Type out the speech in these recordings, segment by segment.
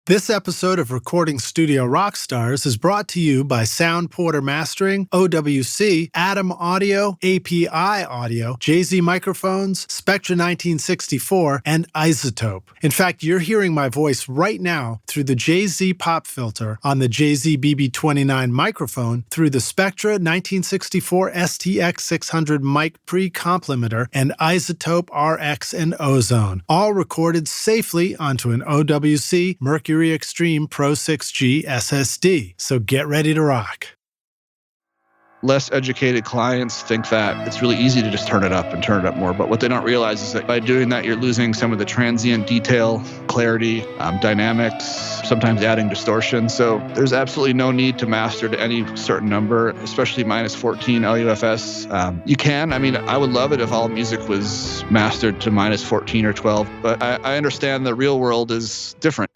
This episode of Recording Studio Rockstars is brought to you by Sound Porter Mastering, OWC, Atom Audio, API Audio, JZ Microphones, Spectra 1964, and Isotope. In fact, you're hearing my voice right now through the JZ Pop Filter on the JZ BB29 microphone, through the Spectra 1964 STX600 mic pre-complementer, and Isotope RX and Ozone, all recorded safely onto an OWC Mercury Extreme Pro 6G SSD. So get ready to rock. Less educated clients think that it's really easy to just turn it up and turn it up more. But what they don't realize is that by doing that, you're losing some of the transient detail, clarity, dynamics, sometimes adding distortion. So there's absolutely no need to master to any certain number, especially minus 14 LUFS. You can. I would love it if all music was mastered to minus 14 or 12. But I understand the real world is different.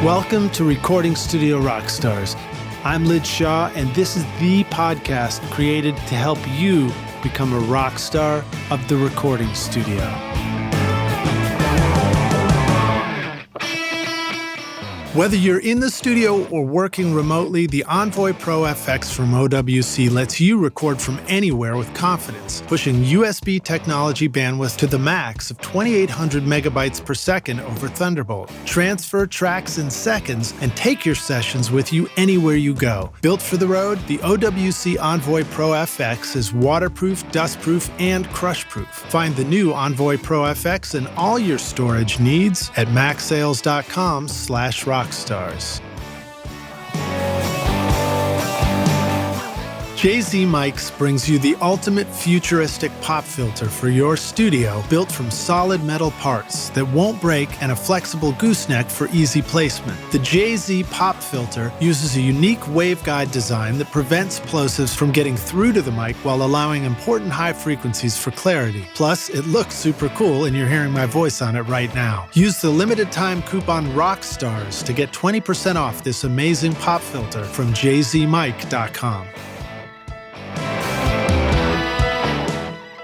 Welcome to Recording Studio Rockstars. I'm Lid Shaw, and this is the podcast created to help you become a rock star of the recording studio. Whether you're in the studio or working remotely, the Envoy Pro FX from OWC lets you record from anywhere with confidence, pushing USB technology bandwidth to the max of 2,800 megabytes per second over Thunderbolt. Transfer tracks in seconds and take your sessions with you anywhere you go. Built for the road, the OWC Envoy Pro FX is waterproof, dustproof, and crushproof. Find the new Envoy Pro FX and all your storage needs at macsales.com/rockstars. JZ Mics brings you the ultimate futuristic pop filter for your studio, built from solid metal parts that won't break and a flexible gooseneck for easy placement. The JZ Pop Filter uses a unique waveguide design that prevents plosives from getting through to the mic while allowing important high frequencies for clarity. Plus, it looks super cool and you're hearing my voice on it right now. Use the limited time coupon ROCKSTARS to get 20% off this amazing pop filter from jzmic.com.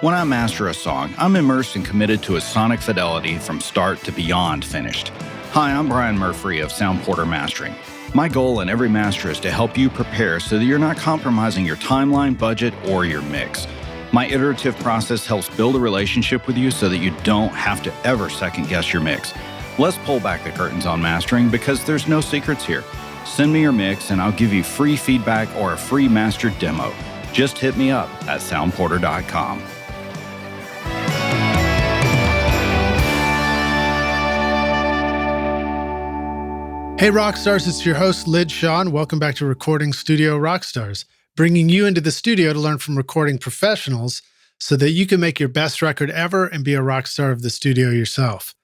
When I master a song, I'm immersed and committed to a sonic fidelity from start to beyond finished. Hi, I'm Brian Murphy of Sound Porter Mastering. My goal in every master is to help you prepare so that you're not compromising your timeline, budget, or your mix. My iterative process helps build a relationship with you so that you don't have to ever second guess your mix. Let's pull back the curtains on mastering because there's no secrets here. Send me your mix and I'll give you free feedback or a free mastered demo. Just hit me up at soundporter.com. Hey Rockstars, it's your host Lid Shaw, and welcome back to Recording Studio Rockstars, bringing you into the studio to learn from recording professionals so that you can make your best record ever and be a rock star of the studio yourself.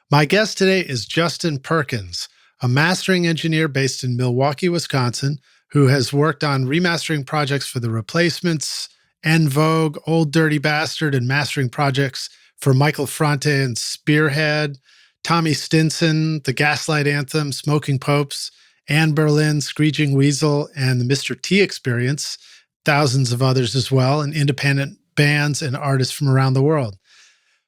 My guest today is Justin Perkins, a mastering engineer based in Milwaukee, Wisconsin, who has worked on remastering projects for The Replacements, Vogue, Old Dirty Bastard, and mastering projects for Michael Franti and Spearhead, Tommy Stinson, the Gaslight Anthem, Smoking Popes, Anberlin, Screeching Weasel, and the Mr. T Experience, thousands of others as well, and independent bands and artists from around the world.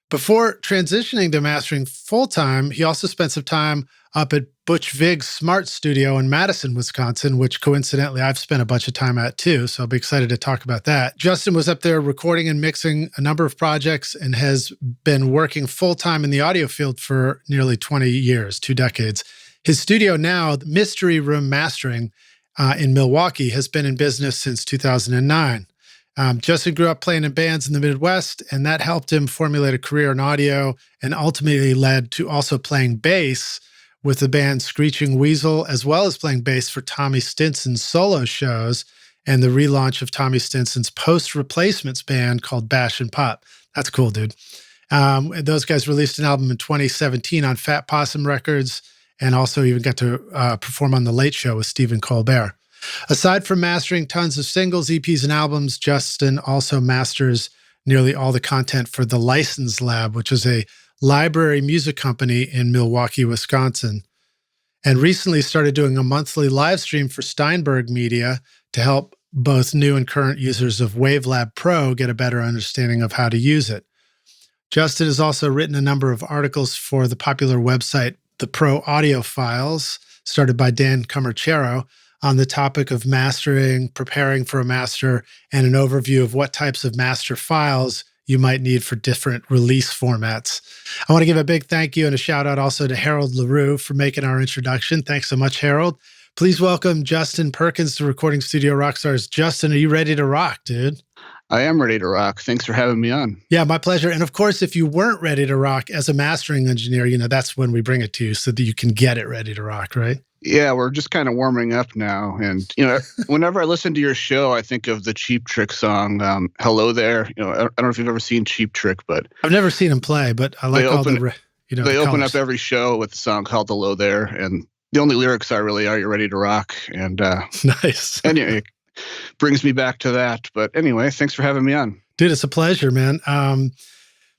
Before transitioning to mastering full-time, he also spent some time up at Butch Vig's Smart Studio in Madison, Wisconsin, which coincidentally I've spent a bunch of time at too, so I'll be excited to talk about that. Justin was up there recording and mixing a number of projects and has been working full-time in the audio field for nearly 20 years, 2 decades. His studio now, Mystery Room Mastering in Milwaukee, has been in business since 2009. Justin grew up playing in bands in the Midwest, and that helped him formulate a career in audio and ultimately led to also playing bass with the band Screeching Weasel, as well as playing bass for Tommy Stinson's solo shows and the relaunch of Tommy Stinson's post-replacements band called Bash and Pop. That's cool, dude. Those guys released an album in 2017 on Fat Possum Records and also even got to perform on The Late Show with Stephen Colbert. Aside from mastering tons of singles, EPs, and albums, Justin also masters nearly all the content for the License Lab, which is a library music company in Milwaukee, Wisconsin, and recently started doing a monthly live stream for Steinberg Media to help both new and current users of Wavelab Pro get a better understanding of how to use it. Justin has also written a number of articles for the popular website, The Pro Audio Files, started by Dan Comerchero, on the topic of mastering, preparing for a master, and an overview of what types of master files you might need for different release formats. I want to give a big thank you and a shout out also to Harold LaRue for making our introduction. Thanks so much, Harold. Please welcome Justin Perkins to Recording Studio Rockstars. Justin, are you ready to rock, dude? I am ready to rock. Thanks for having me on. Yeah, my pleasure. And of course, if you weren't ready to rock as a mastering engineer, that's when we bring it to you so that you can get it ready to rock, right? Yeah, we're just kind of warming up now. And, whenever I listen to your show, I think of the Cheap Trick song, Hello There. I don't know if you've ever seen Cheap Trick, but I've never seen him play, but I like all the, they open up every show with a song called Hello There. And the only lyrics are really, are you ready to rock? And nice. Anyway, it brings me back to that. But anyway, thanks for having me on. Dude, it's a pleasure, man.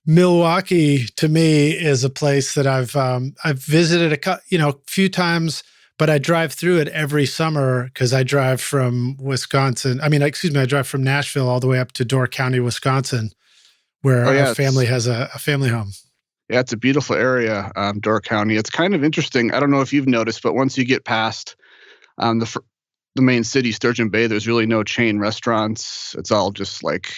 Milwaukee to me is a place that I've visited a few times, but I drive through it every summer because I drive from I drive from Nashville all the way up to Door County, Wisconsin, where our family has a family home. Yeah, it's a beautiful area, Door County. It's kind of interesting. I don't know if you've noticed, but once you get past the main city, Sturgeon Bay, there's really no chain restaurants. It's all just like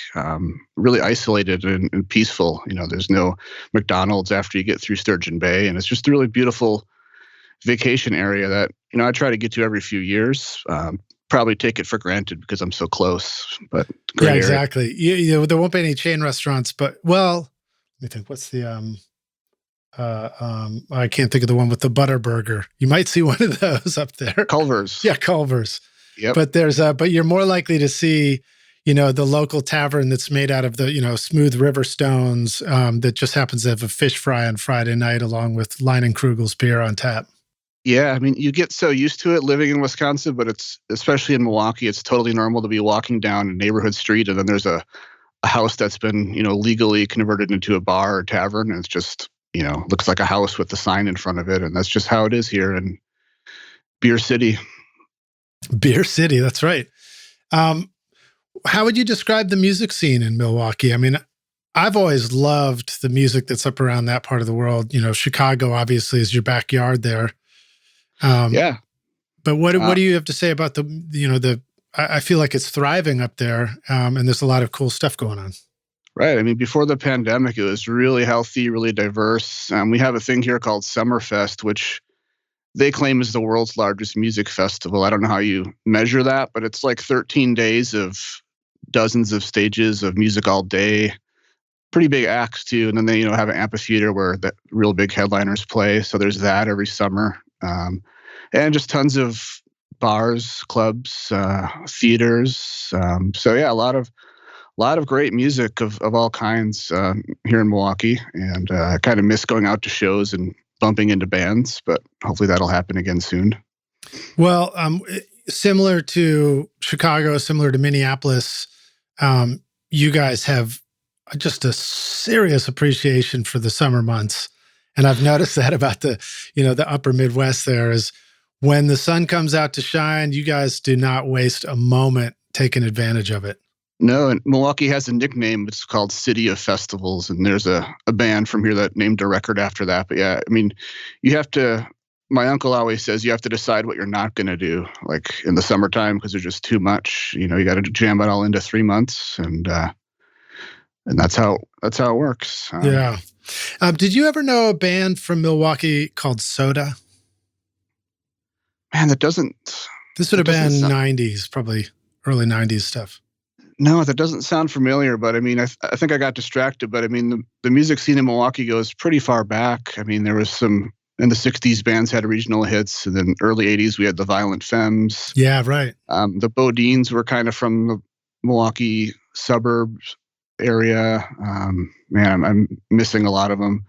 really isolated and peaceful. There's no McDonald's after you get through Sturgeon Bay, and it's just a really beautiful vacation area that I try to get to every few years. Probably take it for granted because I'm so close. But yeah, exactly. There won't be any chain restaurants, but let me think. What's the I can't think of the one with the butter burger. You might see one of those up there. Culver's. Yeah, Culver's. Yep. But but you're more likely to see, the local tavern that's made out of the, smooth river stones that just happens to have a fish fry on Friday night along with Leinenkugel's beer on tap. Yeah, you get so used to it living in Wisconsin, but it's especially in Milwaukee, it's totally normal to be walking down a neighborhood street and then there's a house that's been, legally converted into a bar or tavern, and it's just, looks like a house with the sign in front of it, and that's just how it is here in Beer City. Beer City, that's right. How would you describe the music scene in Milwaukee? I've always loved the music that's up around that part of the world. Chicago obviously is your backyard there. Yeah. But what do you have to say about I feel like it's thriving up there, and there's a lot of cool stuff going on. Right. Before the pandemic, it was really healthy, really diverse. We have a thing here called Summerfest, which they claim is the world's largest music festival. I don't know how you measure that, but it's like 13 days of dozens of stages of music all day. Pretty big acts too. And then they, have an amphitheater where the real big headliners play. So there's that every summer. And just tons of bars, clubs, theaters. So yeah, a lot of great music of all kinds here in Milwaukee. And I kind of miss going out to shows and bumping into bands, but hopefully that'll happen again soon. Well, similar to Chicago, similar to Minneapolis, you guys have just a serious appreciation for the summer months. And I've noticed that about the upper Midwest there is when the sun comes out to shine, you guys do not waste a moment taking advantage of it. No, and Milwaukee has a nickname. It's called City of Festivals, and there's a band from here that named a record after that. But yeah, you have to, my uncle always says you have to decide what you're not going to do, like in the summertime, because there's just too much. You got to jam it all into 3 months, and that's how it works. Yeah. Did you ever know a band from Milwaukee called Soda? Man, this would have been 90s, probably early 90s stuff. No, that doesn't sound familiar, but I think I got distracted. But the music scene in Milwaukee goes pretty far back. There was some, in the 60s, bands had regional hits, and then early 80s, we had the Violent Femmes. Yeah, right. The Bodines were kind of from the Milwaukee suburbs area. Man, I'm missing a lot of them.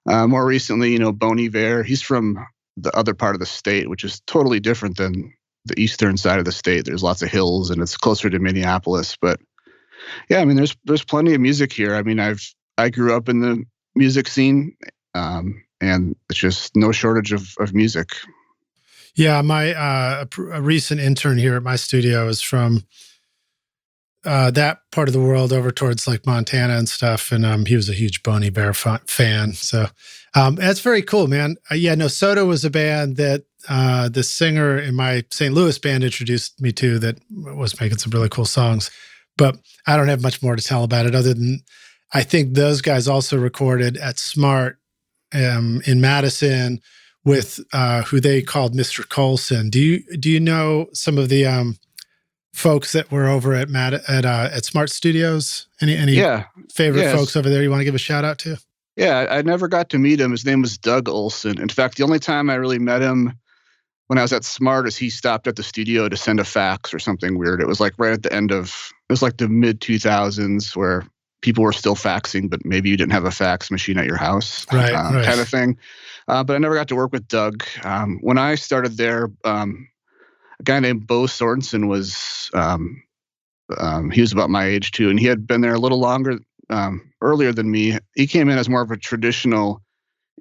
More recently, Bon Iver, he's from the other part of the state, which is totally different than the eastern side of the state. There's lots of hills and it's closer to Minneapolis. But yeah, there's plenty of music here. I grew up in the music scene, and it's just no shortage of music. Yeah, my a recent intern here at my studio is from that part of the world over towards like Montana and stuff. And he was a huge Bon Iver fan. So that's very cool, man. Yeah, no, Soda was a band that the singer in my St. Louis band introduced me to that was making some really cool songs. But I don't have much more to tell about it other than I think those guys also recorded at Smart in Madison with who they called Mr. Colson. Do you know some of the folks that were over at Smart Studios? Any favorite folks over there you want to give a shout out to? Yeah, I never got to meet him. His name was Doug Olson. In fact, the only time I really met him when I was at Smart is he stopped at the studio to send a fax or something weird. It was like right at the end of, it was like the mid 2000s where people were still faxing, but maybe you didn't have a fax machine at your house, right. Kind of thing. But I never got to work with Doug. When I started there, a guy named Bo Sorensen was, he was about my age too, and he had been there a little longer, earlier than me. He came in as more of a traditional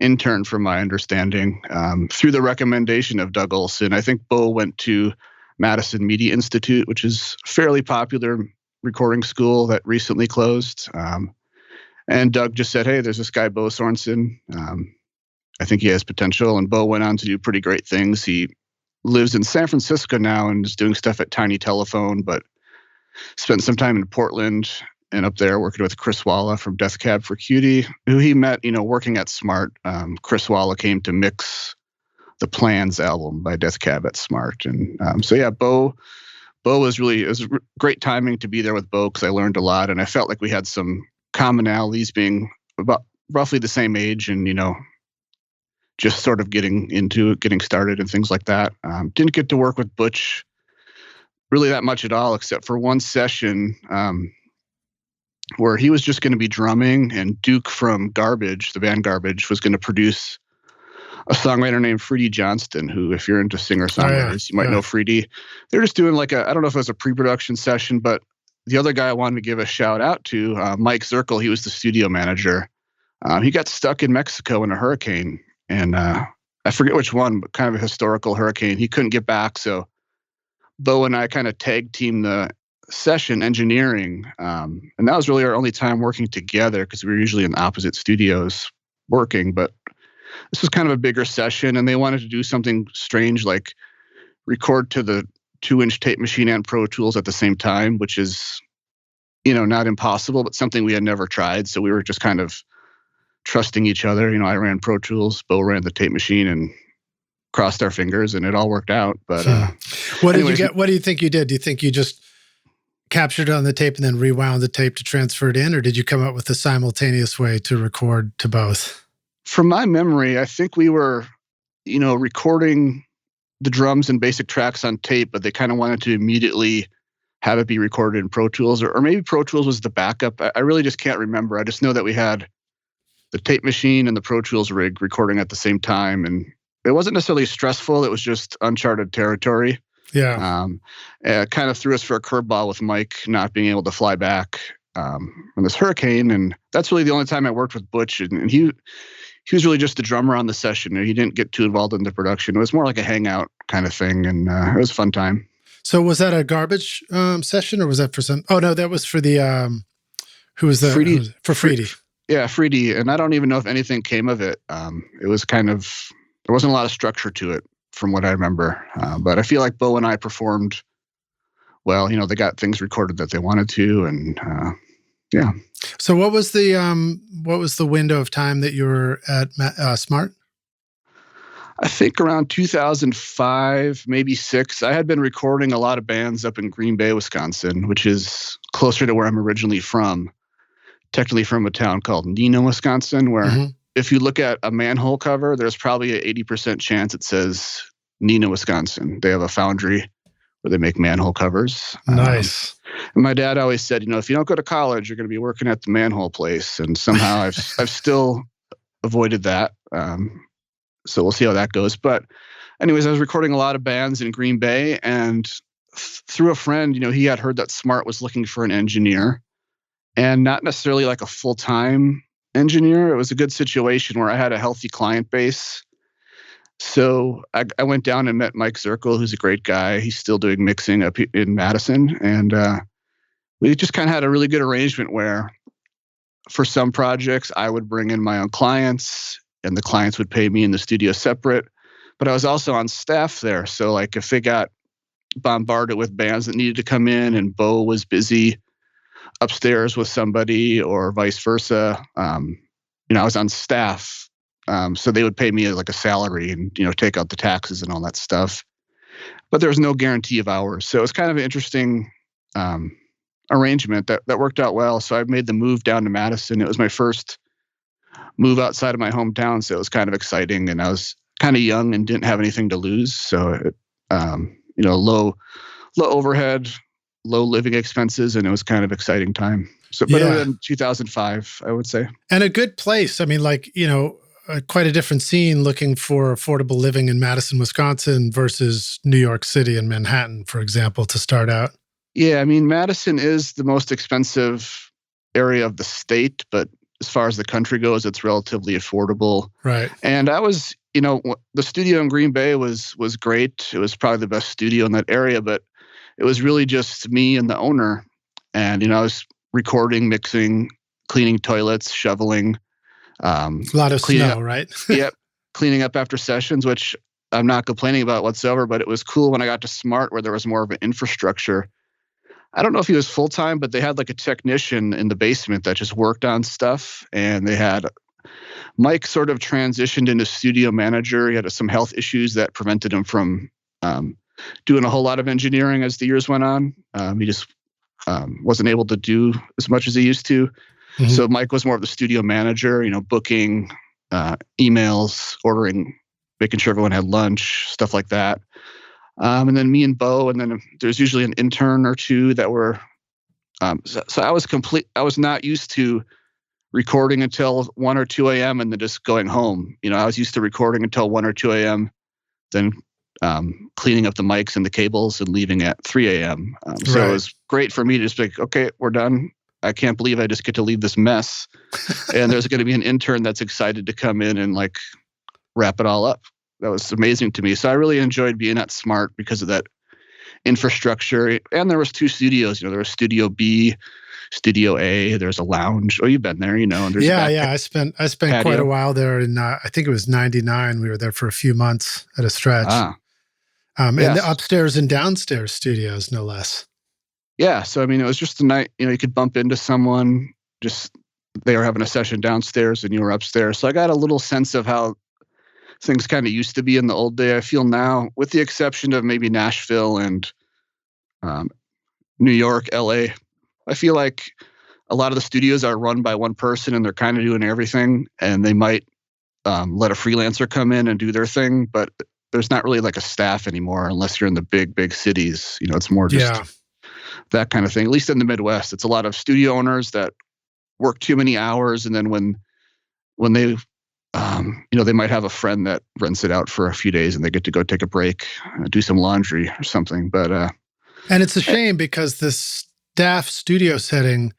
intern, from my understanding, through the recommendation of Doug Olson. I think Bo went to Madison Media Institute, which is a fairly popular recording school that recently closed. And Doug just said, hey, there's this guy, Bo Sorensen. I think he has potential. And Bo went on to do pretty great things. He lives in San Francisco now and is doing stuff at Tiny Telephone, but spent some time in Portland and up there working with Chris Walla from Death Cab for Cutie, who he met, working at Smart. Chris Walla came to mix the Plans album by Death Cab at Smart. And so, yeah, Bo was it was great timing to be there with Bo because I learned a lot. And I felt like we had some commonalities, being about roughly the same age and, just sort of getting started and things like that. Didn't get to work with Butch really that much at all, except for one session where he was just going to be drumming, and Duke from Garbage, the band Garbage, was going to produce a songwriter named Freddie Johnston, who, if you're into singer-songwriters, you might know Freddie. They're just doing I don't know if it was a pre-production session, but the other guy I wanted to give a shout out to, Mike Zirkle, he was the studio manager. He got stuck in Mexico in a hurricane, and I forget which one, but kind of a historical hurricane. He couldn't get back, so Bo and I kind of tag teamed the session engineering, and that was really our only time working together because we were usually in opposite studios working. But this was kind of a bigger session, and they wanted to do something strange like record to the 2-inch tape machine and Pro Tools at the same time, which is, not impossible, but something we had never tried. So we were just kind of trusting each other. I ran Pro Tools, Bo ran the tape machine, and crossed our fingers, and it all worked out. But what did you get? What do you think you did? Do you think you just captured it on the tape and then rewound the tape to transfer it in, or did you come up with a simultaneous way to record to both? From my memory, I think we were, recording the drums and basic tracks on tape, but they kind of wanted to immediately have it be recorded in Pro Tools, or maybe Pro Tools was the backup. I really just can't remember. I just know that we had the tape machine and the Pro Tools rig recording at the same time, and it wasn't necessarily stressful. It was just uncharted territory. Yeah. It kind of threw us for a curveball with Mike not being able to fly back from this hurricane. And that's really the only time I worked with Butch. And he was really just the drummer on the session. He didn't get too involved in the production. It was more like a hangout kind of thing. And it was a fun time. So was that a Garbage session, or was that for some? Oh, no, that was for the, who was the? Freddie. For Freddie. Yeah, Freddie. And I don't even know if anything came of it. It was kind of, there wasn't a lot of structure to it from what I remember. But I feel like Bo and I performed well. They got things recorded that they wanted to. And yeah. So what was the window of time that you were at Smart? I think around 2005, maybe 6. I had been recording a lot of bands up in Green Bay, Wisconsin, which is closer to where I'm originally from. Technically from a town called Neenah, Wisconsin, where if you look at a manhole cover, there's probably an 80% chance it says Neenah, Wisconsin. They have a foundry where they make manhole covers. Nice. And my dad always said, if you don't go to college, you're going to be working at the manhole place. And somehow I've still avoided that. So we'll see how that goes. But anyways, I was recording a lot of bands in Green Bay, and through a friend, he had heard that Smart was looking for an engineer, and not necessarily like a full-time engineer. It was a good situation where I had a healthy client base. So I went down and met Mike Zirkle, who's a great guy. He's still doing mixing up in Madison. And we just kind of had a really good arrangement where for some projects, I would bring in my own clients and the clients would pay me in the studio separate. But I was also on staff there. So like if they got bombarded with bands that needed to come in and Bo was busy upstairs with somebody or vice versa, I was on staff. So they would pay me like a salary and, take out the taxes and all that stuff. But there was no guarantee of hours. So it was kind of an interesting arrangement that worked out well. So I made the move down to Madison. It was my first move outside of my hometown. So it was kind of exciting. And I was kind of young and didn't have anything to lose. So, low overhead, low living expenses. And it was kind of exciting time. So better than 2005, I would say. And a good place. I mean, quite a different scene looking for affordable living in Madison, Wisconsin versus New York City and Manhattan, for example, to start out. Yeah, I mean, Madison is the most expensive area of the state, but as far as the country goes, it's relatively affordable. Right. And I was, the studio in Green Bay was great. It was probably the best studio in that area, but it was really just me and the owner. And, I was recording, mixing, cleaning toilets, shoveling. A lot of snow, up, right? Yep. Cleaning up after sessions, which I'm not complaining about whatsoever, but it was cool when I got to Smart where there was more of an infrastructure. I don't know if he was full-time, but they had like a technician in the basement that just worked on stuff. And they had Mike sort of transitioned into studio manager. He had some health issues that prevented him from doing a whole lot of engineering as the years went on. He just wasn't able to do as much as he used to. Mm-hmm. So Mike was more of the studio manager, booking, emails, ordering, making sure everyone had lunch, stuff like that. And then me and Bo, and then there's usually an intern or two that were. So I was not used to recording until 1 or 2 a.m. and then just going home. I was used to recording until 1 or 2 a.m., then cleaning up the mics and the cables and leaving at 3 a.m. So It was great for me to just be like, okay, we're done. I can't believe I just get to leave this mess. And there's going to be an intern that's excited to come in and wrap it all up. That was amazing to me. So I really enjoyed being at Smart because of that infrastructure. And there was 2 studios. There was Studio B, Studio A. There's a lounge. Oh, you've been there, And there's I spent patio. Quite a while there. In I think it was '99. We were there for a few months at a stretch. And the upstairs and downstairs studios, no less. Yeah. So, it was just a night, you could bump into someone, just they were having a session downstairs and you were upstairs. So I got a little sense of how things kind of used to be in the old day. I feel now, with the exception of maybe Nashville and New York, LA, I feel like a lot of the studios are run by one person and they're kind of doing everything. And they might let a freelancer come in and do their thing, but there's not really like a staff anymore unless you're in the big cities. It's more just that kind of thing. At least in the Midwest, it's a lot of studio owners that work too many hours, and then when they they might have a friend that rents it out for a few days and they get to go take a break, do some laundry or something. But and it's a shame because this staff studio setting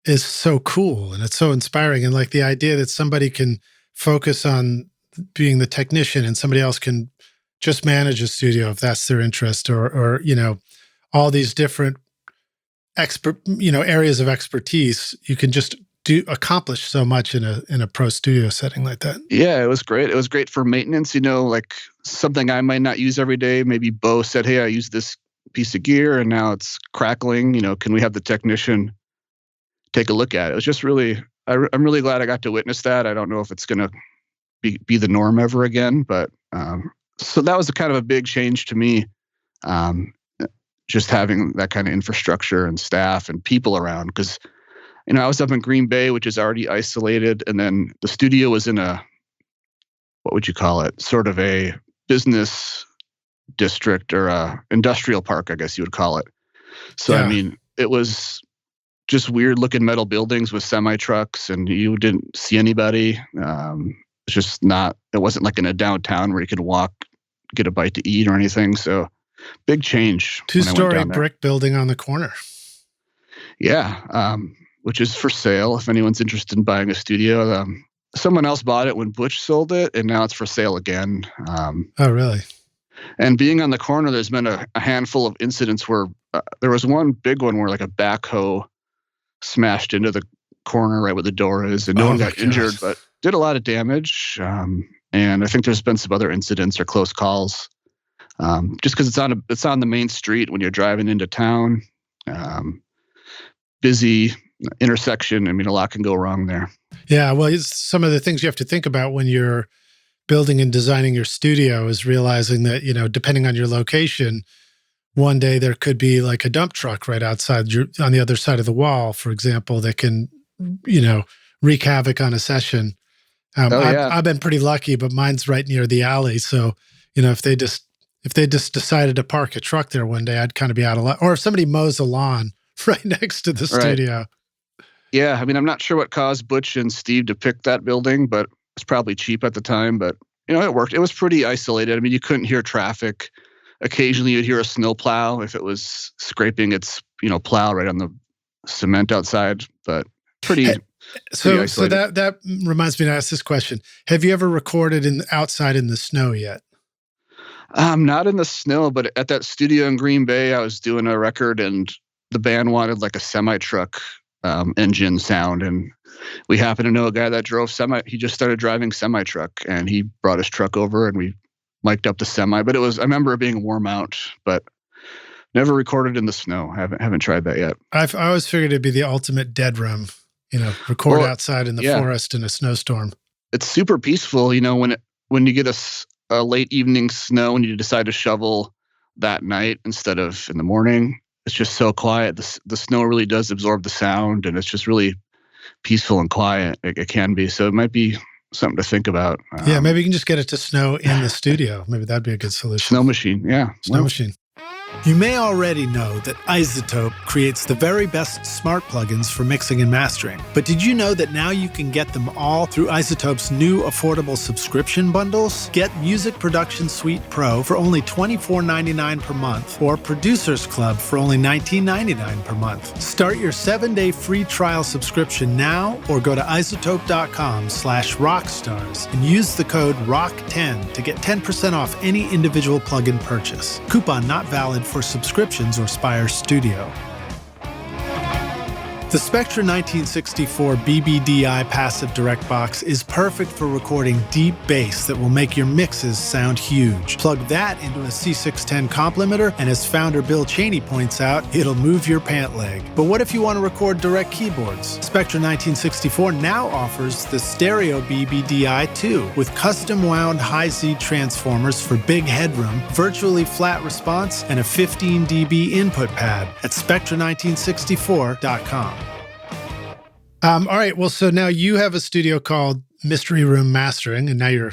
is so cool and it's so inspiring, and the idea that somebody can focus on being the technician and somebody else can just manage a studio if that's their interest, or all these different areas of expertise, you can just accomplish so much in a pro studio setting like that. Yeah, it was great. It was great for maintenance, something I might not use every day. Maybe Bo said, hey, I use this piece of gear and now it's crackling. Can we have the technician take a look at it? It was just really, I'm really glad I got to witness that. I don't know if it's going to be the norm ever again, but so that was kind of a big change to me. Just having that kind of infrastructure and staff and people around, because I was up in Green Bay, which is already isolated, and then the studio was in a, what would you call it, sort of a business district or a industrial park, I guess you would call it. So it was just weird looking metal buildings with semi trucks, and you didn't see anybody. It's just not. It wasn't like in a downtown where you could walk, get a bite to eat or anything. So. Big change. 2-story brick building on the corner. Yeah, which is for sale if anyone's interested in buying a studio. Someone else bought it when Butch sold it, and now it's for sale again. Oh, really? And being on the corner, there's been a handful of incidents where there was one big one where like a backhoe smashed into the corner right where the door is, and no one got injured, but did a lot of damage. And I think there's been some other incidents or close calls, just because it's on the main street when you're driving into town. Busy intersection. I mean, a lot can go wrong there. Yeah, well, it's some of the things you have to think about when you're building and designing your studio is realizing that, depending on your location, one day there could be like a dump truck right outside on the other side of the wall, for example, that can, wreak havoc on a session. I've been pretty lucky, but mine's right near the alley. So, if they just decided to park a truck there one day, I'd kind of be out of luck. Or if somebody mows a lawn right next to the studio. Yeah, I mean, I'm not sure what caused Butch and Steve to pick that building, but it's probably cheap at the time. But, it worked. It was pretty isolated. I mean, you couldn't hear traffic. Occasionally you'd hear a snow plow if it was scraping its, plow right on the cement outside, but pretty So isolated. that reminds me to ask this question. Have you ever recorded outside in the snow yet? Not in the snow, but at that studio in Green Bay, I was doing a record and the band wanted like a semi-truck engine sound. And we happened to know a guy that drove he just started driving semi-truck, and he brought his truck over and we mic'd up the semi. But I remember it being warm out, but never recorded in the snow. Haven't tried that yet. I always figured it'd be the ultimate dead room, record outside in the forest in a snowstorm. It's super peaceful, when you get a late evening snow and you decide to shovel that night instead of in the morning. It's just so quiet. The snow really does absorb the sound, and it's just really peaceful and quiet. It can be. So it might be something to think about. Maybe you can just get it to snow in the studio. Maybe that'd be a good solution. Snow machine, yeah. Snow machine. You may already know that iZotope creates the very best smart plugins for mixing and mastering. But did you know that now you can get them all through iZotope's new affordable subscription bundles? Get Music Production Suite Pro for only $24.99 per month, or Producers Club for only $19.99 per month. Start your 7-day free trial subscription now, or go to iZotope.com/rockstars and use the code ROCK10 to get 10% off any individual plugin purchase. Coupon not valid for subscriptions or Spire Studio. The Spectra 1964 BBDI passive direct box is perfect for recording deep bass that will make your mixes sound huge. Plug that into a C610 comp limiter, and as founder Bill Cheney points out, it'll move your pant leg. But what if you want to record direct keyboards? Spectra 1964 now offers the stereo BBDI 2 with custom wound high-Z transformers for big headroom, virtually flat response, and a 15 dB input pad at spectra1964.com. All right. Well, so now you have a studio called Mystery Room Mastering, and now you're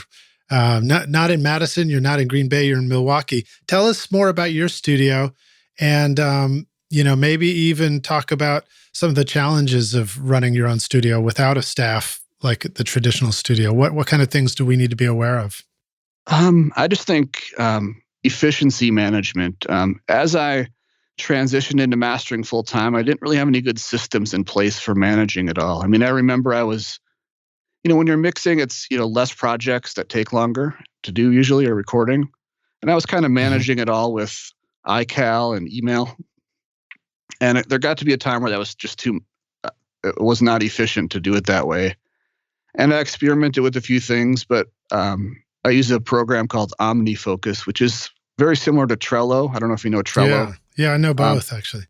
not in Madison, you're not in Green Bay, you're in Milwaukee. Tell us more about your studio, and maybe even talk about some of the challenges of running your own studio without a staff like the traditional studio. What kind of things do we need to be aware of? I just think efficiency management. As I transitioned into mastering full time, I didn't really have any good systems in place for managing it all. I mean, I remember I was, when you're mixing, it's, less projects that take longer to do usually, or recording. And I was kind of managing it all with iCal and email. And there got to be a time where that was just it was not efficient to do it that way. And I experimented with a few things, but I use a program called OmniFocus, which is very similar to Trello. I don't know if you know Trello. Yeah, I know both, actually.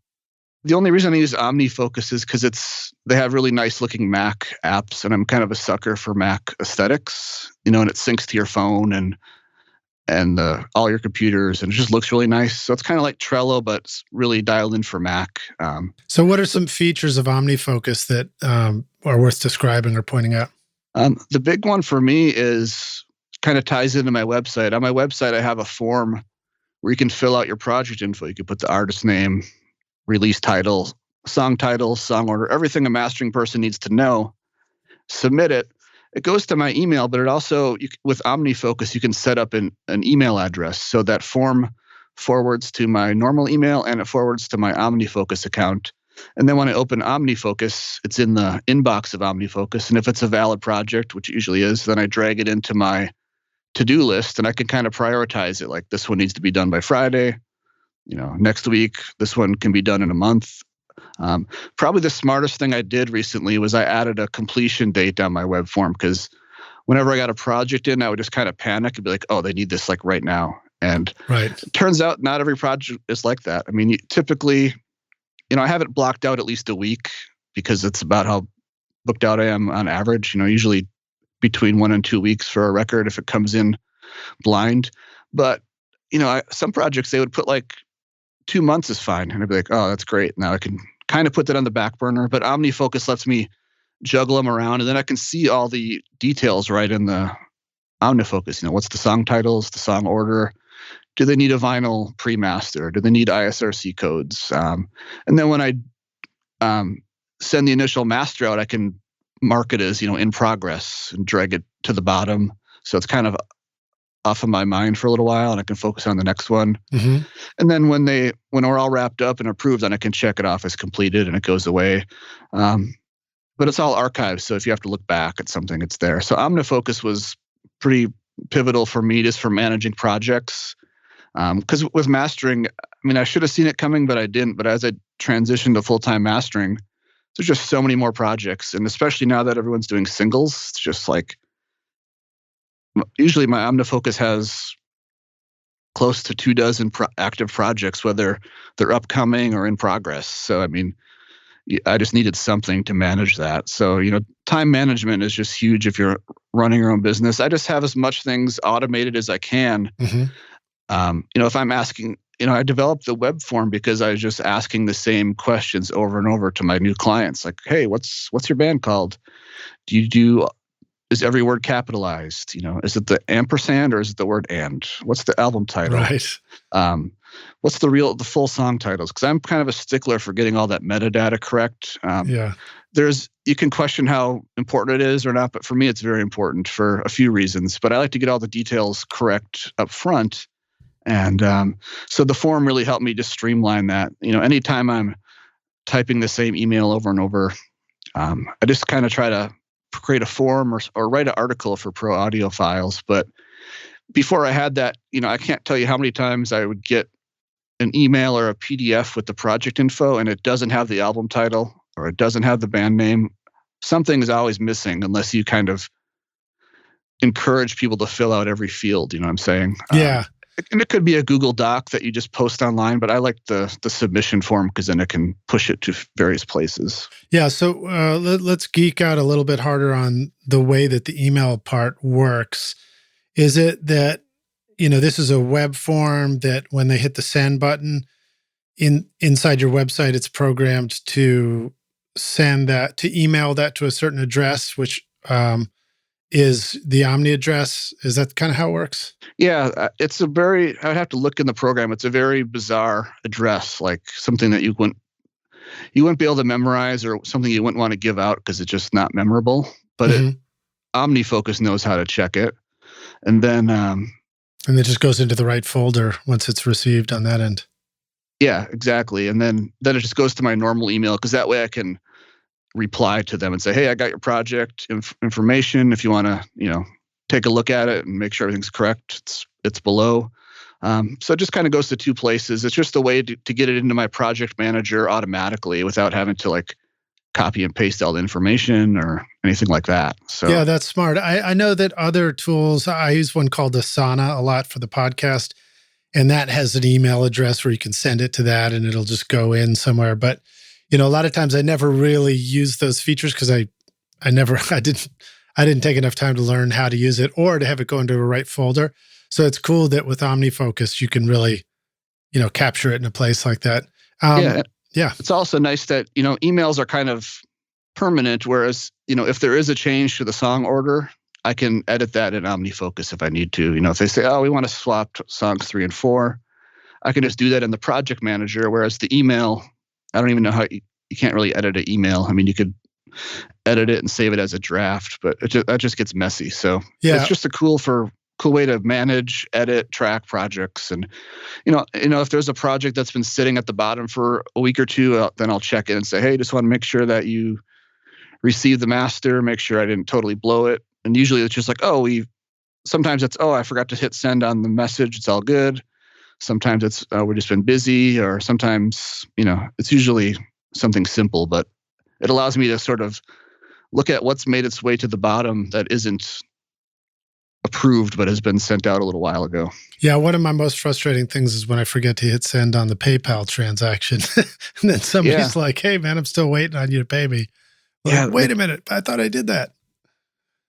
The only reason I use OmniFocus is because they have really nice looking Mac apps, and I'm kind of a sucker for Mac aesthetics, and it syncs to your phone and all your computers, and it just looks really nice. So it's kind of like Trello, but it's really dialed in for Mac. So what are some features of OmniFocus that are worth describing or pointing out? The big one for me is kind of ties into my website. On my website, I have a form where you can fill out your project info. You can put the artist name, release title, song order, everything a mastering person needs to know. Submit it. It goes to my email, but it also, with OmniFocus, you can set up an email address. So that form forwards to my normal email and it forwards to my OmniFocus account. And then when I open OmniFocus, it's in the inbox of OmniFocus. And if it's a valid project, which it usually is, then I drag it into my to-do list, and I can kind of prioritize it. Like, this one needs to be done by Friday. next week, this one can be done in a month. Probably the smartest thing I did recently was I added a completion date on my web form, because whenever I got a project in, I would just kind of panic and be like, oh, they need this like right now. And It turns out not every project is like that. I mean, typically, I have it blocked out at least a week, because it's about how booked out I am on average, usually between 1 and 2 weeks for a record if it comes in blind. But, some projects, they would put like 2 months is fine. And I'd be like, oh, that's great. Now I can kind of put that on the back burner. But OmniFocus lets me juggle them around, and then I can see all the details right in the OmniFocus. What's the song titles, the song order? Do they need a vinyl pre-master? Do they need ISRC codes? And then when I send the initial master out, I can mark it as in progress and drag it to the bottom, so it's kind of off of my mind for a little while, and I can focus on the next one. Mm-hmm. And then when we're all wrapped up and approved, then I can check it off as completed and it goes away. But it's all archived, so if you have to look back at something, it's there. So OmniFocus was pretty pivotal for me, just for managing projects. Because with mastering, I should have seen it coming, but I didn't. But as I transitioned to full-time mastering, there's just so many more projects. And especially now that everyone's doing singles, it's just like, usually my OmniFocus has close to 24 active projects, whether they're upcoming or in progress. So, I just needed something to manage that. So, time management is just huge if you're running your own business. I just have as much things automated as I can. Mm-hmm. If I'm asking, I developed the web form because I was just asking the same questions over and over to my new clients. Like, hey, what's your band called? Is every word capitalized? Is it the ampersand or is it the word and? What's the album title? Right. What's the full song titles? Because I'm kind of a stickler for getting all that metadata correct. You can question how important it is or not, but for me, it's very important for a few reasons. But I like to get all the details correct up front. And so the form really helped me just streamline that. Anytime I'm typing the same email over and over, I just kind of try to create a form or write an article for pro audio files. But before I had that, I can't tell you how many times I would get an email or a PDF with the project info and it doesn't have the album title or it doesn't have the band name. Something is always missing unless you kind of encourage people to fill out every field. You know what I'm saying? Yeah. And it could be a Google Doc that you just post online, but I like the submission form because then it can push it to various places. Yeah, so let's geek out a little bit harder on the way that the email part works. Is it that, this is a web form that when they hit the send button inside your website, it's programmed to email that to a certain address, which is the Omni address? Is that kind of how it works? Yeah, I would have to look in the program. It's a very bizarre address, like something that you wouldn't be able to memorize or something you wouldn't want to give out because it's just not memorable. But OmniFocus knows how to check it. And then... and it just goes into the right folder once it's received on that end. Yeah, exactly. And then it just goes to my normal email because that way I can reply to them and say, hey, I got your project information. If you want to, take a look at it and make sure everything's correct, it's below. So it just kind of goes to two places. It's just a way to get it into my project manager automatically without having to copy and paste all the information or anything like that. So yeah, that's smart. I know that other tools, I use one called Asana a lot for the podcast, and that has an email address where you can send it to that and it'll just go in somewhere. But a lot of times I never really use those features because I didn't take enough time to learn how to use it or to have it go into a right folder. So it's cool that with OmniFocus, you can really, capture it in a place like that. Yeah. It's also nice that, emails are kind of permanent, whereas, if there is a change to the song order, I can edit that in OmniFocus if I need to. If they say, oh, we want to swap songs 3 and 4, I can just do that in the project manager, whereas the email, I don't even know how you can't really edit an email. You could edit it and save it as a draft, but that just gets messy. So it's just a cool way to manage, edit, track projects. And, if there's a project that's been sitting at the bottom for a week or two, then I'll check in and say, hey, just want to make sure that you received the master, make sure I didn't totally blow it. And usually it's just like, sometimes it's, I forgot to hit send on the message. It's all good. Sometimes it's we've just been busy, or sometimes, it's usually something simple, but it allows me to sort of look at what's made its way to the bottom that isn't approved but has been sent out a little while ago. Yeah, one of my most frustrating things is when I forget to hit send on the PayPal transaction. And then somebody's like, hey, man, I'm still waiting on you to pay me. Like, wait a minute, I thought I did that.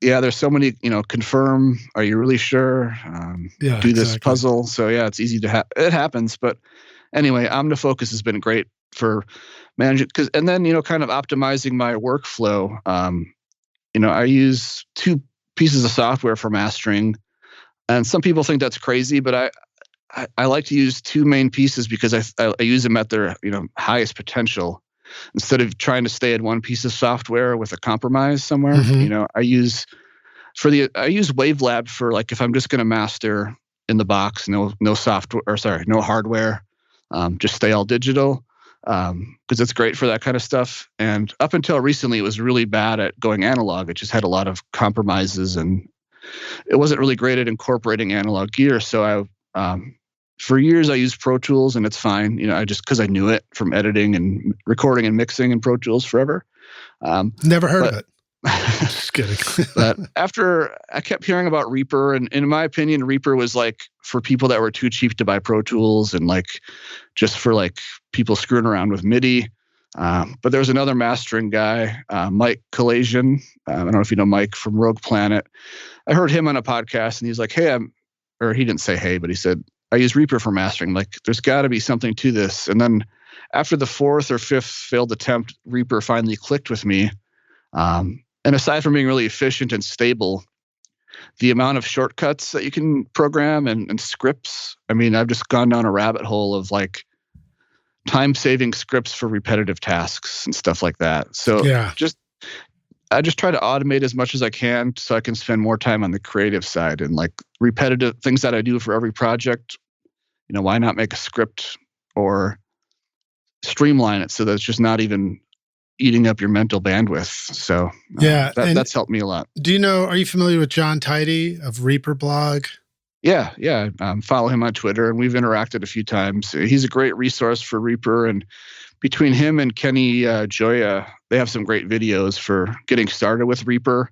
Yeah, there's so many, confirm, are you really sure? Do this puzzle. So yeah, it's easy to it happens. But anyway, OmniFocus has been great for managing, and then, kind of optimizing my workflow. I use 2 pieces of software for mastering, and some people think that's crazy, but I like to use 2 main pieces because I use them at their, highest potential. Instead of trying to stay at one piece of software with a compromise somewhere, I use Wavelab for, like, if I'm just going to master in the box, no hardware, just stay all digital, because it's great for that kind of stuff. And up until recently, it was really bad at going analog. It just had a lot of compromises, and it wasn't really great at incorporating analog gear. So for years, I used Pro Tools, and it's fine. I just, because I knew it from editing and recording and mixing in Pro Tools forever. Never heard of it. Just kidding. But after I kept hearing about Reaper, and in my opinion, Reaper was like for people that were too cheap to buy Pro Tools, and like just for like people screwing around with MIDI. But there was another mastering guy, Mike Kalasian. I don't know if you know Mike from Rogue Planet. I heard him on a podcast, and he's like, hey, or he didn't say hey, but he said, I use Reaper for mastering. Like, there's got to be something to this. And then after the 4th or 5th failed attempt, Reaper finally clicked with me. And aside from being really efficient and stable, the amount of shortcuts that you can program and scripts, I mean, I've just gone down a rabbit hole of like time-saving scripts for repetitive tasks and stuff like that. So I just try to automate as much as I can so I can spend more time on the creative side, and like repetitive things that I do for every project. Why not make a script or streamline it so that it's just not even eating up your mental bandwidth? So that's helped me a lot. Are you familiar with John Tidy of Reaper blog? Yeah. Follow him on Twitter, and we've interacted a few times. He's a great resource for Reaper, and between him and Kenny Joya, they have some great videos for getting started with Reaper.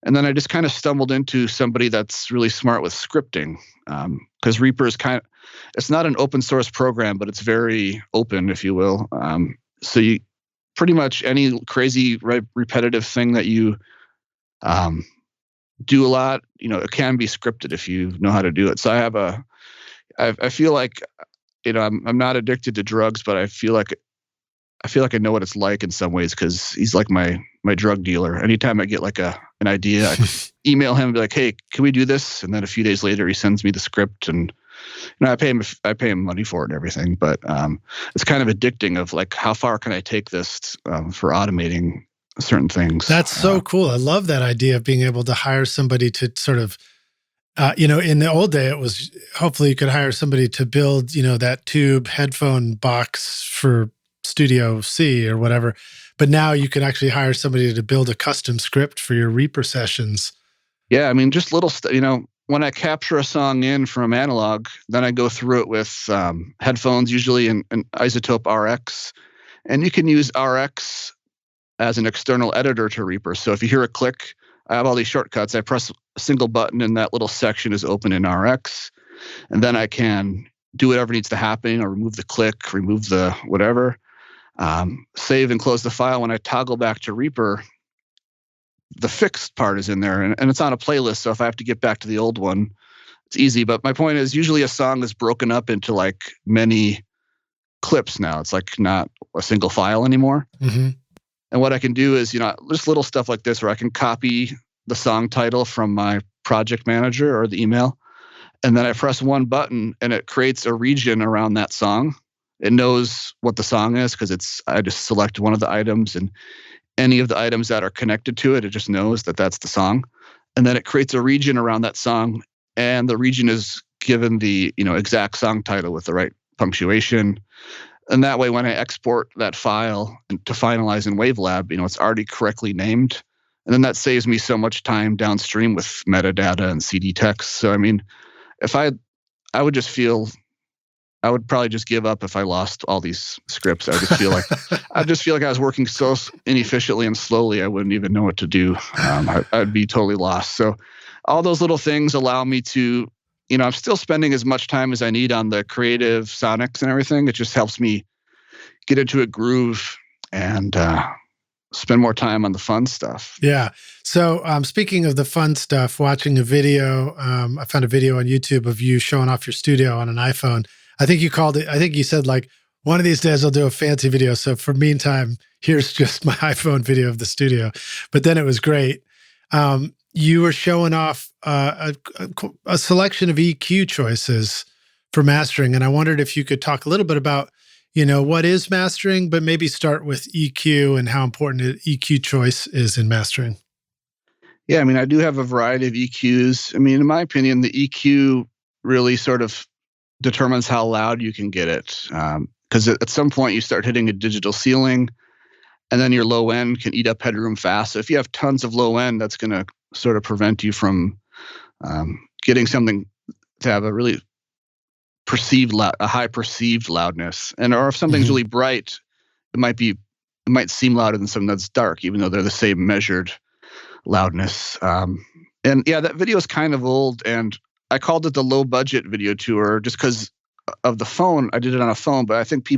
And then I just kind of stumbled into somebody that's really smart with scripting, because Reaper is it's not an open source program, but it's very open, if you will. So you pretty much any crazy repetitive thing that you do a lot, it can be scripted if you know how to do it. So I feel like, I'm not addicted to drugs, but I feel like I know what it's like in some ways, because he's like my drug dealer. Anytime I get like an idea, I email him and be like, hey, can we do this? And then a few days later, he sends me the script, and I pay him money for it and everything. But it's kind of addicting of like, how far can I take this for automating certain things? That's so cool. I love that idea of being able to hire somebody to sort of, in the old day, it was hopefully you could hire somebody to build, that tube headphone box for Studio C or whatever. But now you can actually hire somebody to build a custom script for your Reaper sessions. Yeah, I mean, just little stuff. When I capture a song in from analog, then I go through it with headphones, usually in Isotope RX. And you can use RX as an external editor to Reaper. So if you hear a click, I have all these shortcuts. I press a single button, and that little section is open in RX. And then I can do whatever needs to happen, or remove the click, remove the whatever. Save and close the file. When I toggle back to Reaper, the fixed part is in there, and it's on a playlist. So if I have to get back to the old one, it's easy. But my point is, usually a song is broken up into like many clips now. It's like not a single file anymore. Mm-hmm. And what I can do is, just little stuff like this, where I can copy the song title from my project manager or the email, and then I press one button, and it creates a region around that song. It knows what the song is because I just select one of the items, and any of the items that are connected to it, it just knows that that's the song. And then it creates a region around that song, and the region is given the exact song title with the right punctuation. And that way, when I export that file to finalize in Wavelab, it's already correctly named. And then that saves me so much time downstream with metadata and CD text. So I mean, if I would just feel I would probably just give up if I lost all these scripts. I just feel like I was working so inefficiently and slowly. I wouldn't even know what to do. I'd be totally lost. So all those little things allow me to, I'm still spending as much time as I need on the creative sonics and everything. It just helps me get into a groove and spend more time on the fun stuff. Yeah. So speaking of the fun stuff, watching a video, I found a video on YouTube of you showing off your studio on an iPhone. I think you said like, one of these days I'll do a fancy video. So for meantime, here's just my iPhone video of the studio. But then it was great. You were showing off a selection of EQ choices for mastering. And I wondered if you could talk a little bit about, what is mastering, but maybe start with EQ and how important an EQ choice is in mastering. Yeah, I do have a variety of EQs. In my opinion, the EQ really sort of determines how loud you can get it. Because at some point you start hitting a digital ceiling, and then your low end can eat up headroom fast. So if you have tons of low end, that's going to sort of prevent you from getting something to have a really a high perceived loudness. Or if something's really bright, it might seem louder than something that's dark, even though they're the same measured loudness. That video is kind of old, and I called it the low budget video tour just because of the phone. I did it on a phone, but I think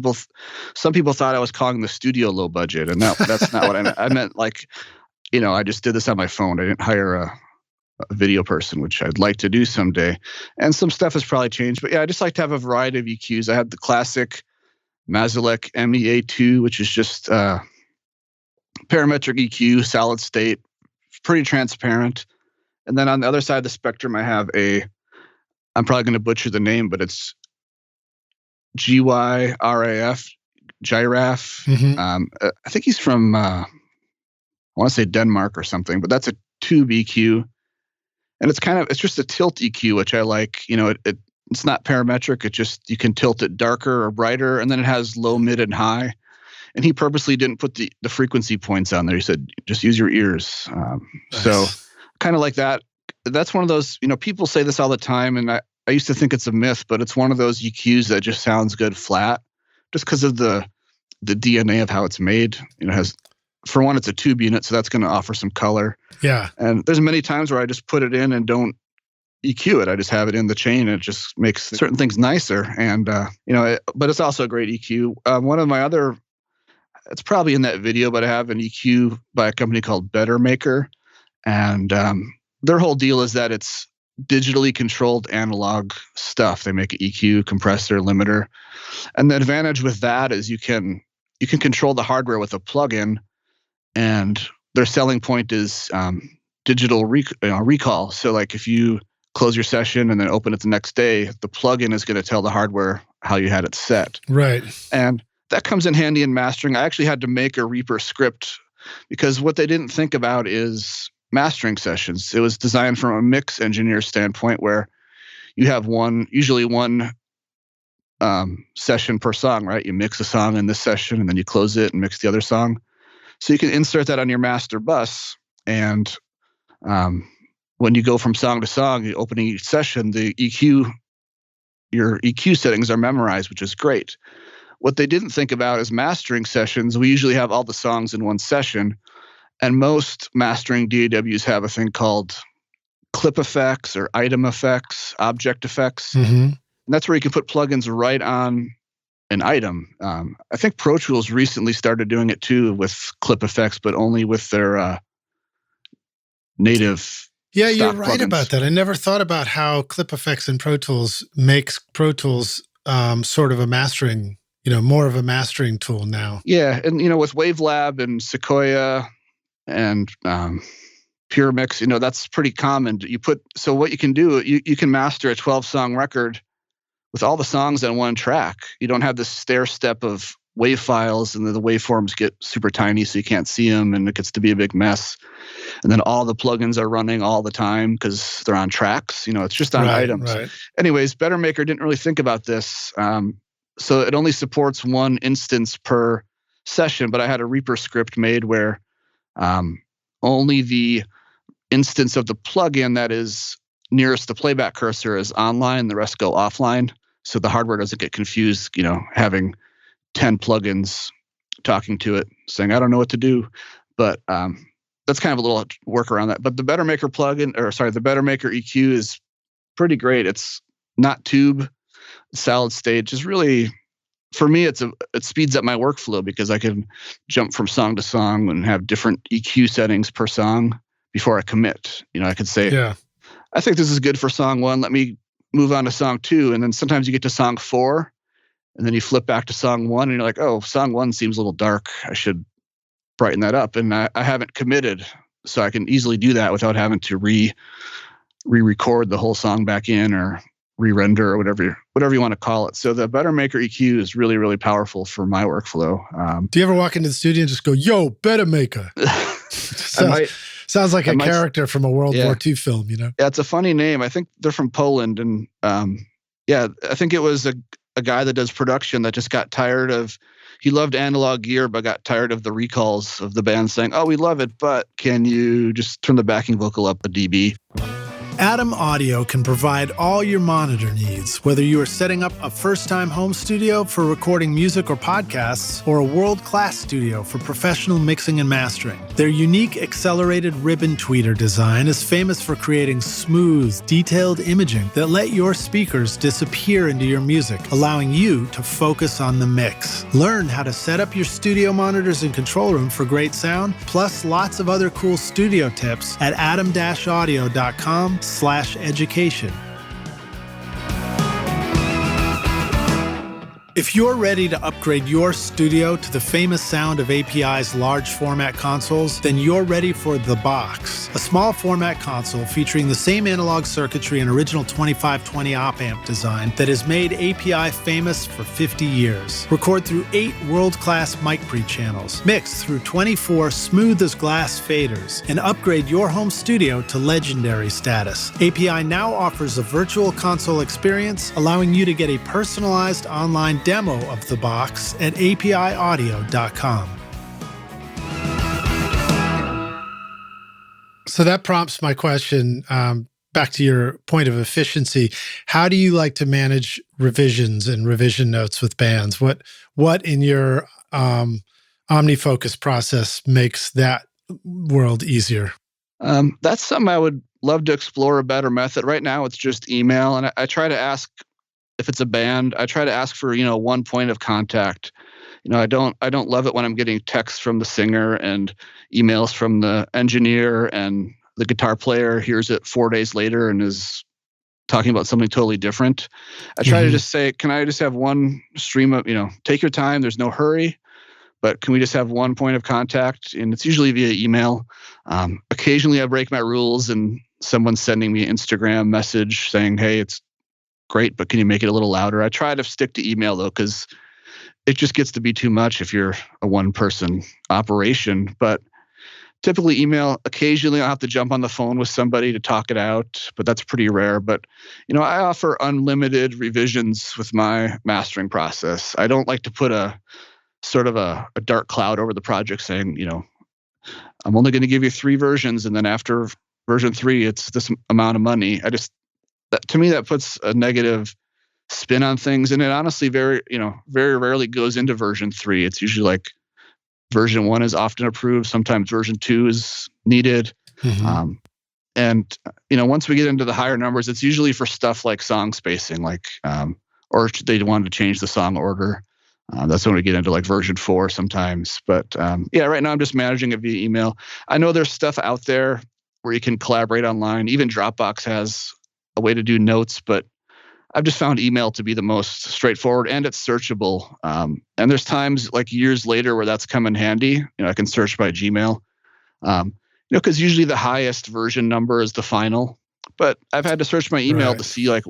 some people thought I was calling the studio low budget, and that's not what I meant. I meant like, I just did this on my phone. I didn't hire a video person, which I'd like to do someday. And some stuff has probably changed, but yeah, I just like to have a variety of EQs. I have the classic Mazalek MEA2, which is just parametric EQ, solid state, pretty transparent. And then on the other side of the spectrum, I have I'm probably going to butcher the name, but it's GYRAF, Giraffe. I think he's from, I want to say Denmark or something, but that's a tube EQ. And it's just a tilt EQ, which I like. It's not parametric. You can tilt it darker or brighter, and then it has low, mid, and high. And he purposely didn't put the frequency points on there. He said, just use your ears. Nice. So kind of like that. That's one of those, people say this all the time, and I used to think it's a myth, but it's one of those EQs that just sounds good flat, just because of the DNA of how it's made. For one, it's a tube unit, so that's going to offer some color. Yeah. And there's many times where I just put it in and don't EQ it. I just have it in the chain, and it just makes certain things nicer. And, but it's also a great EQ. One of my other, it's probably in that video, but I have an EQ by a company called Better Maker. And their whole deal is that it's digitally controlled analog stuff. They make an EQ, compressor, limiter. And the advantage with that is you can control the hardware with a plugin, and their selling point is digital recall. So like if you close your session and then open it the next day, the plugin is going to tell the hardware how you had it set. Right. And that comes in handy in mastering. I actually had to make a Reaper script because what they didn't think about is mastering sessions. It was designed from a mix engineer standpoint where you have usually one session per song, right? You mix a song in this session and then you close it and mix the other song. So you can insert that on your master bus, and when you go from song to song, opening each session, your EQ settings are memorized, which is great. What they didn't think about is mastering sessions. We usually have all the songs in one session, and most mastering DAWs have a thing called clip effects or item effects, object effects. Mm-hmm. And that's where you can put plugins right on an item. I think Pro Tools recently started doing it too with clip effects, but only with their native. Yeah, you're right plugins. about that. I never thought about how clip effects in Pro Tools makes Pro Tools sort of a mastering, more of a mastering tool now. Yeah, and with Wavelab and Sequoia and Pure Mix, that's pretty common. So what you can do, you can master a 12-song record with all the songs on one track. You don't have this stair step of wave files, and the waveforms get super tiny so you can't see them, and it gets to be a big mess. And then all the plugins are running all the time because they're on tracks. It's just on items. Right. Anyways, Better Maker didn't really think about this. So it only supports one instance per session, but I had a Reaper script made where only the instance of the plugin that is nearest the playback cursor is online, the rest go offline. so the hardware doesn't get confused, having 10 plugins talking to it saying, I don't know what to do. But that's kind of a little work around that. But the Better Maker the Better Maker EQ is pretty great. It's not tube, solid state. Just really, for me, it speeds up my workflow because I can jump from song to song and have different EQ settings per song before I commit. I could say, yeah, I think this is good for song 1. Let me move on to song 2. And then sometimes you get to song 4 and then you flip back to song 1 and you're like, oh, song 1 seems a little dark. I should brighten that up. And I haven't committed, so I can easily do that without having to re-record the whole song back in or re-render or whatever you want to call it. So the Better Maker EQ is really, really powerful for my workflow. Do you ever walk into the studio and just go, yo, Better Maker? Sounds like a character from a World War II film, Yeah, it's a funny name. I think they're from Poland. And I think it was a guy that does production that just got tired of, he loved analog gear, but got tired of the recalls of the band saying, oh, we love it, but can you just turn the backing vocal up a dB? Atom Audio can provide all your monitor needs, whether you are setting up a first-time home studio for recording music or podcasts, or a world-class studio for professional mixing and mastering. Their unique accelerated ribbon tweeter design is famous for creating smooth, detailed imaging that let your speakers disappear into your music, allowing you to focus on the mix. Learn how to set up your studio monitors and control room for great sound, plus lots of other cool studio tips at atom-audio.com/education. If you're ready to upgrade your studio to the famous sound of API's large format consoles, then you're ready for The Box, a small format console featuring the same analog circuitry and original 2520 op-amp design that has made API famous for 50 years. Record through 8 world-class mic pre-channels, mix through 24 smooth-as-glass faders, and upgrade your home studio to legendary status. API now offers a virtual console experience, allowing you to get a personalized online demo of The Box at apiaudio.com. So that prompts my question, back to your point of efficiency. How do you like to manage revisions and revision notes with bands? What in your OmniFocus process makes that world easier? That's something I would love to explore a better method. Right now, it's just email, and I try to ask, if it's a band, I try to ask for, one point of contact. I don't love it when I'm getting texts from the singer and emails from the engineer, and the guitar player hears it 4 days later and is talking about something totally different. I try to just say, can I just have one stream of, take your time, there's no hurry, but can we just have one point of contact? And it's usually via email. Occasionally I break my rules and someone's sending me an Instagram message saying, hey, it's great, but can you make it a little louder? I try to stick to email though, because it just gets to be too much if you're a one-person operation. But typically email. Occasionally I'll have to jump on the phone with somebody to talk it out, but that's pretty rare. But I offer unlimited revisions with my mastering process. I don't like to put a sort of a dark cloud over the project saying, I'm only going to give you 3 versions, and then after version 3, it's this amount of money. To me, that puts a negative spin on things, and it honestly very rarely goes into version 3. It's usually like version 1 is often approved. Sometimes version 2 is needed. And once we get into the higher numbers, it's usually for stuff like song spacing, or they wanted to change the song order. That's when we get into like version 4 sometimes. But right now I'm just managing it via email. I know there's stuff out there where you can collaborate online. Even Dropbox has a way to do notes, but I've just found email to be the most straightforward, and it's searchable. And there's times like years later where that's come in handy. I can search by Gmail, because usually the highest version number is the final. But I've had to search my email to see like,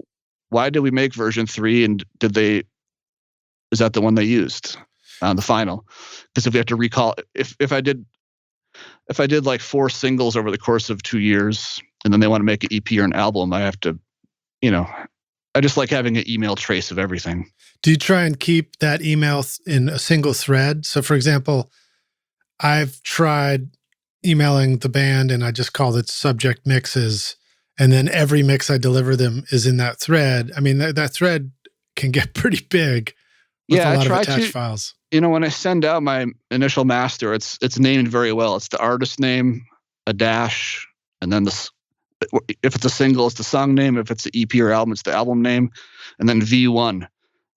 why did we make version 3, and is that the one they used on the final? Because if we have to recall, if I did like 4 singles over the course of 2 years, and then they want to make an EP or an album, I have to, I just like having an email trace of everything. Do you try and keep that email in a single thread? So for example, I've tried emailing the band and I just call it subject mixes, and then every mix I deliver them is in that thread. I mean, that thread can get pretty big with a lot of attached files. When I send out my initial master, it's named very well. It's the artist name, a dash, and then if it's a single, it's the song name. If it's an EP or album, it's the album name, and then V1.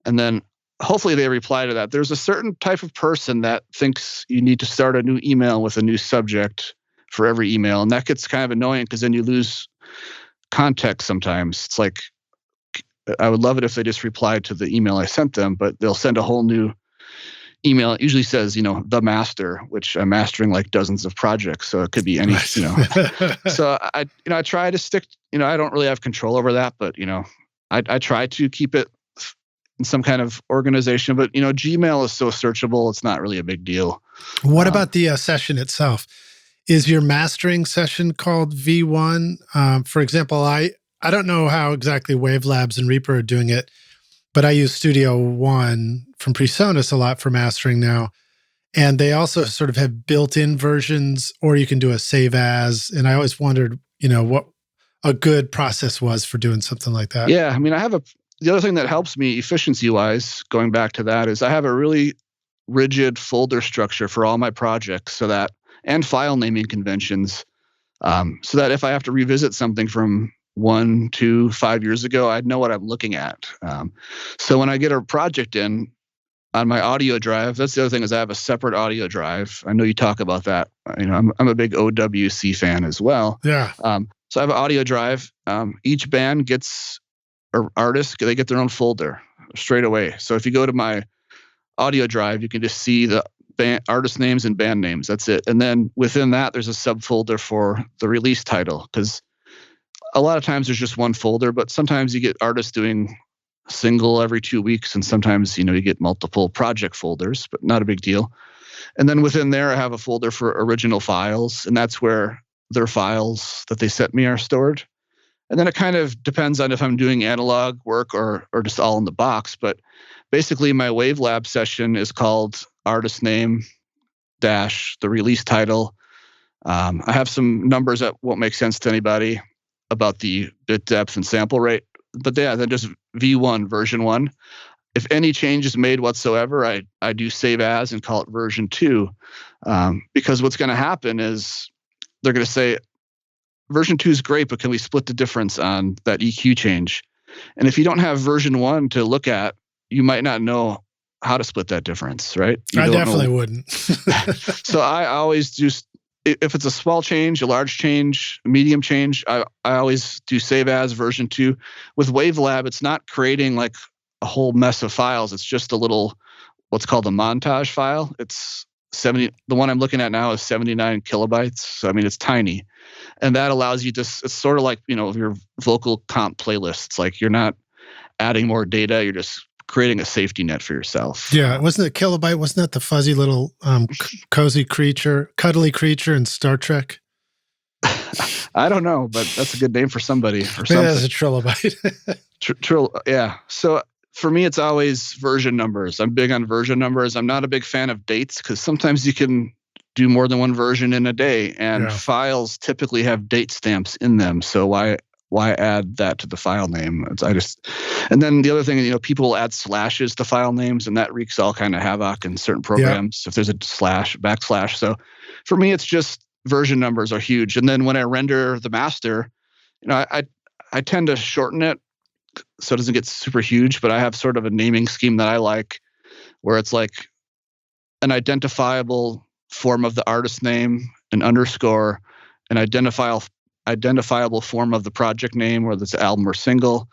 And then hopefully they reply to that. There's a certain type of person that thinks you need to start a new email with a new subject for every email. And that gets kind of annoying because then you lose context sometimes. It's like, I would love it if they just replied to the email I sent them, but they'll send a whole new email. It usually says, the master, which I'm mastering like dozens of projects. So it could be any, So I try to stick, I don't really have control over that, but, I try to keep it in some kind of organization. But, Gmail is so searchable, it's not really a big deal. What about the session itself? Is your mastering session called V1? For example, I don't know how exactly Wavelabs and Reaper are doing it, but I use Studio One from PreSonus a lot for mastering now. And they also sort of have built-in versions, or you can do a save as. And I always wondered, what a good process was for doing something like that. Yeah. The other thing that helps me efficiency-wise, going back to that, is I have a really rigid folder structure for all my projects and file naming conventions, so that if I have to revisit something from 1, 2, 5 years ago, I'd know what I'm looking at. So when I get a project in on my audio drive, that's the other thing, is I have a separate audio drive. I know you talk about that. I'm a big OWC fan as well. Yeah. So I have an audio drive. Each band gets, or artist, they get their own folder straight away. So if you go to my audio drive, you can just see the artist names and band names. That's it. And then within that, there's a subfolder for the release title, because a lot of times there's just one folder, but sometimes you get artists doing single every 2 weeks, and sometimes you get multiple project folders, but not a big deal. And then within there, I have a folder for original files, and that's where their files that they sent me are stored. And then it kind of depends on if I'm doing analog work or just all in the box. But basically, my Wavelab session is called artist name dash the release title. I have some numbers that won't make sense to anybody about the bit depth and sample rate. But yeah, then just V1, version 1. If any change is made whatsoever, I do save as and call it version 2. Because what's going to happen is they're going to say, version 2 is great, but can we split the difference on that EQ change? And if you don't have version 1 to look at, you might not know how to split that difference, right? I definitely wouldn't. So I always just, if it's a small change, a large change, a medium change, I always do save as version 2. With Wavelab, it's not creating like a whole mess of files. It's just a little, what's called a montage file. It's 70. The one I'm looking at now is 79 kilobytes. So, it's tiny. And that allows you to, it's sort of like, your vocal comp playlist. It's like you're not adding more data. You're just creating a safety net for yourself. Yeah. Wasn't it Kilobyte? Wasn't that the fuzzy little cozy creature, cuddly creature in Star Trek? I don't know, but that's a good name for somebody or something. Maybe that's a trilobite. Yeah. So for me, it's always version numbers. I'm big on version numbers. I'm not a big fan of dates, because sometimes you can do more than one version in a day, and files typically have date stamps in them. So why add that to the file name? And then the other thing, people add slashes to file names, and that wreaks all kind of havoc in certain programs if there's a backslash. So for me, it's just version numbers are huge. And then when I render the master, I tend to shorten it so it doesn't get super huge, but I have sort of a naming scheme that I like, where it's like an identifiable form of the artist name, an underscore, an identifiable form of the project name, whether it's album or single.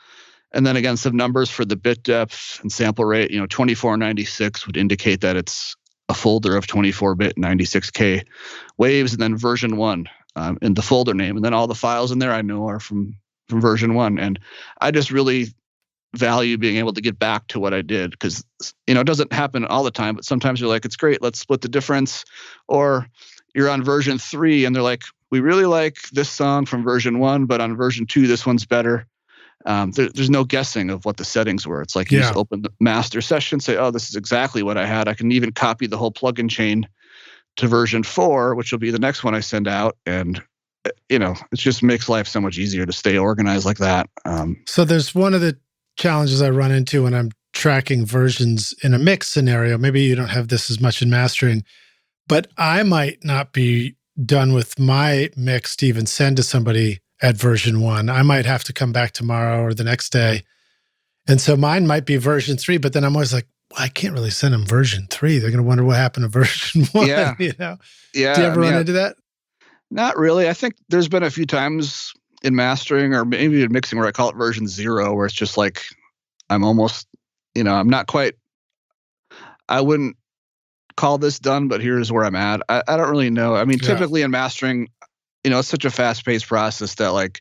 And then again, some numbers for the bit depth and sample rate. 2496 would indicate that it's a folder of 24-bit 96K waves, and then version 1 in the folder name. And then all the files in there I know are from version 1. And I just really value being able to get back to what I did, because it doesn't happen all the time, but sometimes you're like, it's great, let's split the difference. Or you're on version 3 and they're like, we really like this song from version 1, but on version 2 this one's better. There's no guessing of what the settings were. It's like you just open the master session, say, oh, this is exactly what I had. I can even copy the whole plugin chain to version 4, which will be the next one I send out. And it just makes life so much easier to stay organized like that. So there's one of the challenges I run into when I'm tracking versions in a mix scenario. Maybe you don't have this as much in mastering, but I might not be done with my mix to even send to somebody at version 1. I might have to come back tomorrow or the next day. And so mine might be version 3, but then I'm always like, well, I can't really send them version 3. They're going to wonder what happened to version 1. Yeah. You know? Yeah. Do you ever run into that? Not really. I think there's been a few times in mastering or maybe in mixing where I call it version 0, where it's just like, I'm almost, I'm not quite, I wouldn't call this done, but here's where I'm at. I don't really know. I mean, typically in mastering, it's such a fast-paced process that like,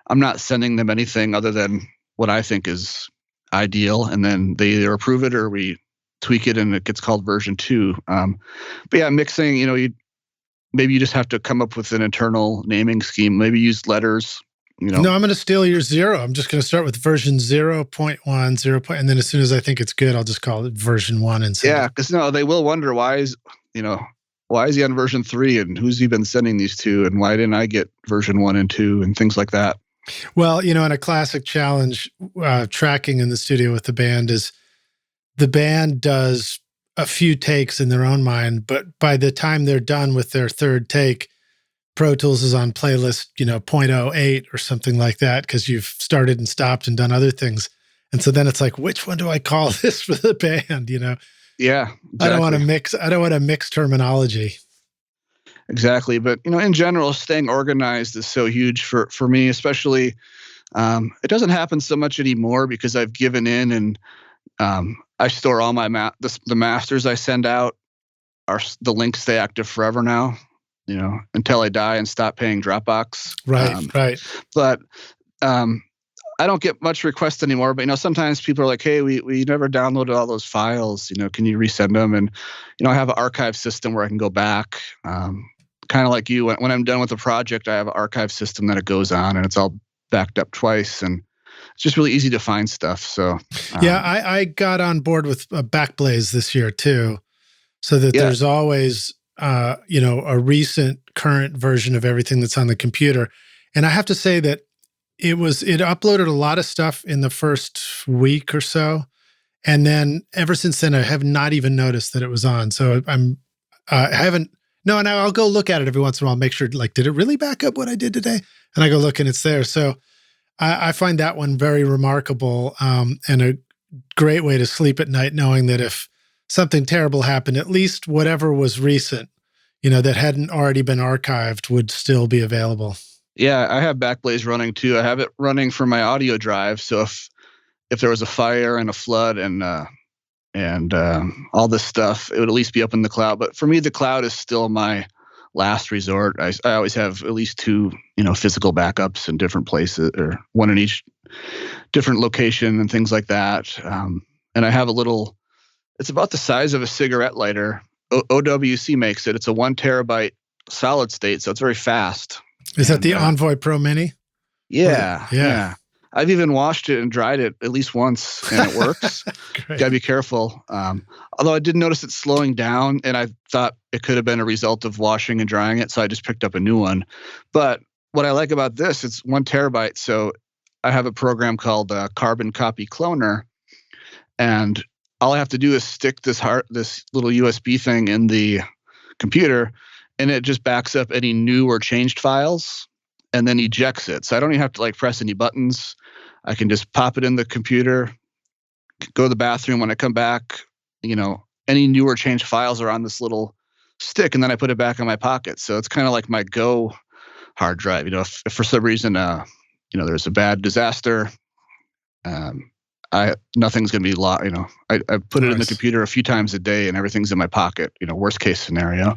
I'm not sending them anything other than what I think is ideal, and then they either approve it or we tweak it and it gets called version 2. But yeah, mixing, maybe you just have to come up with an internal naming scheme, maybe use letters. No, I'm going to steal your 0. I'm just going to start with version 0.1, 0. And then as soon as I think it's good, I'll just call it version 1. And yeah, because they will wonder why is he on version 3 and who's he been sending these to and why didn't I get version 1 and 2 and things like that. Well, in a classic challenge tracking in the studio with the band is the band does a few takes in their own mind, but by the time they're done with their third take, Pro Tools is on playlist, 0.08 or something like that, because you've started and stopped and done other things. And so then it's like, which one do I call this for the band? Yeah. Exactly. I don't want to mix terminology. Exactly. But, in general, staying organized is so huge for me, especially. It doesn't happen so much anymore because I've given in and I store all my the masters I send out the links stay active forever now, until I die and stop paying Dropbox. Right. But I don't get much requests anymore. But sometimes people are like, "Hey, we never downloaded all those files. Can you resend them?" And I have an archive system where I can go back. Kind of like you, when I'm done with a project, I have an archive system that it goes on, and it's all backed up twice, and it's just really easy to find stuff. So yeah, I got on board with Backblaze this year too, so that there's always a recent current version of everything that's on the computer. And I have to say that it uploaded a lot of stuff in the first week or so, and then ever since then I have not even noticed that it was on. So I haven't. No, and I'll go look at it every once in a while, make sure, like, did it really back up what I did today? And I go look and it's there. So I find that one very remarkable and a great way to sleep at night, knowing that if something terrible happened, at least whatever was recent, that hadn't already been archived would still be available. Yeah, I have Backblaze running too. I have it running from my audio drive. So if there was a fire and a flood and all this stuff, it would at least be up in the cloud. But for me, the cloud is still my last resort. I always have at least 2, physical backups in different places, or one in each different location and things like that. And I have it's about the size of a cigarette lighter. OWC makes it. It's a 1 terabyte solid state, so it's very fast. Is that the Envoy Pro Mini? Yeah. I've even washed it and dried it at least once, and it works. Gotta be careful. Although I did notice it slowing down, and I thought it could have been a result of washing and drying it, so I just picked up a new one. But what I like about this, it's 1 terabyte, so I have a program called Carbon Copy Cloner, and all I have to do is stick this little USB thing in the computer, and it just backs up any new or changed files, and then ejects it. So I don't even have to press any buttons. I can just pop it in the computer, go to the bathroom. When I come back, any new or changed files are on this little stick, and then I put it back in my pocket. So it's kind of like my Go hard drive. If for some reason, there's a bad disaster, nothing's going to be lost. I put it in the computer a few times a day, and everything's in my pocket. Worst case scenario.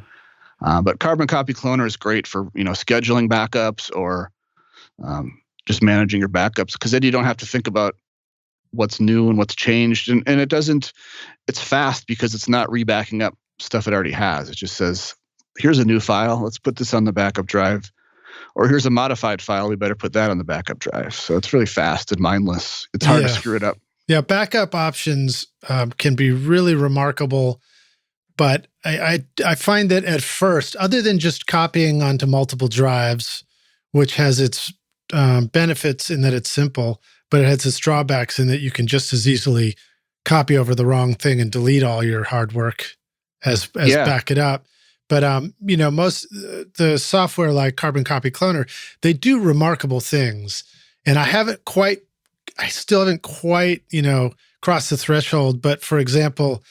But Carbon Copy Cloner is great for scheduling backups or just managing your backups, because then you don't have to think about what's new and what's changed, and it's fast because it's not rebacking up stuff it already has. It just says, here's a new file, let's put this on the backup drive, or here's a modified file, we better put that on the backup drive. So it's really fast and mindless. It's hard to screw it up. Yeah, backup options can be really remarkable. But I find that at first, other than just copying onto multiple drives, which has its benefits in that it's simple, but it has its drawbacks in that you can just as easily copy over the wrong thing and delete all your hard work as back it up. But, most the software like Carbon Copy Cloner, they do remarkable things. And I still haven't quite, crossed the threshold. But for example,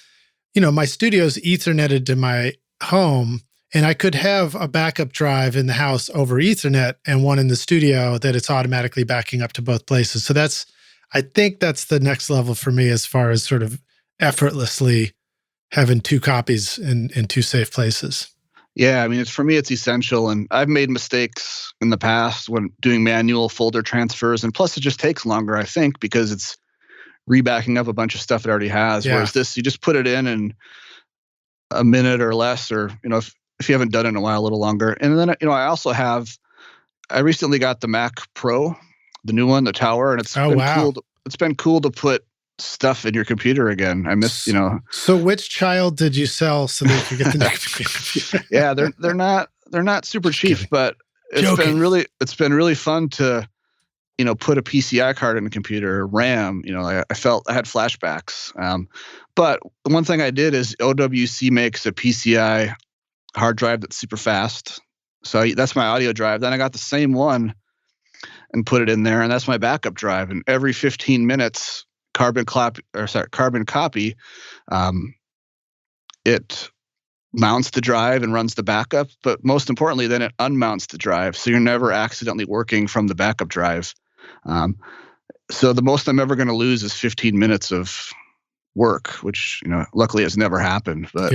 my studio's Etherneted to my home, and I could have a backup drive in the house over Ethernet and one in the studio that it's automatically backing up to both places. So I think that's the next level for me as far as sort of effortlessly having two copies in two safe places. Yeah, I mean, for me, it's essential. And I've made mistakes in the past when doing manual folder transfers. And plus, it just takes longer, I think, because it's rebacking up a bunch of stuff it already has. Yeah. Whereas this, you just put it in a minute or less, or, if you haven't done it in a while, a little longer. And then, I recently got the Mac Pro, the new one, the Tower, and it's been cool to put stuff in your computer again. I miss, So which child did you sell so that you could get the new computer? Yeah, they're not super cheap, but it's been really fun to, put a PCI card in the computer, RAM. I had flashbacks. But one thing I did is OWC makes a PCI hard drive that's super fast. So that's my audio drive. Then I got the same one and put it in there, and that's my backup drive. And every 15 minutes, Carbon Copy, it mounts the drive and runs the backup. But most importantly, then it unmounts the drive, so you're never accidentally working from the backup drive. So the most I'm ever going to lose is 15 minutes of work, which luckily has never happened. But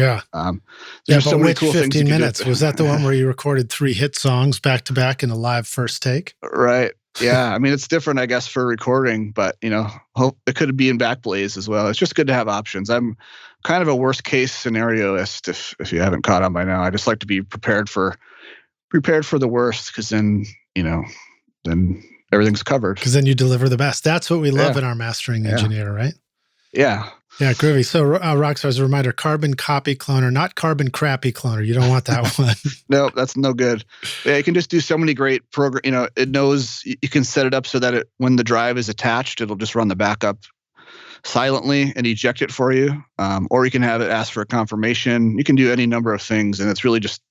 there's so many cool 15 things minutes. Was that the one where you recorded 3 hit songs back to back in a live first take? Right. Yeah, I mean, it's different, I guess, for recording, but it could be in Backblaze as well. It's just good to have options. I'm kind of a worst case scenarioist, if you haven't caught on by now. I just like to be prepared for the worst, because then everything's covered. Because then you deliver the best. That's what we love in our mastering engineer, right? Yeah. Yeah, groovy. So, Rockstar's a reminder, Carbon Copy Cloner, not Carbon Crappy Cloner. You don't want that one. No, that's no good. Yeah, you can just do so many great program. It knows you can set it up so that when the drive is attached, it'll just run the backup silently and eject it for you. Or you can have it ask for a confirmation. You can do any number of things, and it's really just,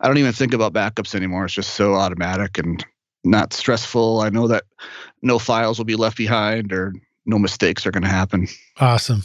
I don't even think about backups anymore. It's just so automatic and not stressful. I know that no files will be left behind, or no mistakes are going to happen. Awesome.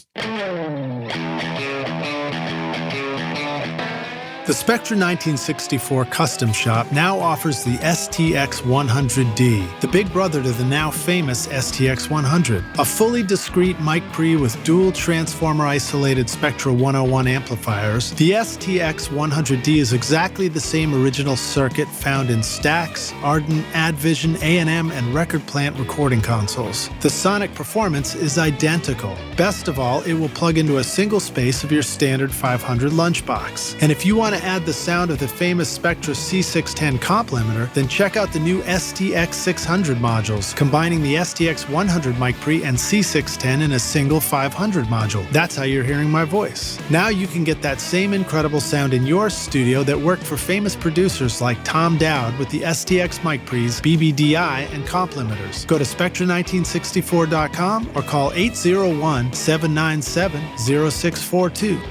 The Spectra 1964 Custom Shop now offers the STX100D, the big brother to the now famous STX100, a fully discrete mic pre with dual transformer isolated Spectra 101 amplifiers. The STX100D is exactly the same original circuit found in Stax, Ardent, Advision, A&M, and Record Plant recording consoles. The sonic performance is identical. Best of all, it will plug into a single space of your standard 500 lunchbox. And if you want to add the sound of the famous Spectra C610 comp limiter, then check out the new STX600 modules, combining the STX100 mic pre and C610 in a single 500 module. That's how you're hearing my voice. Now you can get that same incredible sound in your studio that worked for famous producers like Tom Dowd with the STX mic pre's, BBDI, and comp limiters. Go to Spectra1964.com or call 801-797-0642.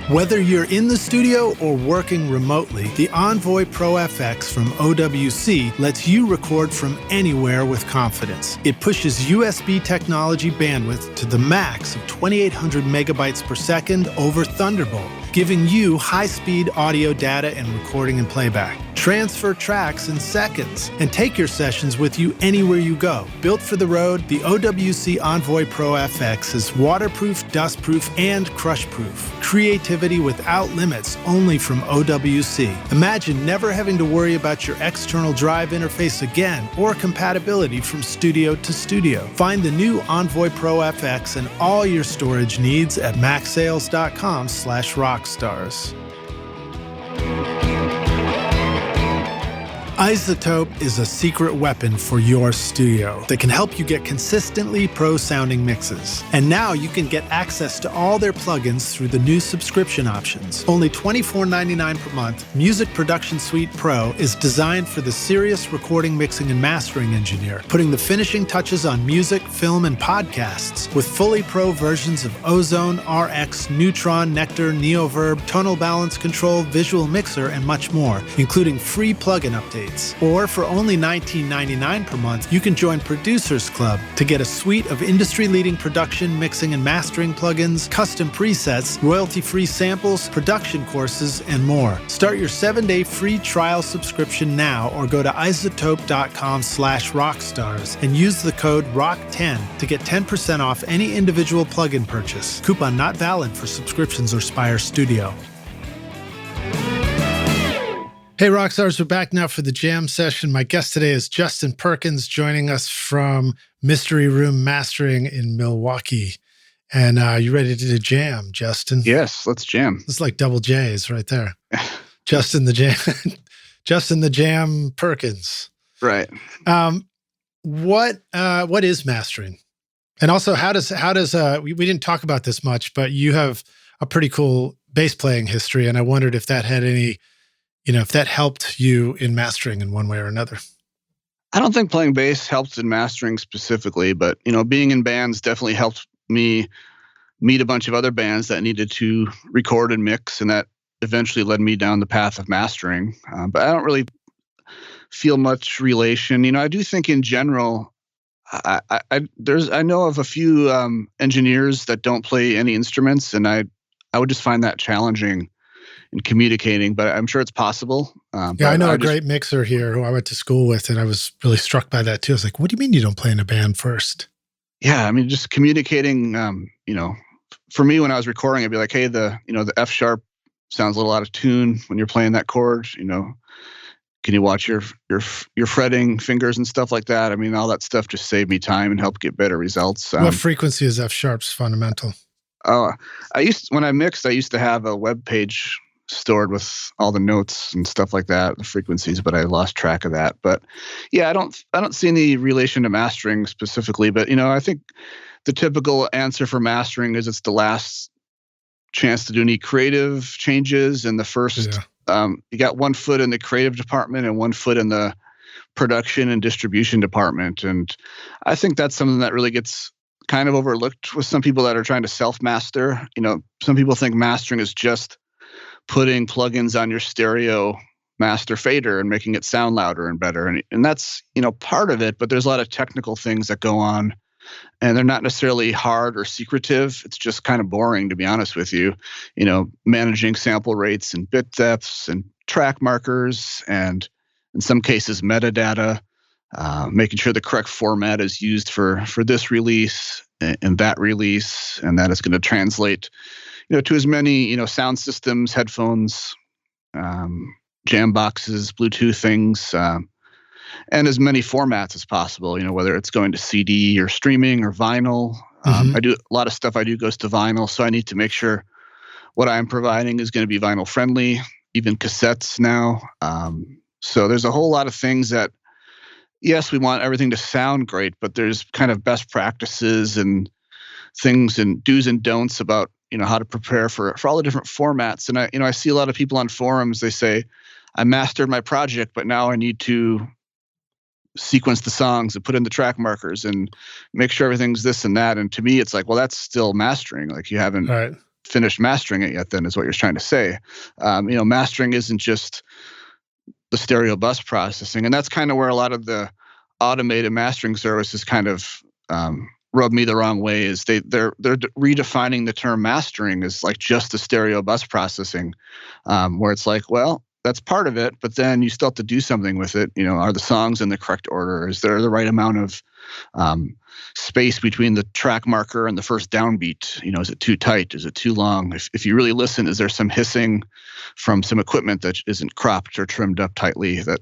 Whether you're in the studio or working remotely, the Envoy Pro FX from OWC lets you record from anywhere with confidence. It pushes USB technology bandwidth to the max of 2,800 megabytes per second over Thunderbolt, giving you high-speed audio data and recording and playback. Transfer tracks in seconds and take your sessions with you anywhere you go. Built for the road, the OWC Envoy Pro FX is waterproof, dustproof, and crushproof. Creativity without limits, only from OWC. Imagine never having to worry about your external drive interface again or compatibility from studio to studio. Find the new Envoy Pro FX and all your storage needs at macsales.com/rockstars. iZotope is a secret weapon for your studio that can help you get consistently pro-sounding mixes. And now you can get access to all their plugins through the new subscription options. Only $24.99 per month, Music Production Suite Pro is designed for the serious recording, mixing, and mastering engineer, putting the finishing touches on music, film, and podcasts with fully pro versions of Ozone, RX, Neutron, Nectar, Neoverb, tonal balance control, visual mixer, and much more, including free plugin updates. Or for only $19.99 per month, you can join Producers Club to get a suite of industry-leading production, mixing, and mastering plugins, custom presets, royalty-free samples, production courses, and more. Start your 7-day free trial subscription now or go to iZotope.com/rockstars and use the code ROCK10 to get 10% off any individual plugin purchase. Coupon not valid for subscriptions or Spire Studio. Hey, Rockstars, we're back now for the jam session. My guest today is Justin Perkins, joining us from Mystery Room Mastering in Milwaukee. And you ready to jam, Justin? Yes, let's jam. It's like double J's right there. Justin the Jam, Justin the Jam Perkins. Right. What is mastering? And also, how does we didn't talk about this much, but you have a pretty cool bass playing history, and I wondered if that had any, if that helped you in mastering in one way or another. I don't think playing bass helped in mastering specifically, but, being in bands definitely helped me meet a bunch of other bands that needed to record and mix, and that eventually led me down the path of mastering. But I don't really feel much relation. I do think in general, I know of a few engineers that don't play any instruments, and I would just find that challenging in communicating, but I'm sure it's possible. Yeah, I know a great mixer here who I went to school with, and I was really struck by that too. I was like, what do you mean you don't play in a band first? Yeah, I mean, just communicating, for me when I was recording, I'd be like, hey, the F sharp sounds a little out of tune when you're playing that chord, can you watch your fretting fingers and stuff like that? I mean, all that stuff just saved me time and helped get better results. What frequency is F sharp's fundamental? When I mixed, I used to have a web page stored with all the notes and stuff like that, the frequencies, but I lost track of that. But yeah, I don't see any relation to mastering specifically, but I think the typical answer for mastering is it's the last chance to do any creative changes, and the first you got one foot in the creative department and one foot in the production and distribution department. And I think that's something that really gets kind of overlooked with some people that are trying to self-master. Some people think mastering is just putting plugins on your stereo master fader and making it sound louder and better. And that's, part of it, but there's a lot of technical things that go on, and they're not necessarily hard or secretive. It's just kind of boring, to be honest with you. Managing sample rates and bit depths and track markers, and in some cases metadata, making sure the correct format is used for this release and that release, and that is going to translate to as many, sound systems, headphones, jam boxes, Bluetooth things, and as many formats as possible, whether it's going to CD or streaming or vinyl. I do a lot of stuff I do goes to vinyl, so I need to make sure what I'm providing is going to be vinyl friendly, even cassettes now. So there's a whole lot of things that, yes, we want everything to sound great, but there's kind of best practices and things and do's and don'ts about how to prepare for all the different formats. And I see a lot of people on forums, they say, I mastered my project, but now I need to sequence the songs and put in the track markers and make sure everything's this and that. And to me, it's like, well, that's still mastering. Like, you haven't finished mastering it yet, then, is what you're trying to say. Mastering isn't just the stereo bus processing. And that's kind of where a lot of the automated mastering services kind of rub me the wrong way, is they're redefining the term mastering as like just the stereo bus processing, where it's like, well, that's part of it, but then you still have to do something with it. Are the songs in the correct order? Is there the right amount of space between the track marker and the first downbeat? Is it too tight? Is it too long? If you really listen, is there some hissing from some equipment that isn't cropped or trimmed up tightly that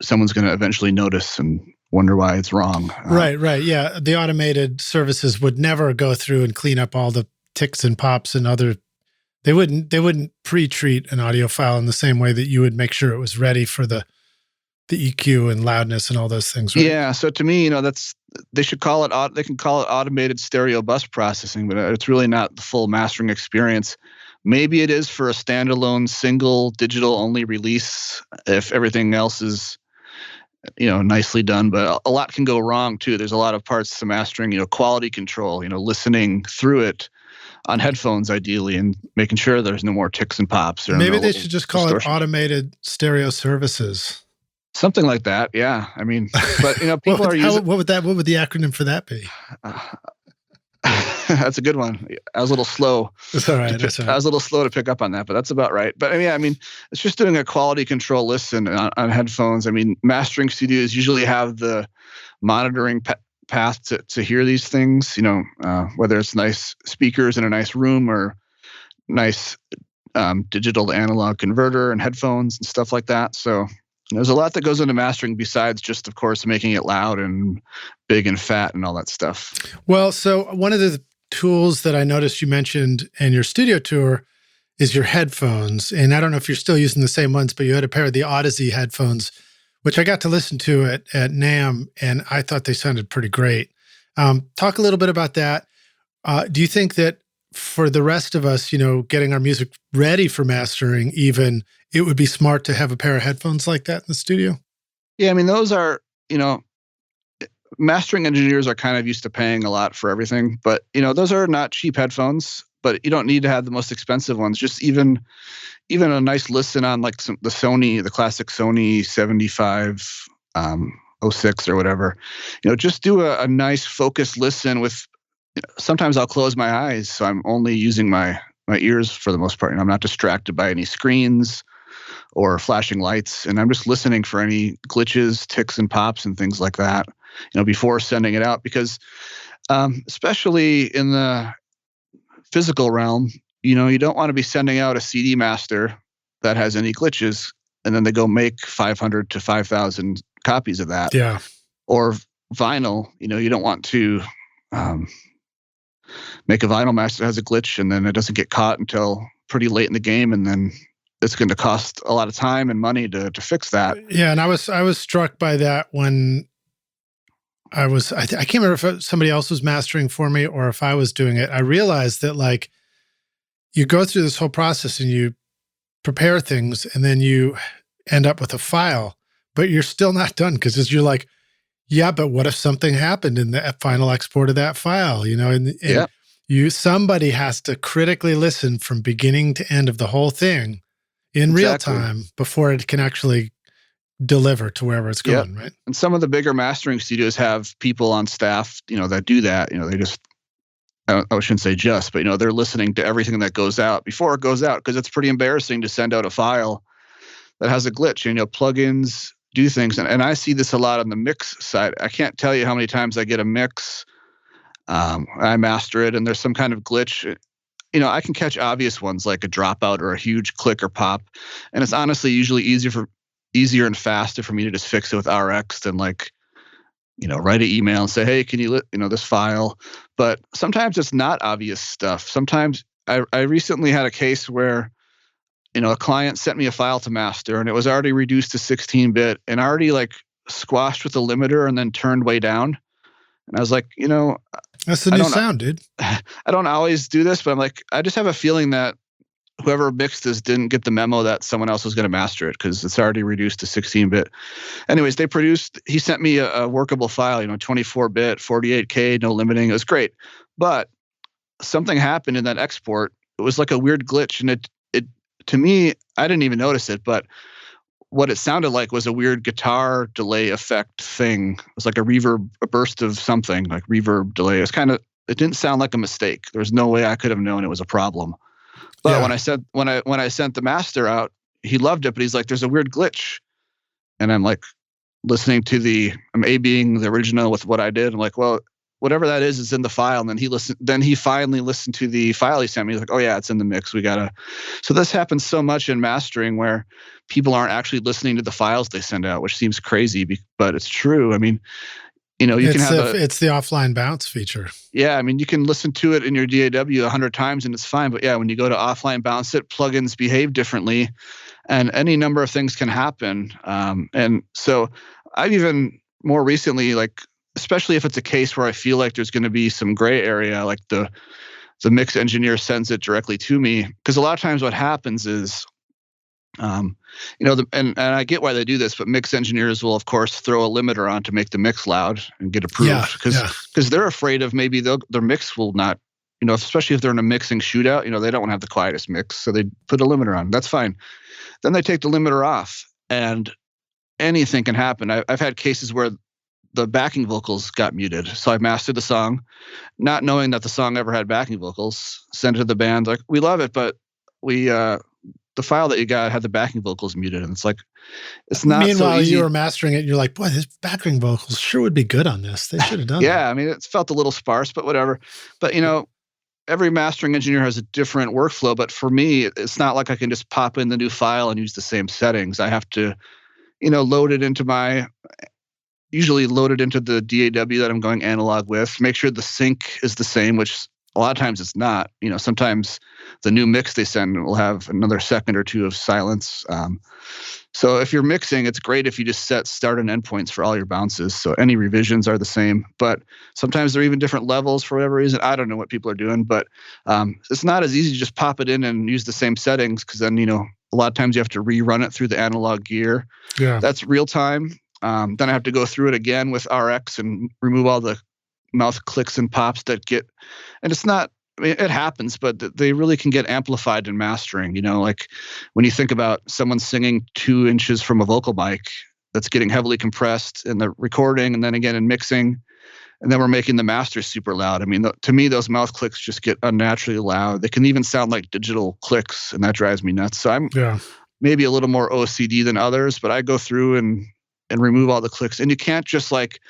someone's going to eventually notice and wonder why it's wrong? Right. Yeah. The automated services would never go through and clean up all the ticks and pops and other. They wouldn't pre-treat an audio file in the same way that you would make sure it was ready for the the EQ and loudness and all those things, right? Yeah. So to me, they should call it, they can call it automated stereo bus processing, but it's really not the full mastering experience. Maybe it is for a standalone single digital only release if everything else is, nicely done, but a lot can go wrong too. There's a lot of parts to mastering, quality control, listening through it on headphones ideally and making sure there's no more ticks and pops. Or maybe they should just call it automated stereo services. Something like that, yeah. I mean, but people are using. What would the acronym for that be? That's a good one. I was a little slow. That's all right. I was a little slow to pick up on that, but that's about right. But I mean, it's just doing a quality control listen on headphones. I mean, mastering studios usually have the monitoring path to hear these things. Whether it's nice speakers in a nice room or nice digital to analog converter and headphones and stuff like that. So there's a lot that goes into mastering besides just, of course, making it loud and big and fat and all that stuff. Well, so one of the tools that I noticed you mentioned in your studio tour is your headphones. And I don't know if you're still using the same ones, but you had a pair of the Odyssey headphones, which I got to listen to at NAMM, and I thought they sounded pretty great. Talk a little bit about that. Do you think that for the rest of us, getting our music ready for mastering even, it would be smart to have a pair of headphones like that in the studio? Yeah, I mean, those are, mastering engineers are kind of used to paying a lot for everything, but, those are not cheap headphones, but you don't need to have the most expensive ones. Just even a nice listen on like the classic Sony 7506 or whatever, just do a nice focused listen with, sometimes I'll close my eyes. So I'm only using my ears for the most part. I'm not distracted by any screens or flashing lights. And I'm just listening for any glitches, ticks and pops and things like that, before sending it out. Because especially in the physical realm, you don't want to be sending out a CD master that has any glitches and then they go make 500 to 5,000 copies of that. Yeah. Or vinyl, you don't want to make a vinyl master that has a glitch and then it doesn't get caught until pretty late in the game, and then it's going to cost a lot of time and money to fix that. Yeah, and I was struck by that when I can't remember if somebody else was mastering for me or if I was doing it. I realized that like you go through this whole process and you prepare things and then you end up with a file, but you're still not done because you're like, yeah, but what if something happened in the final export of that file? And yeah. Somebody has to critically listen from beginning to end of the whole thing in real time before it can actually deliver to wherever it's going, right? And some of the bigger mastering studios have people on staff, that do that. They just, I shouldn't say just, but they're listening to everything that goes out before it goes out, because it's pretty embarrassing to send out a file that has a glitch. Plugins do things, and I see this a lot on the mix side. I can't tell you how many times I get a mix, I master it, and there's some kind of glitch. I can catch obvious ones like a dropout or a huge click or pop, and it's honestly usually easier and faster for me to just fix it with RX than like, write an email and say, hey, can you this file? But sometimes it's not obvious stuff. Sometimes I recently had a case where, a client sent me a file to master and it was already reduced to 16-bit and already like squashed with the limiter and then turned way down. And I was like, that's the new sound, dude. I don't always do this, but I'm like, I just have a feeling that whoever mixed this didn't get the memo that someone else was going to master it because it's already reduced to 16-bit. Anyways, he sent me a workable file, 24-bit, 48K, no limiting. It was great. But something happened in that export. It was like a weird glitch. And it to me, I didn't even notice it, but what it sounded like was a weird guitar delay effect thing. It was like a reverb, a burst of something, like reverb delay. It didn't sound like a mistake. There was no way I could have known it was a problem. But Yeah. when I sent the master out, he loved it, but he's like, there's a weird glitch. And I'm like listening to I'm A-Bing the original with what I did. I'm like, well, whatever that is in the file. And then he finally listened to the file he sent me. He's like, oh yeah, it's in the mix. So this happens so much in mastering where people aren't actually listening to the files they send out, which seems crazy, but it's true. I mean, You can have it's the offline bounce feature. Yeah, I mean, you can listen to it in your DAW 100 times and it's fine. But yeah, when you go to offline bounce it, plugins behave differently, and any number of things can happen. And so I've even more recently, like, especially if it's a case where I feel like there's going to be some gray area, like the mix engineer sends it directly to me. Because a lot of times what happens is, and I get why they do this, but mix engineers will, of course, throw a limiter on to make the mix loud and get approved because they're afraid of maybe their mix will not, especially if they're in a mixing shootout, they don't want to have the quietest mix. So they put a limiter on. That's fine. Then they take the limiter off and anything can happen. I've had cases where the backing vocals got muted. So I mastered the song, not knowing that the song ever had backing vocals, sent it to the band, like, we love it, but the file that you got had the backing vocals muted. And it's like, it's not Meanwhile, so easy. You were mastering it and you're like, boy, this backing vocals sure would be good on this. They should have done that. I mean, it felt a little sparse, but whatever. But, every mastering engineer has a different workflow. But for me, it's not like I can just pop in the new file and use the same settings. I have to, usually load it into the DAW that I'm going analog with, make sure the sync is the same, which a lot of times it's not. Sometimes the new mix they send will have another second or two of silence. So if you're mixing, it's great if you just set start and end points for all your bounces. So any revisions are the same, but sometimes they're even different levels for whatever reason. I don't know what people are doing, but it's not as easy to just pop it in and use the same settings, because then, a lot of times you have to rerun it through the analog gear. Yeah. That's real time. Then I have to go through it again with RX and remove all the mouth clicks and pops that get, and it's not, I mean, it happens, but they really can get amplified in mastering. Like when you think about someone singing 2 inches from a vocal mic, that's getting heavily compressed in the recording and then again in mixing, and then we're making the master super loud. I mean, to me, those mouth clicks just get unnaturally loud. They can even sound like digital clicks, and that drives me nuts. So I'm maybe a little more OCD than others, but I go through and remove all the clicks. And you can't just like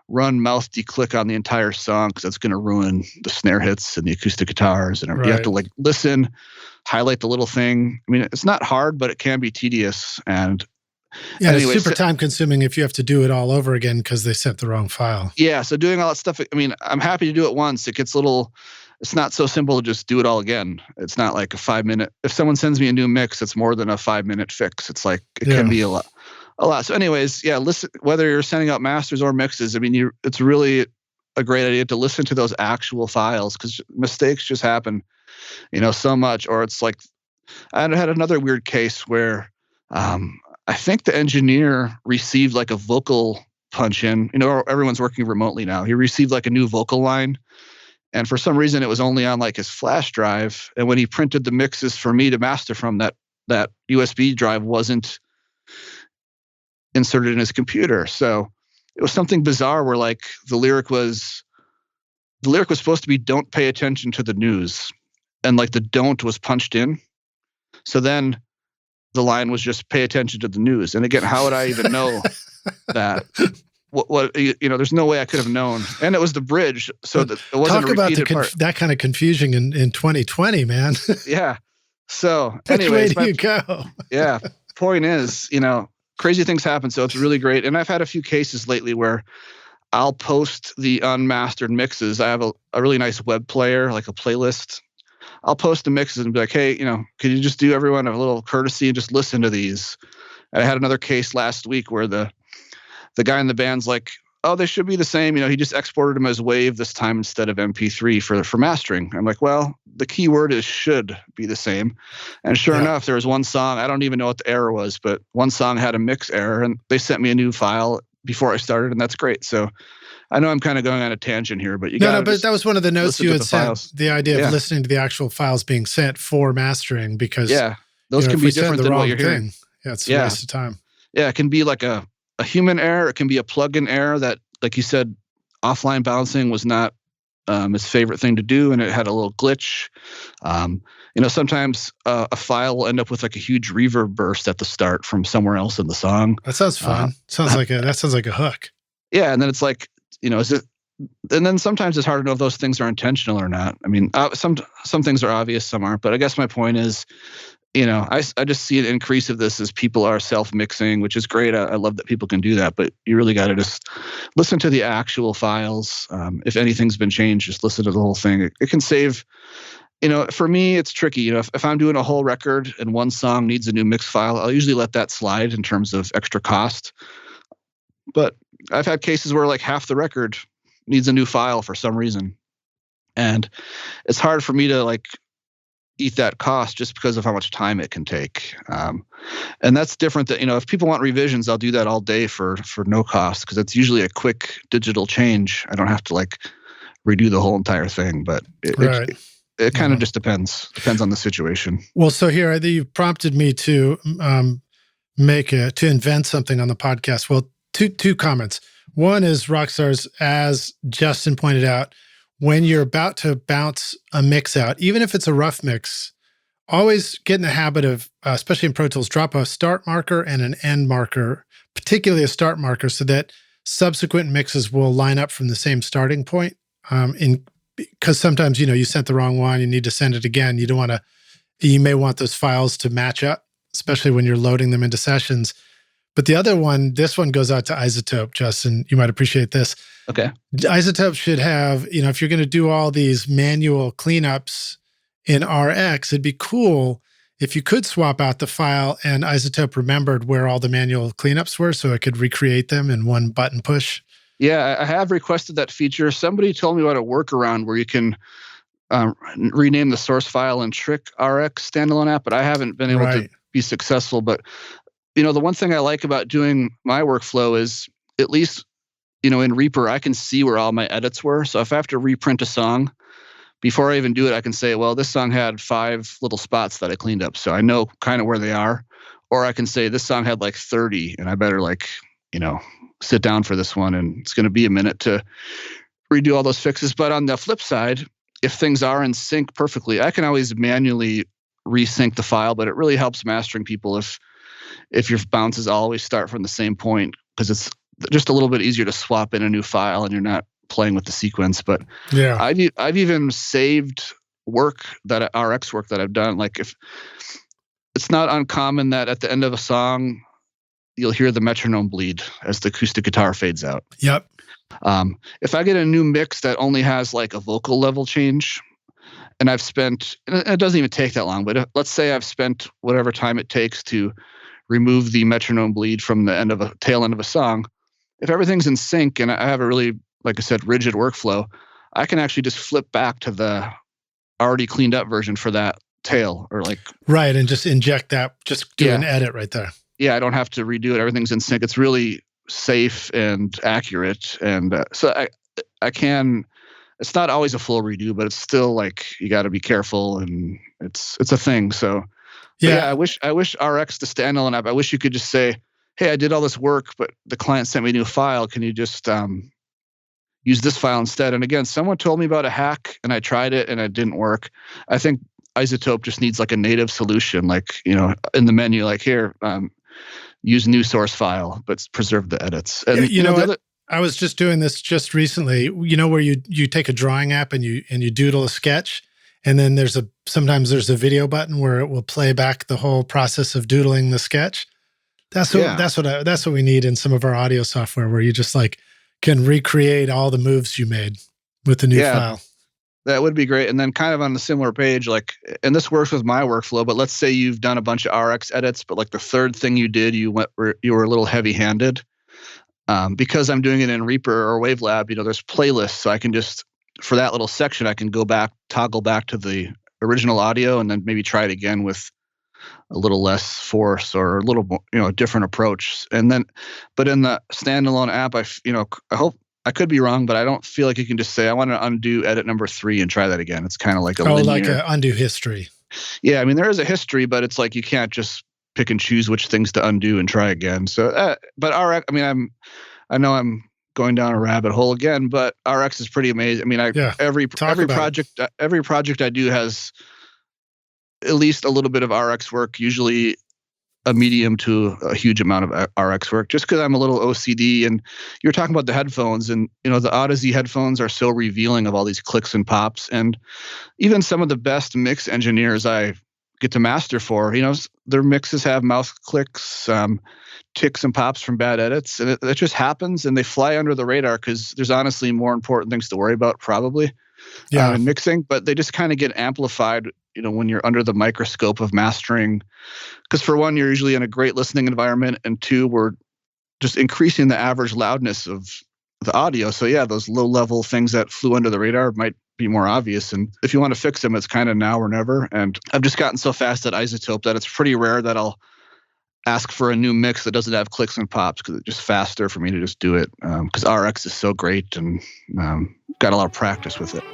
run mouth declick on the entire song, because that's going to ruin the snare hits and the acoustic guitars and everything. You have to like listen, highlight the little thing. I mean, it's not hard, but it can be tedious. And it's super time consuming if you have to do it all over again because they sent the wrong file. Yeah. So doing all that stuff, I mean, I'm happy to do it once. It gets it's not so simple to just do it all again. It's not like a 5-minute, if someone sends me a new mix, it's more than a 5-minute fix. It's like, it can be a lot. So anyways, listen, whether you're sending out masters or mixes, I mean, it's really a great idea to listen to those actual files, because mistakes just happen, so much. Or it's like, I had another weird case where I think the engineer received like a vocal punch in, everyone's working remotely now. He received like a new vocal line. And for some reason, it was only on like his flash drive. And when he printed the mixes for me to master from, that USB drive wasn't inserted in his computer. So it was something bizarre where like the lyric was supposed to be "don't pay attention to the news," and like the "don't" was punched in. So then the line was just "pay attention to the news." And again, how would I even know that? What there's no way I could have known. And it was the bridge, so that it wasn't Talk a repeated about that kind of confusion in 2020, man. Yeah. So which way do you go? Yeah. Point is, crazy things happen. So it's really great. And I've had a few cases lately where I'll post the unmastered mixes. I have a really nice web player, like a playlist. I'll post the mixes and be like, hey, could you just do everyone a little courtesy and just listen to these? And I had another case last week where the guy in the band's like, oh, they should be the same. He just exported them as WAV this time instead of MP3 for mastering. I'm like, well, the key word is should be the same. And sure enough, there was one song, I don't even know what the error was, but one song had a mix error, and they sent me a new file before I started, and that's great. So I know I'm kind of going on a tangent here, but but that was one of the notes you had sent, the idea of listening to the actual files being sent for mastering, because those can be different than what you're hearing. Yeah, it's a waste of time. Yeah, it can be like a human error. It can be a plugin error that, like you said, offline bouncing was not his favorite thing to do, and it had a little glitch. Sometimes a file will end up with like a huge reverb burst at the start from somewhere else in the song. That sounds fun. That sounds like a hook. Yeah, and then it's like, is it? And then sometimes it's hard to know if those things are intentional or not. I mean, some things are obvious, some aren't. But I guess my point is, I just see an increase of this as people are self-mixing, which is great. I love that people can do that, but you really got to just listen to the actual files. If anything's been changed, just listen to the whole thing. It can save. For me, it's tricky. If I'm doing a whole record and one song needs a new mix file, I'll usually let that slide in terms of extra cost. But I've had cases where like half the record needs a new file for some reason. And it's hard for me to like eat that cost just because of how much time it can take. And that's different that, if people want revisions, I'll do that all day for no cost because it's usually a quick digital change. I don't have to like redo the whole entire thing, but it kind of just depends on the situation. Well, so here you prompted me to to invent something on the podcast. Well, two comments. One is Rockstars, as Justin pointed out, when you're about to bounce a mix out, even if it's a rough mix, always get in the habit of, especially in Pro Tools, drop a start marker and an end marker, particularly a start marker, so that subsequent mixes will line up from the same starting point. Because sometimes, you sent the wrong one, you need to send it again. You may want those files to match up, especially when you're loading them into sessions. But the other one, this one goes out to Isotope, Justin. You might appreciate this. Okay. Isotope should have, if you're going to do all these manual cleanups in RX, it'd be cool if you could swap out the file and Isotope remembered where all the manual cleanups were so it could recreate them in one button push. Yeah, I have requested that feature. Somebody told me about a workaround where you can rename the source file in Trick RX standalone app, but I haven't been able to be successful. But, the one thing I like about doing my workflow is at least, in Reaper, I can see where all my edits were. So if I have to reprint a song, before I even do it, I can say, well, this song had 5 little spots that I cleaned up. So I know kind of where they are. Or I can say this song had like 30 and I better sit down for this one. And it's going to be a minute to redo all those fixes. But on the flip side, if things are in sync perfectly, I can always manually resync the file, but it really helps mastering people if your bounces always start from the same point, because it's just a little bit easier to swap in a new file and you're not playing with the sequence. But yeah, I've even saved RX work that I've done. Like if it's not uncommon that at the end of a song, you'll hear the metronome bleed as the acoustic guitar fades out. Yep. If I get a new mix that only has like a vocal level change, and it doesn't even take that long, but let's say I've spent whatever time it takes to remove the metronome bleed from the tail end of a song. If everything's in sync and I have a really, like I said, rigid workflow, I can actually just flip back to the already cleaned up version for that tail Right. And just inject that, just do an edit right there. Yeah. I don't have to redo it. Everything's in sync. It's really safe and accurate. And so I can, it's not always a full redo, but it's still like, you got to be careful and it's a thing. So yeah, I wish RX, the standalone app, I wish you could just say, hey, I did all this work, but the client sent me a new file. Can you just use this file instead? And again, someone told me about a hack and I tried it and it didn't work. I think Isotope just needs like a native solution, like, in the menu, like here, use new source file, but preserve the edits. And I was just doing this just recently, where you take a drawing app and you doodle a sketch, and then sometimes there's a video button where it will play back the whole process of doodling the sketch. That's what we need in some of our audio software, where you just like can recreate all the moves you made with the new file. That would be great. And then kind of on a similar page, and this works with my workflow, but let's say you've done a bunch of RX edits, but like the third thing you did, you were a little heavy-handed. Because I'm doing it in Reaper or Wavelab, there's playlists. So I can just, for that little section, I can toggle back to the original audio and then maybe try it again with a little less force or a little more, a different approach. And then, but in the standalone app, I hope, I could be wrong, but I don't feel like you can just say, I want to undo edit number 3 and try that again. It's kind of like like an undo history. Yeah. I mean, there is a history, but it's like, you can't just pick and choose which things to undo and try again. So, but RX, I mean, I know I'm going down a rabbit hole again, but RX is pretty amazing. I mean, every project I do has at least a little bit of RX work, usually a medium to a huge amount of RX work, just because I'm a little OCD. And you were talking about the headphones, and the Odyssey headphones are so revealing of all these clicks and pops. And even some of the best mix engineers I get to master for. Their mixes have mouth clicks, ticks and pops from bad edits, and it just happens, and they fly under the radar because there's honestly more important things to worry about probably in mixing, but they just kind of get amplified, when you're under the microscope of mastering. Because for one, you're usually in a great listening environment, and two, we're just increasing the average loudness of the audio. So yeah, those low-level things that flew under the radar might be more obvious. And if you want to fix them, it's kind of now or never. And I've just gotten so fast at iZotope that it's pretty rare that I'll ask for a new mix that doesn't have clicks and pops, because it's just faster for me to just do it. Because RX is so great, and got a lot of practice with it.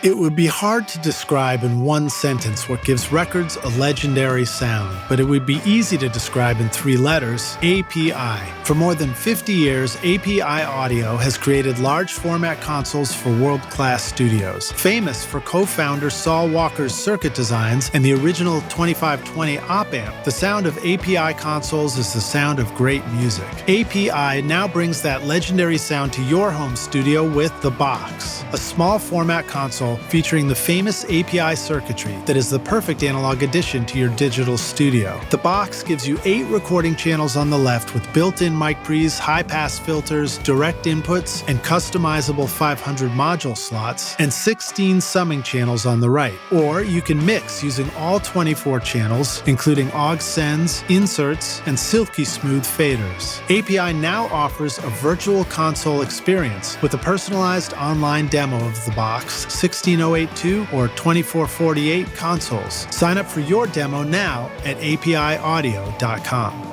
It would be hard to describe in one sentence what gives records a legendary sound, but it would be easy to describe in 3 letters: API. For more than 50 years, API Audio has created large format consoles for world-class studios. Famous for co-founder Saul Walker's circuit designs and the original 2520 op-amp, the sound of API consoles is the sound of great music. API now brings that legendary sound to your home studio with the Box, a small format console featuring the famous API circuitry that is the perfect analog addition to your digital studio. The Box gives you 8 recording channels on the left with built-in mic pre's, high-pass filters, direct inputs, and customizable 500 module slots, and 16 summing channels on the right. Or you can mix using all 24 channels, including aux sends, inserts, and silky smooth faders. API now offers a virtual console experience with a personalized online demo of the Box, 16082 or 2448 consoles. Sign up for your demo now at apiaudio.com.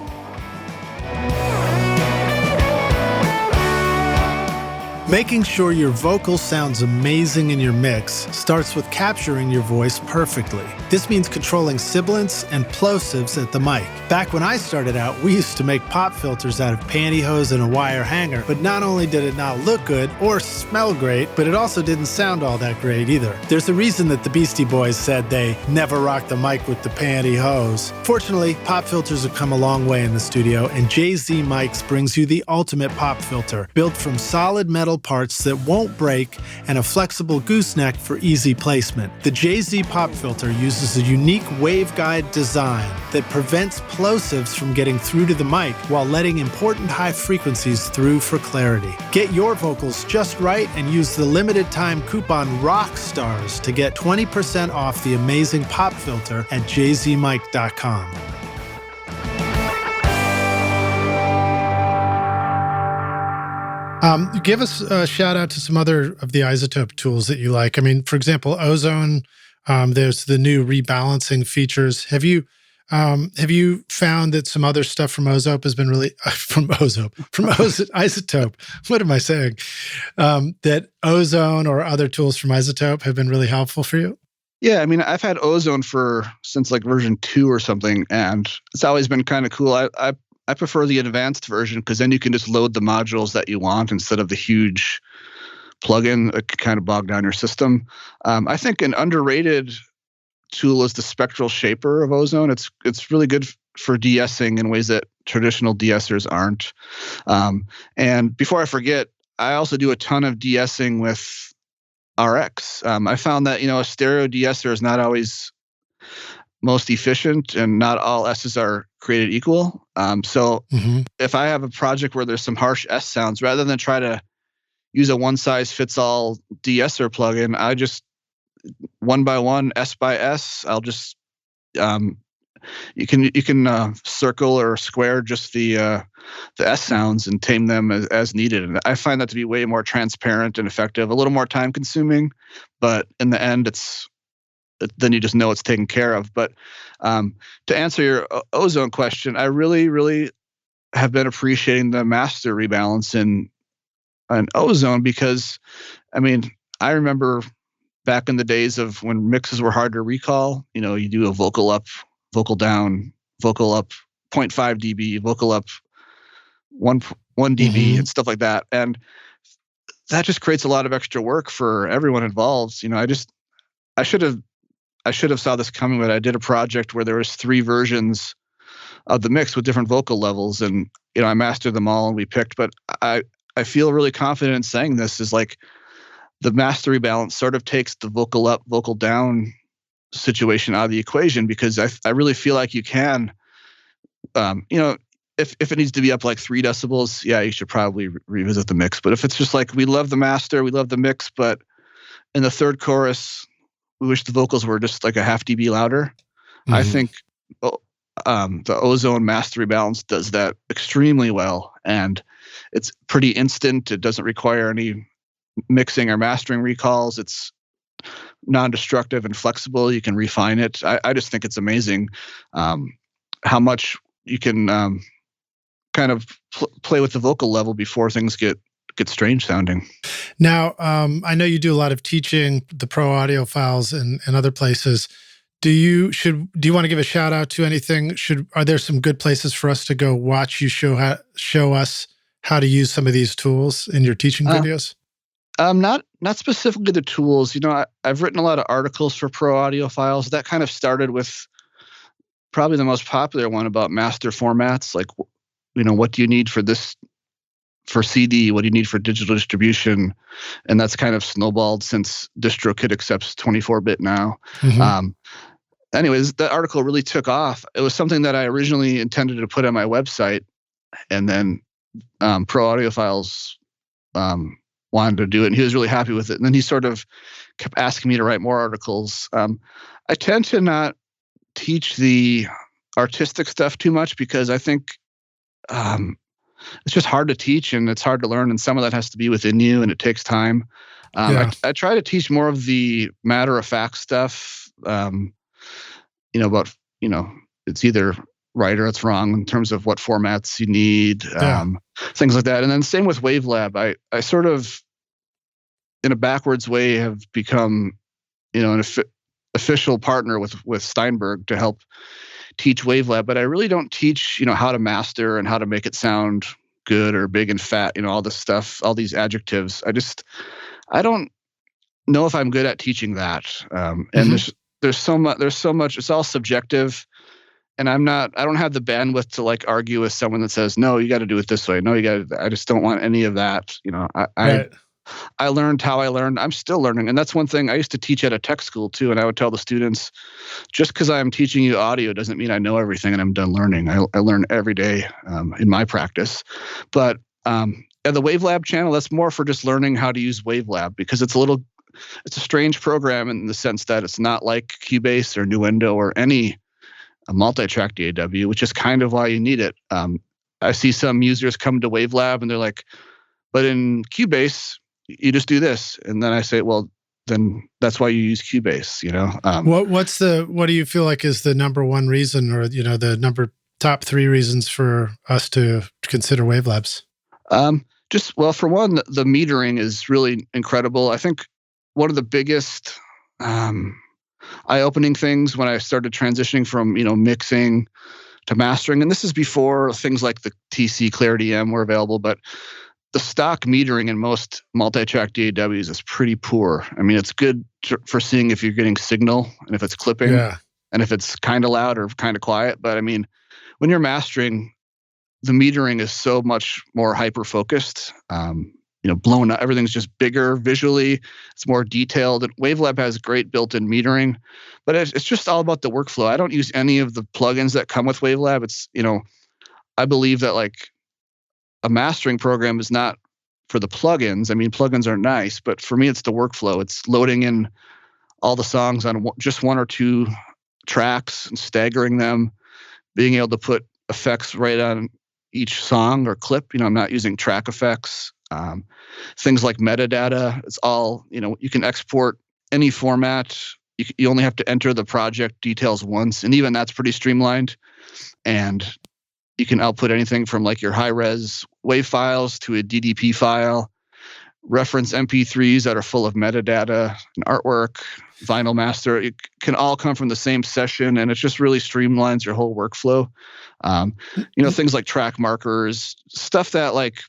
Making sure your vocal sounds amazing in your mix starts with capturing your voice perfectly. This means controlling sibilants and plosives at the mic. Back when I started out, we used to make pop filters out of pantyhose and a wire hanger, but not only did it not look good or smell great, but it also didn't sound all that great either. There's a reason that the Beastie Boys said they never rocked the mic with the pantyhose. Fortunately, pop filters have come a long way in the studio, and JZ Mics brings you the ultimate pop filter, built from solid metal parts that won't break and a flexible gooseneck for easy placement. The JZ Pop Filter uses a unique waveguide design that prevents plosives from getting through to the mic while letting important high frequencies through for clarity. Get your vocals just right and use the limited time coupon ROCKSTARS to get 20% off the amazing pop filter at jzmic.com. Give us a shout out to some other of the iZotope tools that you like. I mean, for example, Ozone. There's the new rebalancing features. Have you found that some other stuff from Ozone has been really iZotope? What am I saying? That Ozone or other tools from iZotope have been really helpful for you? Yeah, I mean, I've had Ozone since like version 2 or something, and it's always been kind of cool. I prefer the advanced version because then you can just load the modules that you want instead of the huge plugin that could kind of bog down your system. I think an underrated tool is the spectral shaper of Ozone. It's really good for de-essing in ways that traditional de-essers aren't. And before I forget, I also do a ton of de-essing with RX. I found that a stereo de-esser is not always most efficient, and not all S's are created equal. So if I have a project where there's some harsh S sounds, rather than try to use a one-size-fits-all de-esser plugin, I just one by one, S by S, I'll just you can circle or square just the S sounds and tame them as needed. And I find that to be way more transparent and effective, a little more time-consuming, but in the end, then you just know it's taken care of. But to answer your Ozone question, I really, really have been appreciating the master rebalance in Ozone because, I mean, I remember back in the days of when mixes were hard to recall, you do a vocal up, vocal down, vocal up 0.5 dB, vocal up 1 dB and stuff like that. And that just creates a lot of extra work for everyone involved. I should have saw this coming, but I did a project where there was 3 versions of the mix with different vocal levels, and I mastered them all and we picked. But I feel really confident in saying this is like the master rebalance sort of takes the vocal up, vocal down situation out of the equation, because I really feel like you can, if it needs to be up like 3 decibels, yeah, you should probably revisit the mix. But if it's just like, we love the master, we love the mix, but in the third chorus, we wish the vocals were just like a half dB louder. I think the Ozone master rebalance does that extremely well, and it's pretty instant. It doesn't require any mixing or mastering recalls. It's non-destructive and flexible. You can refine it. I just think it's amazing how much you can kind of play with the vocal level before things get strange sounding. Now, I know you do a lot of teaching the pro audio files and other places. Do you want to give a shout out to anything? Are there some good places for us to go watch you show us how to use some of these tools in your teaching videos? Not specifically the tools. I've written a lot of articles for pro audio files. That kind of started with probably the most popular one about master formats. Like, what do you need for this, for CD? What do you need for digital distribution? And that's kind of snowballed since DistroKid accepts 24-bit now. Anyways, that article really took off. It was something that I originally intended to put on my website, and then Pro Audio Files wanted to do it, and he was really happy with it. And then he sort of kept asking me to write more articles. I tend to not teach the artistic stuff too much, because I think it's just hard to teach and it's hard to learn, and some of that has to be within you, and it takes time. I try to teach more of the matter-of-fact stuff, about, it's either right or it's wrong in terms of what formats you need, things like that. And then same with Wavelab. I sort of, in a backwards way, have become, an official partner with Steinberg to help teach Wavelab, but I really don't teach, how to master and how to make it sound good or big and fat, all this stuff, all these adjectives. I don't know if I'm good at teaching that. And there's so much, it's all subjective. And I don't have the bandwidth to like argue with someone that says, no, you got to do it this way. No, I just don't want any of that. I learned how I learned. I'm still learning. And that's one thing I used to teach at a tech school too. And I would tell the students, just because I'm teaching you audio doesn't mean I know everything and I'm done learning. I learn every day in my practice. But at the Wavelab channel, that's more for just learning how to use Wavelab, because it's a strange program in the sense that it's not like Cubase or Nuendo or any multi-track DAW, which is kind of why you need it. I see some users come to Wavelab and they're like, but in Cubase, you just do this. And then I say, well, then that's why you use Cubase, What do you feel like is the number one reason, or, the top 3 reasons for us to consider Wavelabs? For one, the metering is really incredible. I think one of the biggest eye-opening things when I started transitioning from, mixing to mastering, and this is before things like the TC Clarity M were available, but the stock metering in most multi-track DAWs is pretty poor. I mean, it's good for seeing if you're getting signal and if it's clipping and if it's kind of loud or kind of quiet. But I mean, when you're mastering, the metering is so much more hyper-focused, blown up. Everything's just bigger visually. It's more detailed. And Wavelab has great built-in metering, but it's just all about the workflow. I don't use any of the plugins that come with Wavelab. It's, I believe that like a mastering program is not for the plugins. I mean, plugins are nice, but for me, it's the workflow. It's loading in all the songs on just 1 or 2 tracks and staggering them, being able to put effects right on each song or clip. I'm not using track effects. Things like metadata, it's all, you can export any format. You only have to enter the project details once, and even that's pretty streamlined. And you can output anything from like your high-res WAV files to a DDP file, reference MP3s that are full of metadata and artwork, vinyl master. It can all come from the same session, and it just really streamlines your whole workflow. Things like track markers, stuff that like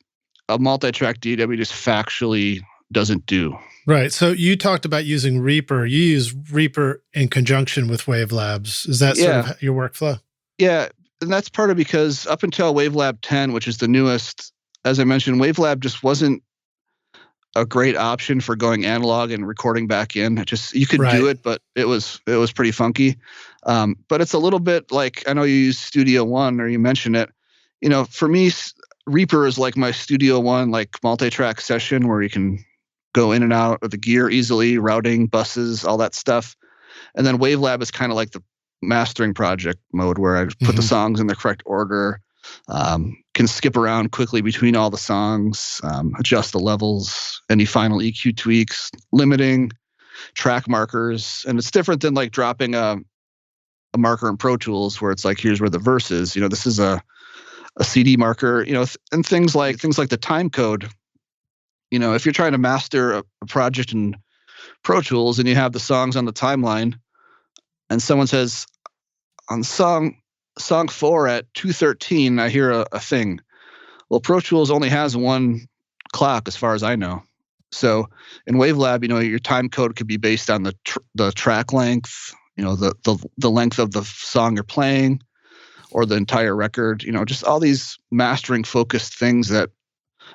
a multi-track DAW just factually doesn't do. Right. So you talked about using Reaper. You use Reaper in conjunction with Wavelabs. Is that sort of your workflow? Yeah. And that's part of because up until Wavelab 10, which is the newest, as I mentioned, Wavelab just wasn't a great option for going analog and recording back in. You could Right. do it, but it was pretty funky. But it's a little bit like, I know you use Studio One, or you mentioned it. For me, Reaper is like my Studio One, like multi-track session where you can go in and out of the gear easily, routing, buses, all that stuff. And then Wavelab is kind of like the mastering project mode where I put the songs in the correct order, can skip around quickly between all the songs, adjust the levels, any final EQ tweaks, limiting, track markers. And it's different than like dropping a marker in Pro Tools where it's like, here's where the verse is. This is a CD marker, and things like the time code. If you're trying to master a project in Pro Tools and you have the songs on the timeline, and someone says on song 4 at 2:13, I hear a thing. Well, Pro Tools only has one clock as far as I know. So in Wavelab, your time code could be based on the track length, the length of the song you're playing, or the entire record. Just all these mastering focused things that,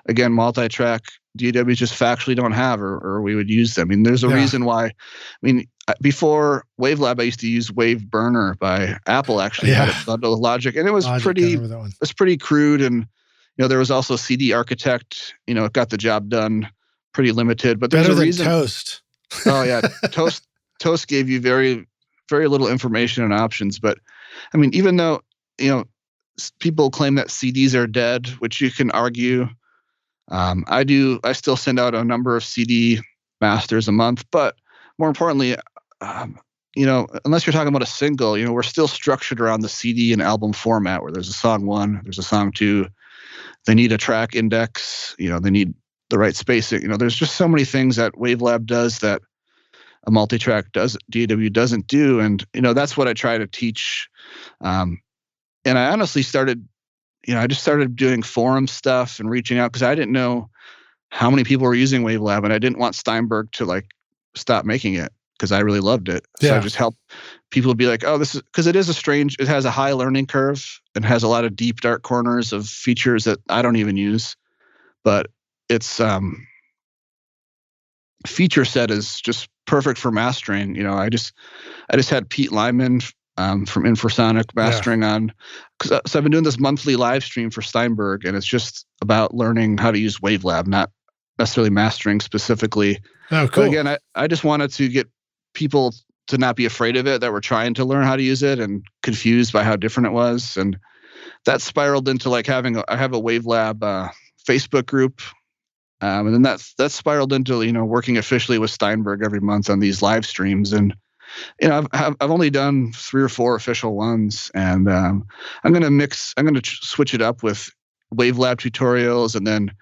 again, multi-track DAWs just factually don't have, or we would use them. There's a reason why. Before Wavelab, I used to use Wave Burner by Apple. Actually, had a bundle with Logic, and it was pretty crude. And there was also CD Architect. It got the job done, pretty limited. But there's better a reason. Than Toast. Oh yeah, Toast gave you very, very little information and options. But even though people claim that CDs are dead, which you can argue. I still send out a number of CD masters a month, but more importantly, unless you're talking about a single, we're still structured around the CD and album format where there's a song 1, there's a song 2, they need a track index, they need the right spacing. There's just so many things that Wavelab does that a multi-track DAW doesn't do. And, that's what I try to teach. And I honestly I just started doing forum stuff and reaching out because I didn't know how many people were using Wavelab, and I didn't want Steinberg to stop making it because I really loved it. So I just helped people be like, oh, this is, because it has a high learning curve and has a lot of deep, dark corners of features that I don't even use, but it's feature set is just perfect for mastering. I just had Pete Lyman from Infrasonic mastering on, so I've been doing this monthly live stream for Steinberg, and it's just about learning how to use Wavelab, not necessarily mastering specifically. Oh, cool. But again, I just wanted to get people to not be afraid of it, that were trying to learn how to use it and confused by how different it was. And that spiraled into I have a Wavelab Facebook group. And then that spiraled into, working officially with Steinberg every month on these live streams. And I've only done 3 or 4 official ones, and I'm going to switch it up with Wavelab tutorials, and then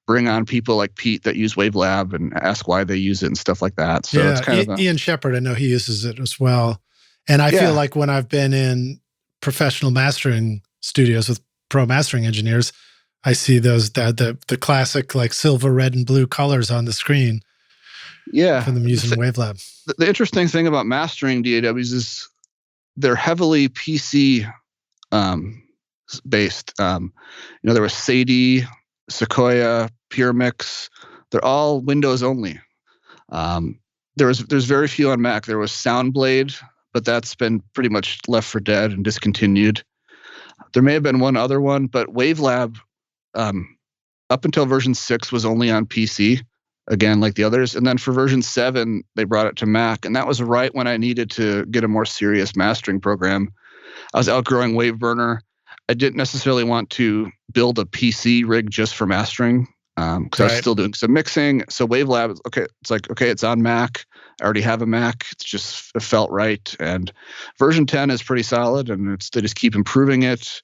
bring on people like Pete that use Wavelab and ask why they use it and stuff like that. So it's kind of Ian Shepard, I know he uses it as well. And I feel like when I've been in professional mastering studios with pro mastering engineers, I see the classic silver, red, and blue colors on the screen. Yeah, for them using Wavelab. The interesting thing about mastering DAWs is they're heavily PC based. There was Sadie, Sequoia, PureMix. They're all Windows only. There's very few on Mac. There was Soundblade, but that's been pretty much left for dead and discontinued. There may have been one other one, but Wavelab, up until version 6, was only on PC. Again, like the others. And then for version 7, they brought it to Mac. And that was right when I needed to get a more serious mastering program. I was outgrowing Waveburner. I didn't necessarily want to build a PC rig just for mastering because I was still doing some mixing. So Wavelab, it's on Mac. I already have a Mac. It felt right. And version 10 is pretty solid, and they just keep improving it.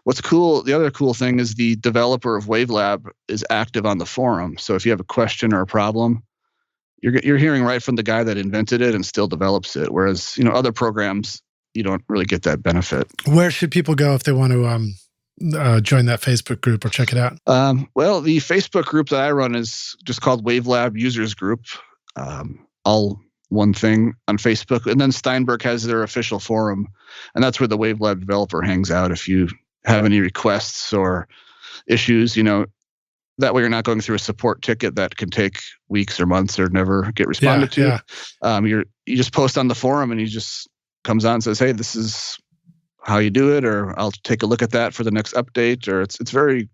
What's cool, the other cool thing is the developer of Wavelab is active on the forum. So if you have a question or a problem, you're hearing right from the guy that invented it and still develops it. Whereas, other programs, you don't really get that benefit. Where should people go if they want to join that Facebook group or check it out? Well, the Facebook group that I run is just called Wavelab Users Group. All one thing on Facebook. And then Steinberg has their official forum, and that's where the Wavelab developer hangs out. If you have any requests or issues, That way you're not going through a support ticket that can take weeks or months or never get responded to. You just post on the forum and he just comes on and says, hey, this is how you do it, or I'll take a look at that for the next update, or it's very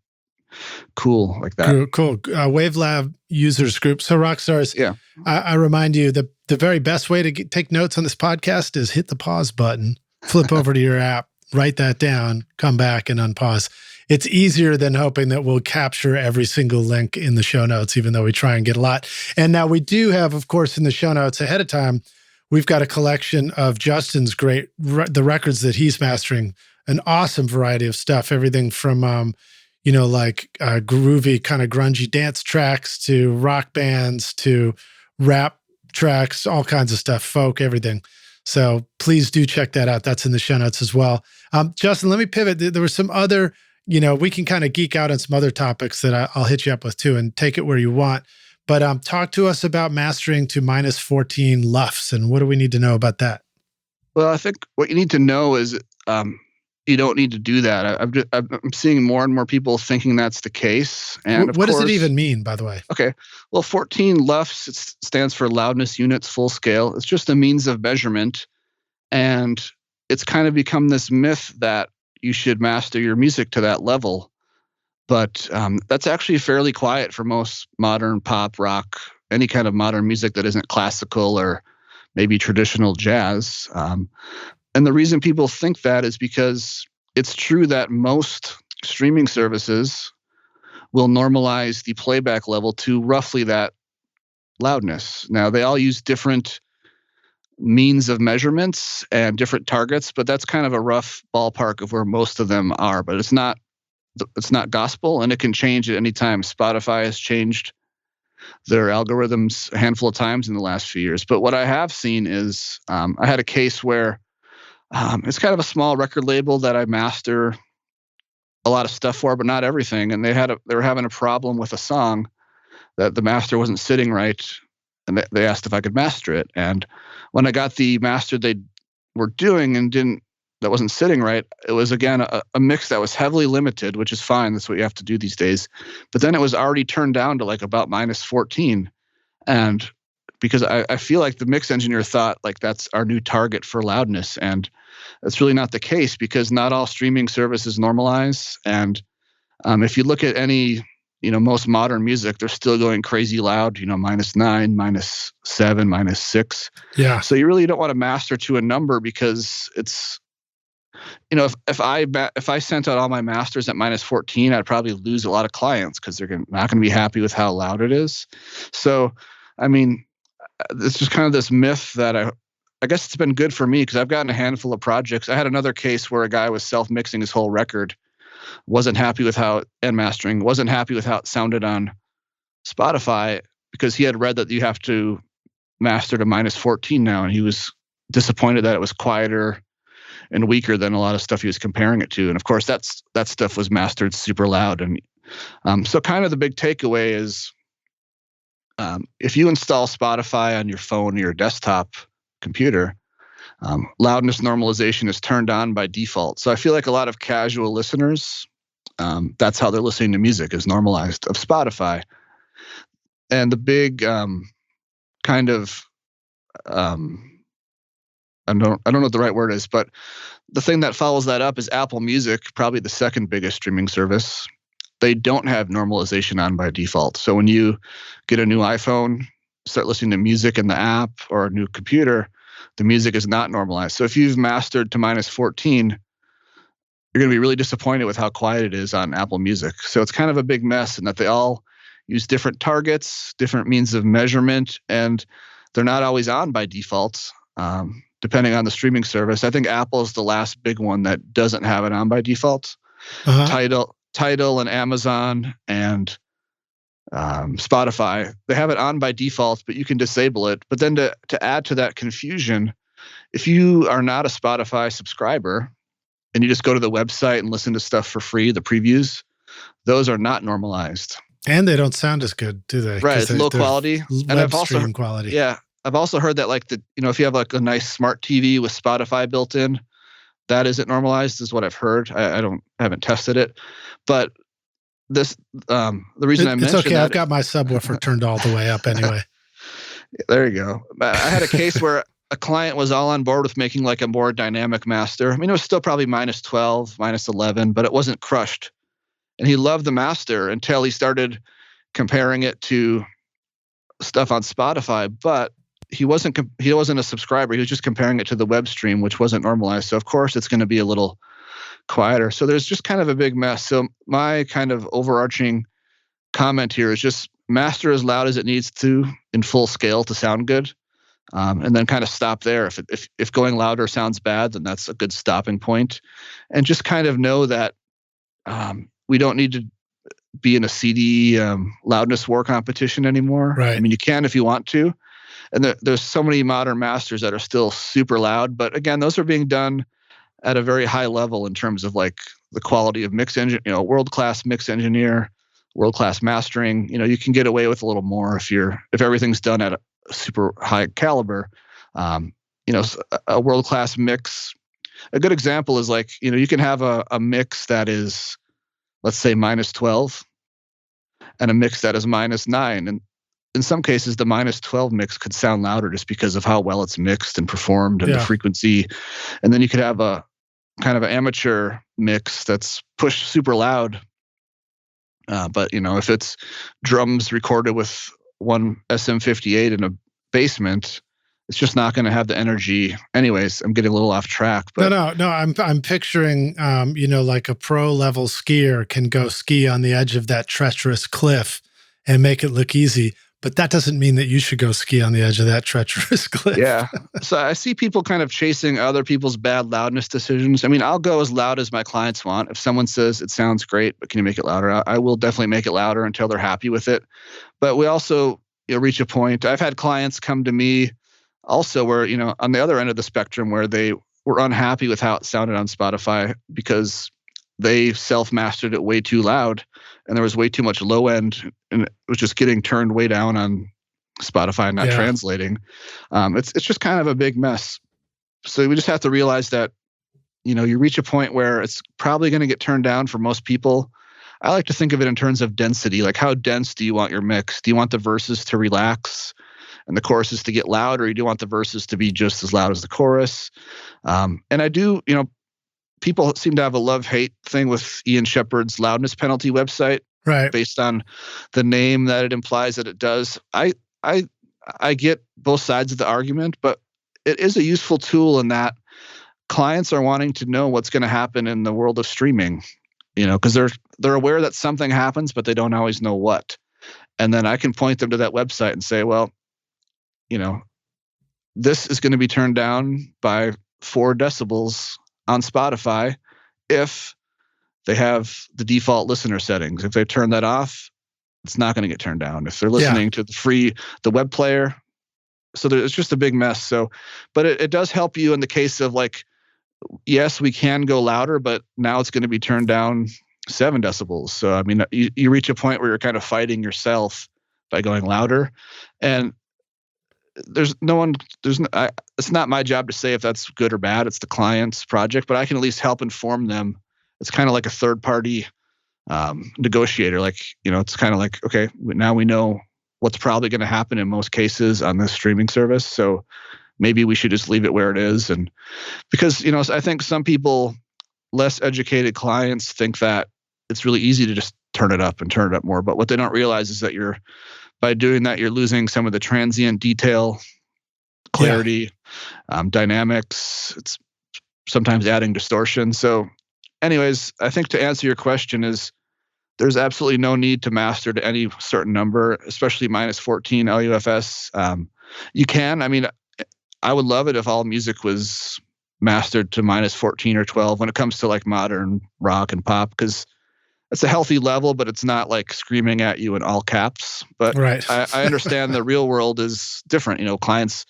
cool like that. Cool. Wavelab users group. So Rockstars, yeah. I remind you that the very best way to take notes on this podcast is hit the pause button, flip over to your app, write that down, come back and unpause. It's easier than hoping that we'll capture every single link in the show notes, even though we try and get a lot. And now we do have, of course, in the show notes ahead of time, we've got a collection of Justin's the records that he's mastering, an awesome variety of stuff, everything from, groovy kind of grungy dance tracks to rock bands to rap tracks, all kinds of stuff, folk, everything. So please do check that out. That's in the show notes as well. Justin, let me pivot. There were some other, we can kind of geek out on some other topics that I'll hit you up with too and take it where you want. But talk to us about mastering to -14 LUFS and what do we need to know about that? Well, I think what you need to know is you don't need to do that. I'm seeing more and more people thinking that's the case. And what does it even mean, by the way? Okay. Well, 14 LUFS, it stands for loudness units full scale. It's just a means of measurement. And it's kind of become this myth that you should master your music to that level. But that's actually fairly quiet for most modern pop, rock, any kind of modern music that isn't classical or maybe traditional jazz. And the reason people think that is because it's true that most streaming services will normalize the playback level to roughly that loudness. Now, they all use different means of measurements and different targets, but that's kind of a rough ballpark of where most of them are. But it's not gospel, and it can change at any time. Spotify has changed their algorithms a handful of times in the last few years. But what I have seen is I had a case where it's kind of a small record label that I master a lot of stuff for, but not everything. And they were having a problem with a song that the master wasn't sitting right, and they asked if I could master it. And when I got the master they were doing that wasn't sitting right, it was again a mix that was heavily limited, which is fine. That's what you have to do these days. But then it was already turned down to like about -14, and because I feel like the mix engineer thought like that's our new target for loudness. And that's really not the case because not all streaming services normalize. And if you look at any, most modern music, they're still going crazy loud, -9, -7, -6. Yeah. So you really don't want to master to a number because it's, if I sent out all my masters at -14, I'd probably lose a lot of clients because they're not going to be happy with how loud it is. So, I mean, it's just kind of this myth that I guess it's been good for me because I've gotten a handful of projects. I had another case where a guy was self-mixing his whole record, wasn't happy with how, and mastering, wasn't happy with how it sounded on Spotify because he had read that you have to master to -14 now, and he was disappointed that it was quieter and weaker than a lot of stuff he was comparing it to. And of course, that stuff was mastered super loud. And so kind of the big takeaway is if you install Spotify on your phone or your desktop computer, loudness normalization is turned on by default. So I feel like a lot of casual listeners, that's how they're listening to music, is normalized of Spotify. And the big kind of, I don't know what the right word is, but the thing that follows that up is Apple Music, probably the second biggest streaming service. They don't have normalization on by default. So when you get a new iPhone, start listening to music in the app or a new computer, the music is not normalized. So if you've mastered to -14, you're going to be really disappointed with how quiet it is on Apple Music. So it's kind of a big mess in that they all use different targets, different means of measurement, and they're not always on by default, depending on the streaming service. I think Apple is the last big one that doesn't have it on by default. Tidal and Amazon and Spotify, they have it on by default, but you can disable it. But then to add to that confusion, if you are not a Spotify subscriber and you just go to the website and listen to stuff for free, the previews, those are not normalized. And they don't sound as good, do they? Right, it's low quality. And I've also quality. Yeah, I've also heard that like if you have like a nice smart TV with Spotify built in, that isn't normalized, is what I've heard. I haven't tested it, but this, the reason I mentioned it's okay. that, I've got my subwoofer turned all the way up anyway. There you go. I had a case where a client was all on board with making like a more dynamic master. I mean, it was still probably -12, -11, but it wasn't crushed. And he loved the master until he started comparing it to stuff on Spotify. But he wasn't a subscriber. He was just comparing it to the web stream, which wasn't normalized. So of course it's going to be a little quieter. So there's just kind of a big mess. So my kind of overarching comment here is just master as loud as it needs to in full scale to sound good. And then kind of stop there. If going louder sounds bad, then that's a good stopping point. And just kind of know that we don't need to be in a CD loudness war competition anymore. Right. I mean, you can if you want to. And there's so many modern masters that are still super loud. But again, those are being done at a very high level in terms of like the quality of mix engine, world-class mix engineer, world-class mastering. You can get away with a little more if everything's done at a super high caliber. A world-class mix. A good example is like, you can have a mix that is, let's say, -12 and a mix that is -9. And in some cases, the -12 mix could sound louder just because of how well it's mixed and performed and the frequency. And then you could have a kind of an amateur mix that's pushed super loud. But, if it's drums recorded with one SM58 in a basement, it's just not going to have the energy. Anyways, I'm getting a little off track. But No. I'm picturing, like a pro level skier can go ski on the edge of that treacherous cliff and make it look easy. But that doesn't mean that you should go ski on the edge of that treacherous cliff. Yeah. So I see people kind of chasing other people's bad loudness decisions. I mean, I'll go as loud as my clients want. If someone says it sounds great, but can you make it louder? I will definitely make it louder until they're happy with it. But we also reach a point. I've had clients come to me also where, on the other end of the spectrum where they were unhappy with how it sounded on Spotify because they self-mastered it way too loud and there was way too much low end and it was just getting turned way down on Spotify, not translating. It's just kind of a big mess. So we just have to realize that, you reach a point where it's probably going to get turned down for most people. I like to think of it in terms of density. Like, how dense do you want your mix? Do you want the verses to relax and the choruses to get loud, or do you want the verses to be just as loud as the chorus? And I do, people seem to have a love-hate thing with Ian Shepard's loudness penalty website, right? Based on the name that it implies that it does. I get both sides of the argument, but it is a useful tool in that clients are wanting to know what's going to happen in the world of streaming, because they're aware that something happens, but they don't always know what. And then I can point them to that website and say, well, this is going to be turned down by 4 decibels on Spotify if they have the default listener settings. If they turn that off, it's not going to get turned down. If they're listening to the web player, so it's just a big mess. So, but it does help you in the case of like, yes, we can go louder, but now it's going to be turned down 7 decibels. So, I mean, you reach a point where you're kind of fighting yourself by going louder, and it's not my job to say if that's good or bad. It's the client's project, but I can at least help inform them. It's kind of like a third party negotiator. Like, it's kind of like, okay, now we know what's probably going to happen in most cases on this streaming service. So maybe we should just leave it where it is. And because, I think some people, less educated clients, think that it's really easy to just turn it up and turn it up more. But what they don't realize is that by doing that, you're losing some of the transient detail, clarity, dynamics. It's sometimes adding distortion. So anyways, I think to answer your question is there's absolutely no need to master to any certain number, especially -14 LUFS. You can. I mean, I would love it if all music was mastered to -14 or 12 when it comes to like modern rock and pop, because it's a healthy level, but it's not like screaming at you in all caps. But right. I understand the real world is different. Clients,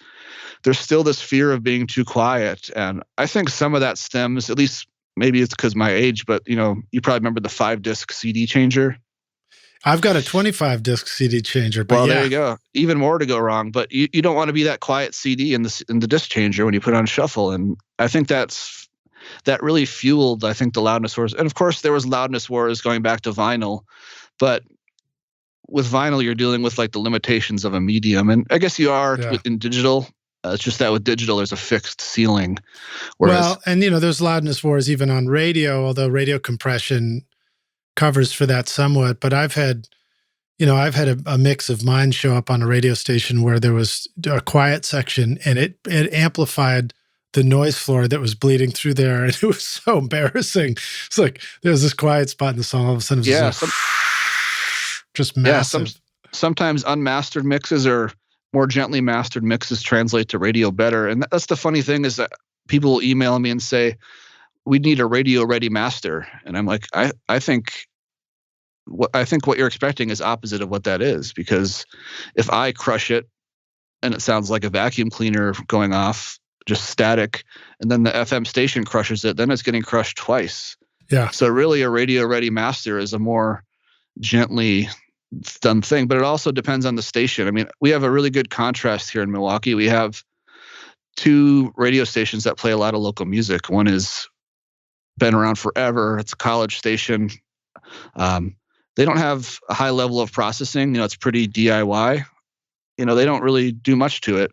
there's still this fear of being too quiet. And I think some of that stems, at least maybe it's because my age, but you probably remember the 5-disc CD changer. I've got a 25-disc CD changer. But well, there you go. Even more to go wrong. But you don't want to be that quiet CD in the disc changer when you put on shuffle. And I think that's that really fueled, I think, the loudness wars. And of course, there was loudness wars going back to vinyl, but with vinyl, you're dealing with like the limitations of a medium, and I guess you are in digital. It's just that with digital, there's a fixed ceiling. Well, and there's loudness wars even on radio, although radio compression covers for that somewhat. But I've had a mix of mine show up on a radio station where there was a quiet section, and it amplified the noise floor that was bleeding through there, and it was so embarrassing. It's like there was this quiet spot in the song, all of a sudden it was just massive. Yeah, sometimes unmastered mixes or more gently mastered mixes translate to radio better. And that's the funny thing, is that people will email me and say, we need a radio ready master. And I'm like, I think what you're expecting is opposite of what that is, because if I crush it and it sounds like a vacuum cleaner going off, just static, and then the FM station crushes it, then it's getting crushed twice. Yeah. So really a radio ready master is a more gently done thing, but it also depends on the station. I mean, we have a really good contrast here in Milwaukee. We have 2 radio stations that play a lot of local music. One is been around forever. It's a college station. They don't have a high level of processing. It's pretty DIY. They don't really do much to it.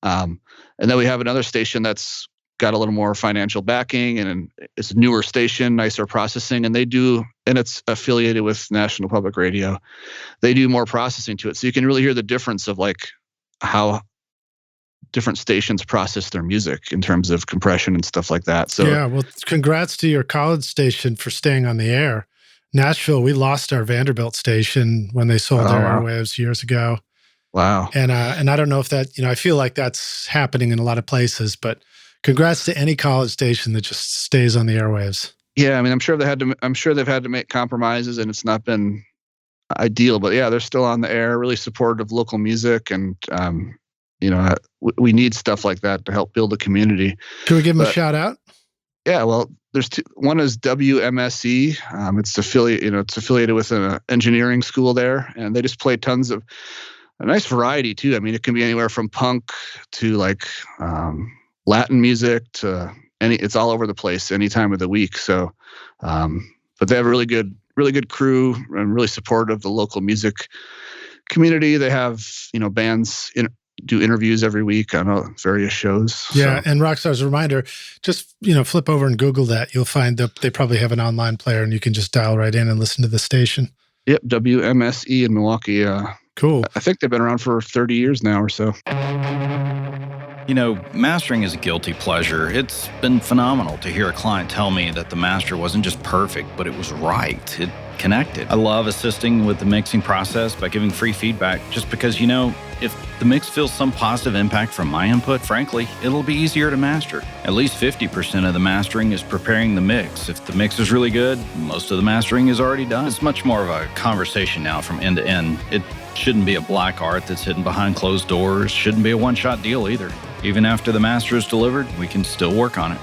And then we have another station that's got a little more financial backing, and it's a newer station, nicer processing, and it's affiliated with National Public Radio. They do more processing to it. So you can really hear the difference of like how different stations process their music in terms of compression and stuff like that. So yeah, well, congrats to your college station for staying on the air. Nashville, we lost our Vanderbilt station when they sold their airwaves years ago. Wow. And I don't know if that, I feel like that's happening in a lot of places, but congrats to any college station that just stays on the airwaves. Yeah, I mean, I'm sure they've had to make compromises, and it's not been ideal, but yeah, they're still on the air, really supportive of local music, and we need stuff like that to help build a community. Can we give them a shout out? Yeah, well, there's 2. One is WMSE. It's affiliated with an engineering school there, and they just play tons of a nice variety too. I mean, it can be anywhere from punk to like Latin music to it's all over the place any time of the week. So, but they have a really good crew and really supportive of the local music community. They have, bands do interviews every week on various shows. Yeah. So. And Rockstar's reminder, just, flip over and Google that. You'll find that they probably have an online player, and you can just dial right in and listen to the station. Yep. WMSE in Milwaukee. Cool. I think they've been around for 30 years now or so. Mastering is a guilty pleasure. It's been phenomenal to hear a client tell me that the master wasn't just perfect, but it was right. It connected. I love assisting with the mixing process by giving free feedback, just because, if the mix feels some positive impact from my input, frankly, it'll be easier to master. At least 50% of the mastering is preparing the mix. If the mix is really good, most of the mastering is already done. It's much more of a conversation now from end to end. It shouldn't be a black art that's hidden behind closed doors. Shouldn't be a one-shot deal either. Even after the master is delivered, we can still work on it.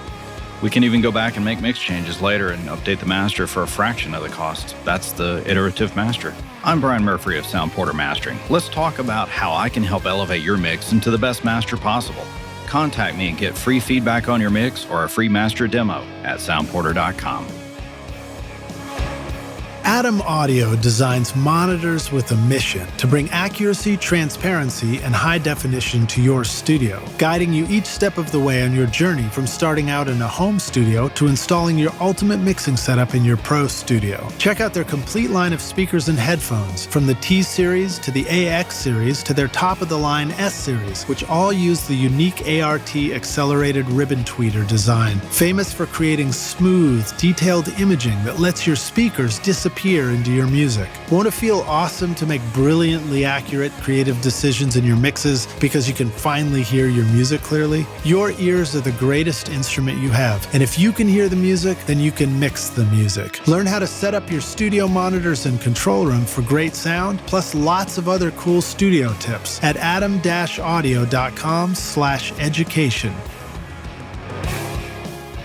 We can even go back and make mix changes later and update the master for a fraction of the cost. That's the iterative master. I'm Brian Murphy of Sound Porter Mastering. Let's talk about how I can help elevate your mix into the best master possible. Contact me and get free feedback on your mix or a free master demo at soundporter.com. Adam Audio designs monitors with a mission to bring accuracy, transparency, and high definition to your studio, guiding you each step of the way on your journey from starting out in a home studio to installing your ultimate mixing setup in your pro studio. Check out their complete line of speakers and headphones, from the T-Series to the AX Series to their top-of-the-line S-Series, which all use the unique ART accelerated ribbon tweeter design, famous for creating smooth, detailed imaging that lets your speakers disappear into your music. Won't it feel awesome to make brilliantly accurate creative decisions in your mixes because you can finally hear your music clearly? Your ears are the greatest instrument you have, and if you can hear the music, then you can mix the music. Learn how to set up your studio monitors and control room for great sound, plus lots of other cool studio tips at adam-audio.com/education.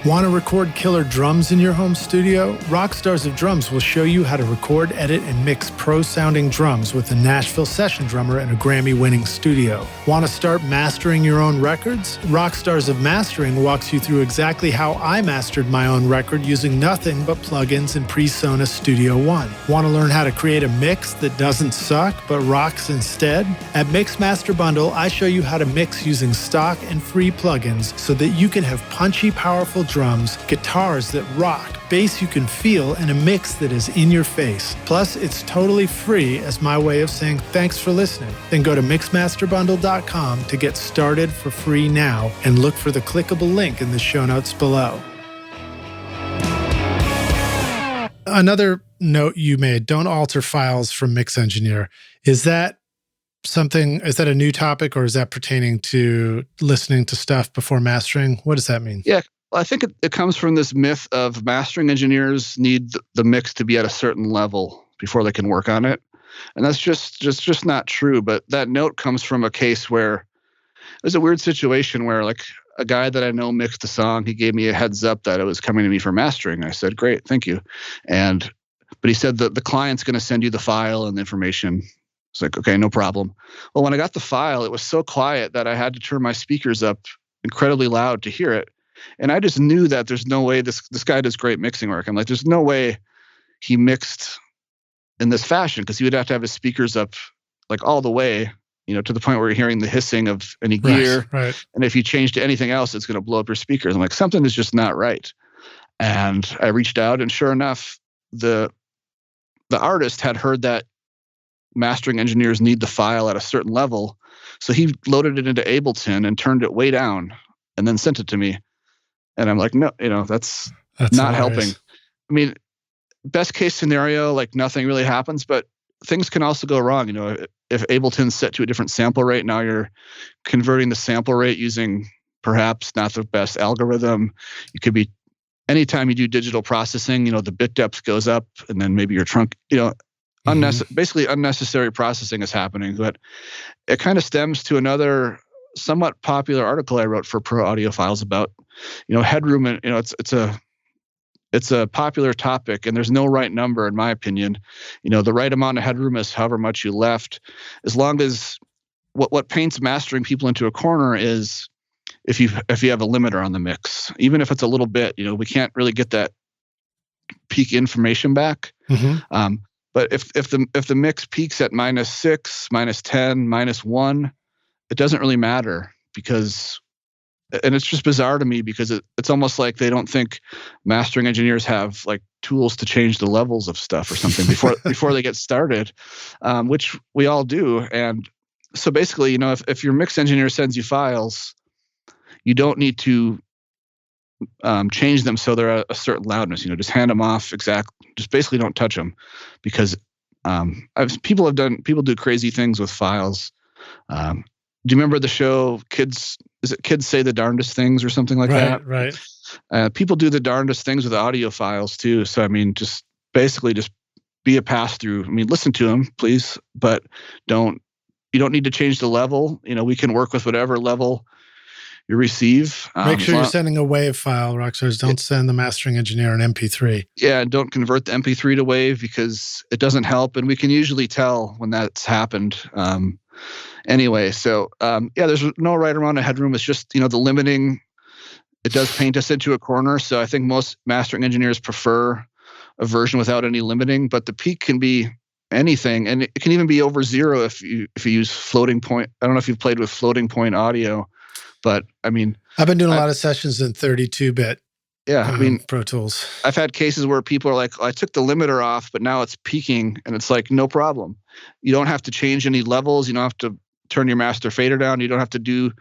Want to record killer drums in your home studio? Rockstars of Drums will show you how to record, edit, and mix pro-sounding drums with a Nashville session drummer in a Grammy-winning studio. Want to start mastering your own records? Rockstars of Mastering walks you through exactly how I mastered my own record using nothing but plugins in PreSonus Studio One. Want to learn how to create a mix that doesn't suck but rocks instead? At Mixmaster Bundle, I show you how to mix using stock and free plugins so that you can have punchy, powerful drums, guitars that rock, bass you can feel, and a mix that is in your face. Plus, it's totally free as my way of saying thanks for listening. Then go to mixmasterbundle.com to get started for free now and look for the clickable link in the show notes below. Another note you made, don't alter files from Mix Engineer. Is that a new topic, or is that pertaining to listening to stuff before mastering? What does that mean? Yeah. Well, I think it comes from this myth of mastering engineers need the mix to be at a certain level before they can work on it. And that's just not true. But that note comes from a case where there's a weird situation where, like, a guy that I know mixed a song. He gave me a heads up that it was coming to me for mastering. I said, great, thank you. But he said that the client's going to send you the file and the information. It's like, okay, no problem. Well, when I got the file, it was so quiet that I had to turn my speakers up incredibly loud to hear it. And I just knew that there's no way this guy does great mixing work. I'm like, there's no way he mixed in this fashion, because he would have to have his speakers up like all the way, to the point where you're hearing the hissing of any gear. Right. And if you change to anything else, it's going to blow up your speakers. I'm like, something is just not right. And I reached out, and sure enough, the artist had heard that mastering engineers need the file at a certain level. So he loaded it into Ableton and turned it way down and then sent it to me. And I'm like, no, that's not helping. I mean, best case scenario, like nothing really happens, but things can also go wrong. If Ableton's set to a different sample rate, now you're converting the sample rate using perhaps not the best algorithm. It could be anytime you do digital processing, the bit depth goes up, and then maybe your trunk, basically unnecessary processing is happening. But it kind of stems to another somewhat popular article I wrote for Pro Audiophiles about, headroom. And, it's a popular topic, and there's no right number, in my opinion. The right amount of headroom is however much you left, as long as what paints mastering people into a corner is if you have a limiter on the mix, even if it's a little bit, we can't really get that peak information back. Mm-hmm. But if the mix peaks at -6, -10, -1, it doesn't really matter, and it's just bizarre to me because it's almost like they don't think mastering engineers have like tools to change the levels of stuff or something before they get started, which we all do. And so basically, if your mix engineer sends you files, you don't need to change them so they're at a certain loudness. Just hand them off just basically don't touch them, because people do crazy things with files. Do you remember the show Kids Say the Darndest Things or something like that? Right. People do the darndest things with audio files too. So I mean, just be a pass through. I mean, listen to them, please, but you don't need to change the level. We can work with whatever level you receive. Make sure you're sending a WAV file, Rockstars. Don't send the mastering engineer an MP3. Yeah, and don't convert the MP3 to WAV, because it doesn't help, and we can usually tell when that's happened. Anyway, so there's no right amount of headroom. It's just, the limiting, it does paint us into a corner. So I think most mastering engineers prefer a version without any limiting, but the peak can be anything, and it can even be over 0 if you use floating point. I don't know if you've played with floating point audio, but I mean, I've been doing a lot of sessions in 32-bit. Yeah, Pro Tools. I've had cases where people are like, I took the limiter off, but now it's peaking, and it's like, no problem. You don't have to change any levels. You don't have to turn your master fader down. You don't have to do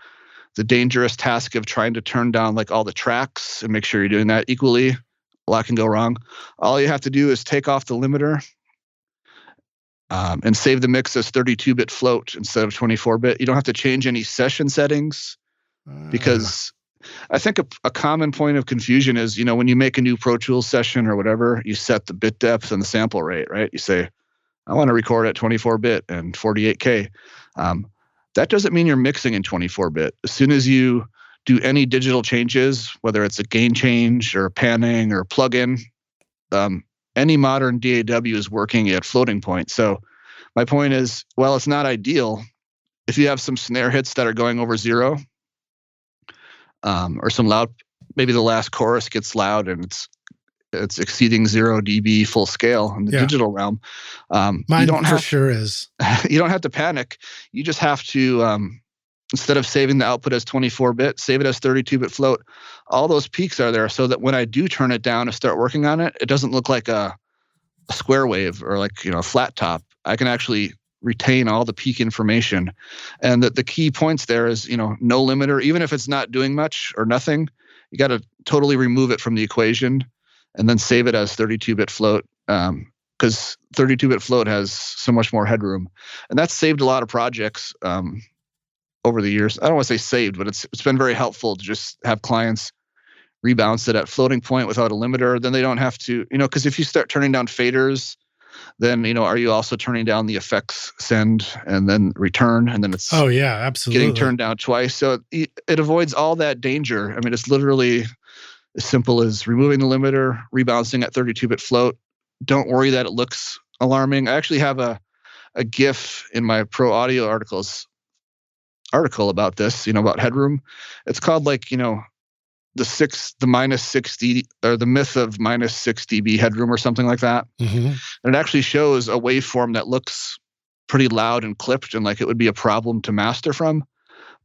the dangerous task of trying to turn down like all the tracks and make sure you're doing that equally. A lot can go wrong. All you have to do is take off the limiter and save the mix as 32-bit float instead of 24-bit. You don't have to change any session settings, because I think a common point of confusion is, when you make a new Pro Tools session or whatever, you set the bit depth and the sample rate, right? You say, I want to record at 24-bit and 48K. That doesn't mean you're mixing in 24-bit. As soon as you do any digital changes, whether it's a gain change or panning or plug-in. Any modern DAW is working at floating point. So my point is, while it's not ideal, if you have some snare hits that are going over 0, or some loud, maybe the last chorus gets loud and it's exceeding 0 dB full scale in the digital realm. Mine for sure is. You don't have to panic. You just have to, instead of saving the output as 24-bit, save it as 32-bit float. All those peaks are there so that when I do turn it down and start working on it, it doesn't look like a square wave or like, a flat top. I can actually retain all the peak information. And the key points there is, no limiter. Even if it's not doing much or nothing, you got to totally remove it from the equation and then save it as 32-bit float. Because 32-bit float has so much more headroom. And that's saved a lot of projects over the years. I don't want to say saved, but it's been very helpful to just have clients rebounce it at floating point without a limiter. Then they don't have to, because if you start turning down faders, then, are you also turning down the effects send and then return? And then it's absolutely getting turned down twice. So it avoids all that danger. I mean, it's literally as simple as removing the limiter, rebouncing at 32-bit float. Don't worry that it looks alarming. I actually have a GIF in my Pro Audio article about this, about headroom. It's called the minus 60 or the myth of minus 6 dB headroom or something like that. Mm-hmm. And it actually shows a waveform that looks pretty loud and clipped and like it would be a problem to master from.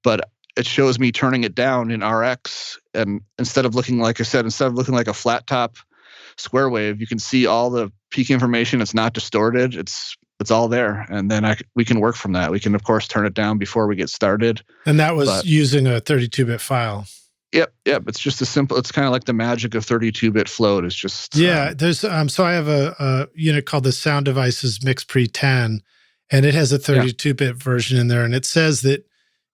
But it shows me turning it down in RX, and instead of looking like a flat top square wave, you can see all the peak information. It's not distorted. It's all there. And then we can work from that. We can, of course, turn it down before we get started. And that was using a 32-bit file. Yep. It's just it's kind of like the magic of 32-bit float. It's just... there's, so I have a unit called the Sound Devices Mix Pre-10, and it has a 32-bit version in there. And it says that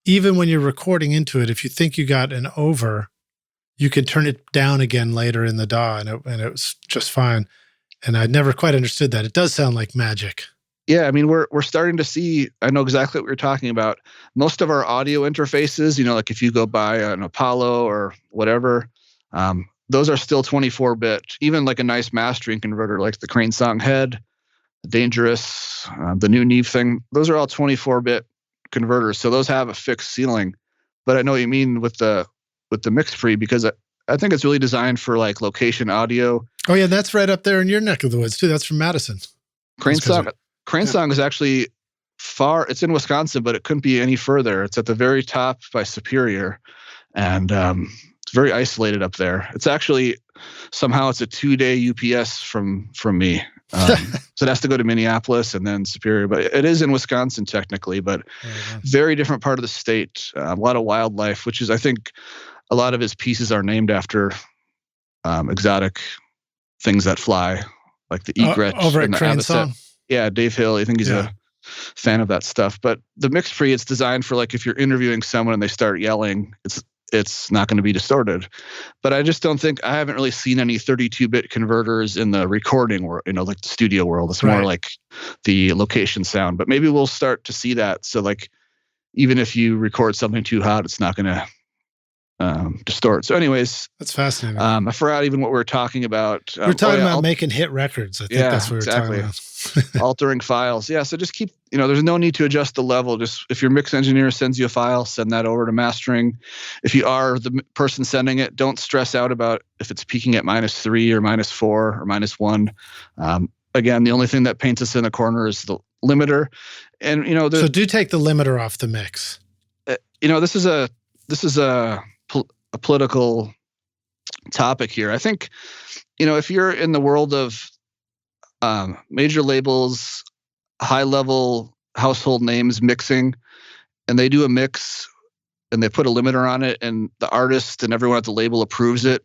even when you're recording into it, if you think you got an over, you can turn it down again later in the DAW, and it was just fine. And I never quite understood that. It does sound like magic. Yeah, I mean, we're starting to see, I know exactly what you're talking about. Most of our audio interfaces, like if you go buy an Apollo or whatever, those are still 24-bit. Even like a nice mastering converter like the Crane Song Head, Dangerous, the new Neve thing, those are all 24-bit converters. So those have a fixed ceiling. But I know what you mean with the mix free, because I think it's really designed for like location audio. Oh yeah, that's right up there in your neck of the woods too. That's from Madison. Crane Song is actually it's in Wisconsin, but it couldn't be any further. It's at the very top by Superior, and it's very isolated up there. It's actually, somehow it's a 2-day UPS from me. So it has to go to Minneapolis and then Superior, but it is in Wisconsin technically, but very different part of the state. A lot of wildlife, which is, I think, a lot of his pieces are named after exotic things that fly, like the egret over and at the Crane avocet. Song. Yeah, Dave Hill. I think he's a fan of that stuff. But the mix free, it's designed for like if you're interviewing someone and they start yelling, it's not going to be distorted. But I just don't think, I haven't really seen any 32-bit converters in the recording world, like the studio world. It's more like the location sound. But maybe we'll start to see that. So like, even if you record something too hot, it's not going to distort. So anyways, that's fascinating. I forgot even what we were talking about. We're talking about making hit records. I think that's what we're talking about. Altering files. Yeah. So just keep, there's no need to adjust the level. Just if your mix engineer sends you a file, send that over to mastering. If you are the person sending it, don't stress out about if it's peaking at -3 or -4 or -1. Again, the only thing that paints us in a corner is the limiter. And, so do take the limiter off the mix. This is a political topic here. I think, if you're in the world of major labels, high-level household names mixing, and they do a mix and they put a limiter on it and the artist and everyone at the label approves it,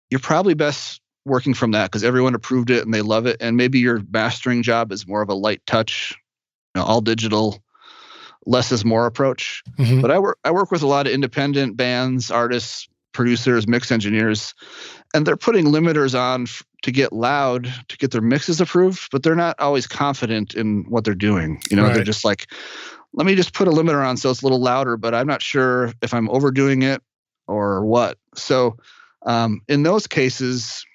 you're probably best working from that because everyone approved it and they love it. And maybe your mastering job is more of a light touch, all digital, less is more approach. Mm-hmm. But I work with a lot of independent bands, artists, producers, mix engineers, and they're putting limiters on to get loud, to get their mixes approved, but they're not always confident in what they're doing. They're just like, let me just put a limiter on so it's a little louder, but I'm not sure if I'm overdoing it or what. So in those cases,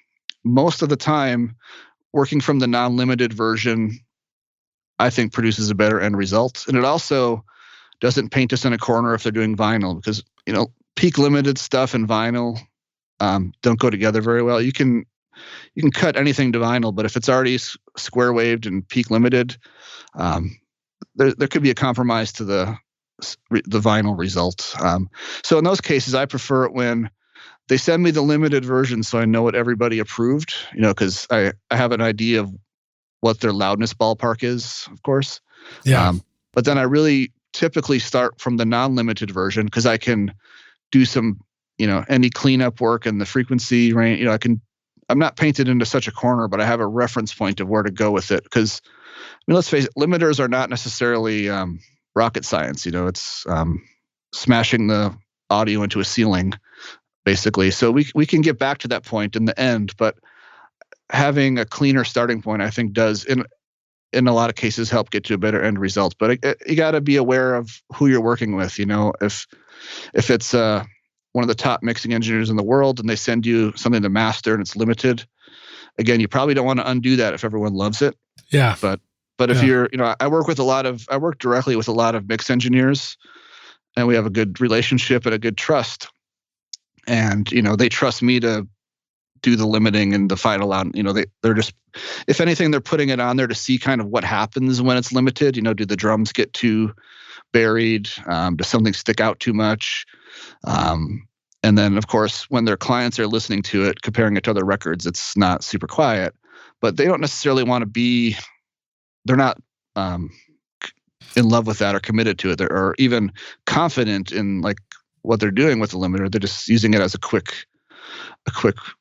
most of the time, working from the non-limited version, I think produces a better end result. And it also doesn't paint us in a corner if they're doing vinyl, because, peak limited stuff and vinyl don't go together very well. You can cut anything to vinyl, but if it's already square waved and peak limited, there could be a compromise to the vinyl result. So in those cases, I prefer it when they send me the limited version, so I know what everybody approved. Because I have an idea of what their loudness ballpark is, of course. Yeah. But then I really typically start from the non-limited version, because I can do some, any cleanup work and the frequency range. I'm not painted into such a corner, but I have a reference point of where to go with it. Because, let's face it, limiters are not necessarily rocket science. It's smashing the audio into a ceiling, basically. So we can get back to that point in the end, but having a cleaner starting point, I think, does in a lot of cases help get to a better end result. But you got to be aware of who you're working with. If it's one of the top mixing engineers in the world and they send you something to master and it's limited, again, you probably don't want to undo that if everyone loves it. Yeah. But if you're, I work directly with a lot of mix engineers, and we have a good relationship and a good trust. And, they trust me to do the limiting and the final out. They're just, if anything, they're putting it on there to see kind of what happens when it's limited. Do the drums get too buried? Does something stick out too much? And then, of course, when their clients are listening to it, comparing it to other records, it's not super quiet. But they don't necessarily want to be, they're not in love with that or committed to it, or even confident in like what they're doing with the limiter. They're just using it as a quick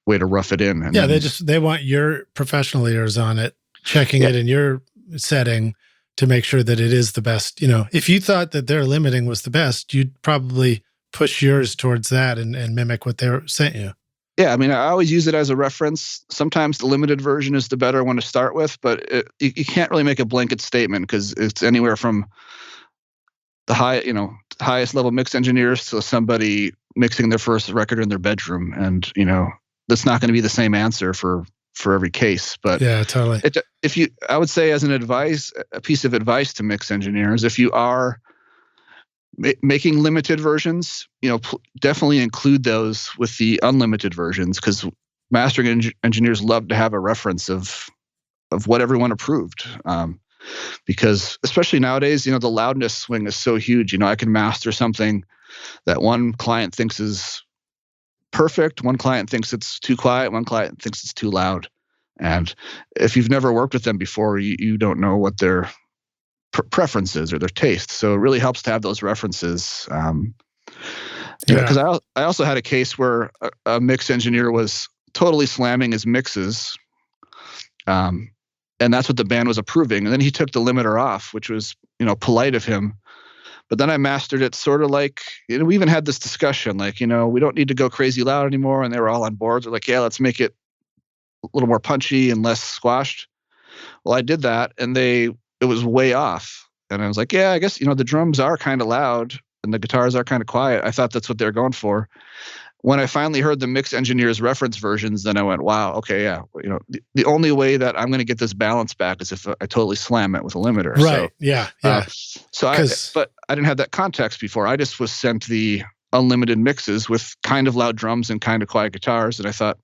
way to rough it in. And they want your professional ears on it, checking it in your setting to make sure that it is the best. If you thought that their limiting was the best, you'd probably push yours towards that and mimic what they sent you. Yeah, I always use it as a reference. Sometimes the limited version is the better one to start with, but you can't really make a blanket statement, because it's anywhere from the highest level mix engineers to somebody mixing their first record in their bedroom, and that's not going to be the same answer for every case. But yeah, totally. I would say, as a piece of advice to mix engineers, if you are making limited versions, definitely include those with the unlimited versions, because mastering engineers love to have a reference of what everyone approved. Because especially nowadays, the loudness swing is so huge. I can master something that one client thinks is perfect, one client thinks it's too quiet, one client thinks it's too loud. And if you've never worked with them before, you don't know what their preferences or their taste. So it really helps to have those references. Because I also had a case where a mix engineer was totally slamming his mixes. And that's what the band was approving. And then he took the limiter off, which was, polite of him. But then I mastered it sort of like, we even had this discussion, like, we don't need to go crazy loud anymore. And they were all on board. They're like, yeah, let's make it a little more punchy and less squashed. Well, I did that, and it was way off. And I was like, yeah, I guess, the drums are kind of loud and the guitars are kind of quiet. I thought that's what they're going for. When I finally heard the mix engineer's reference versions, then I went, wow, okay, yeah. The only way that I'm going to get this balance back is if I totally slam it with a limiter. Right. So, but I didn't have that context before. I just was sent the unlimited mixes with kind of loud drums and kind of quiet guitars. And I thought,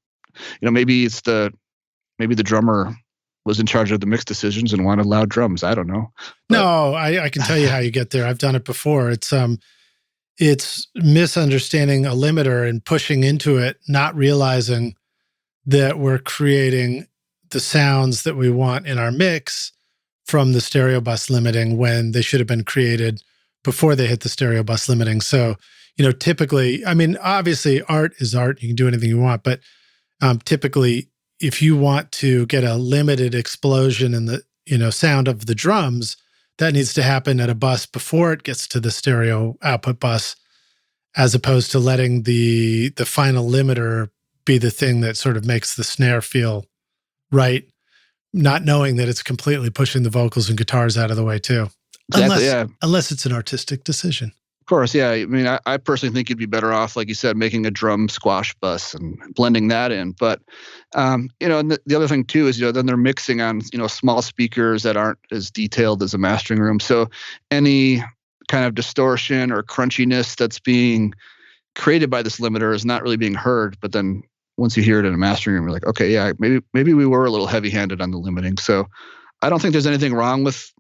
maybe the drummer was in charge of the mix decisions and wanted loud drums. I don't know. No, I can tell you how you get there. I've done it before. It's misunderstanding a limiter and pushing into it, not realizing that we're creating the sounds that we want in our mix from the stereo bus limiting, when they should have been created before they hit the stereo bus limiting. So, typically, obviously art is art. You can do anything you want, but typically, if you want to get a limited explosion in the, sound of the drums, that needs to happen at a bus before it gets to the stereo output bus, as opposed to letting the final limiter be the thing that sort of makes the snare feel right, not knowing that it's completely pushing the vocals and guitars out of the way too. Exactly, Unless it's an artistic decision. Of course, yeah. I mean, I personally think you'd be better off, like you said, making a drum squash bus and blending that in. But, and the other thing too is, then they're mixing on, small speakers that aren't as detailed as a mastering room. So any kind of distortion or crunchiness that's being created by this limiter is not really being heard. But then once you hear it in a mastering room, you're like, okay, yeah, maybe we were a little heavy-handed on the limiting. So I don't think there's anything wrong with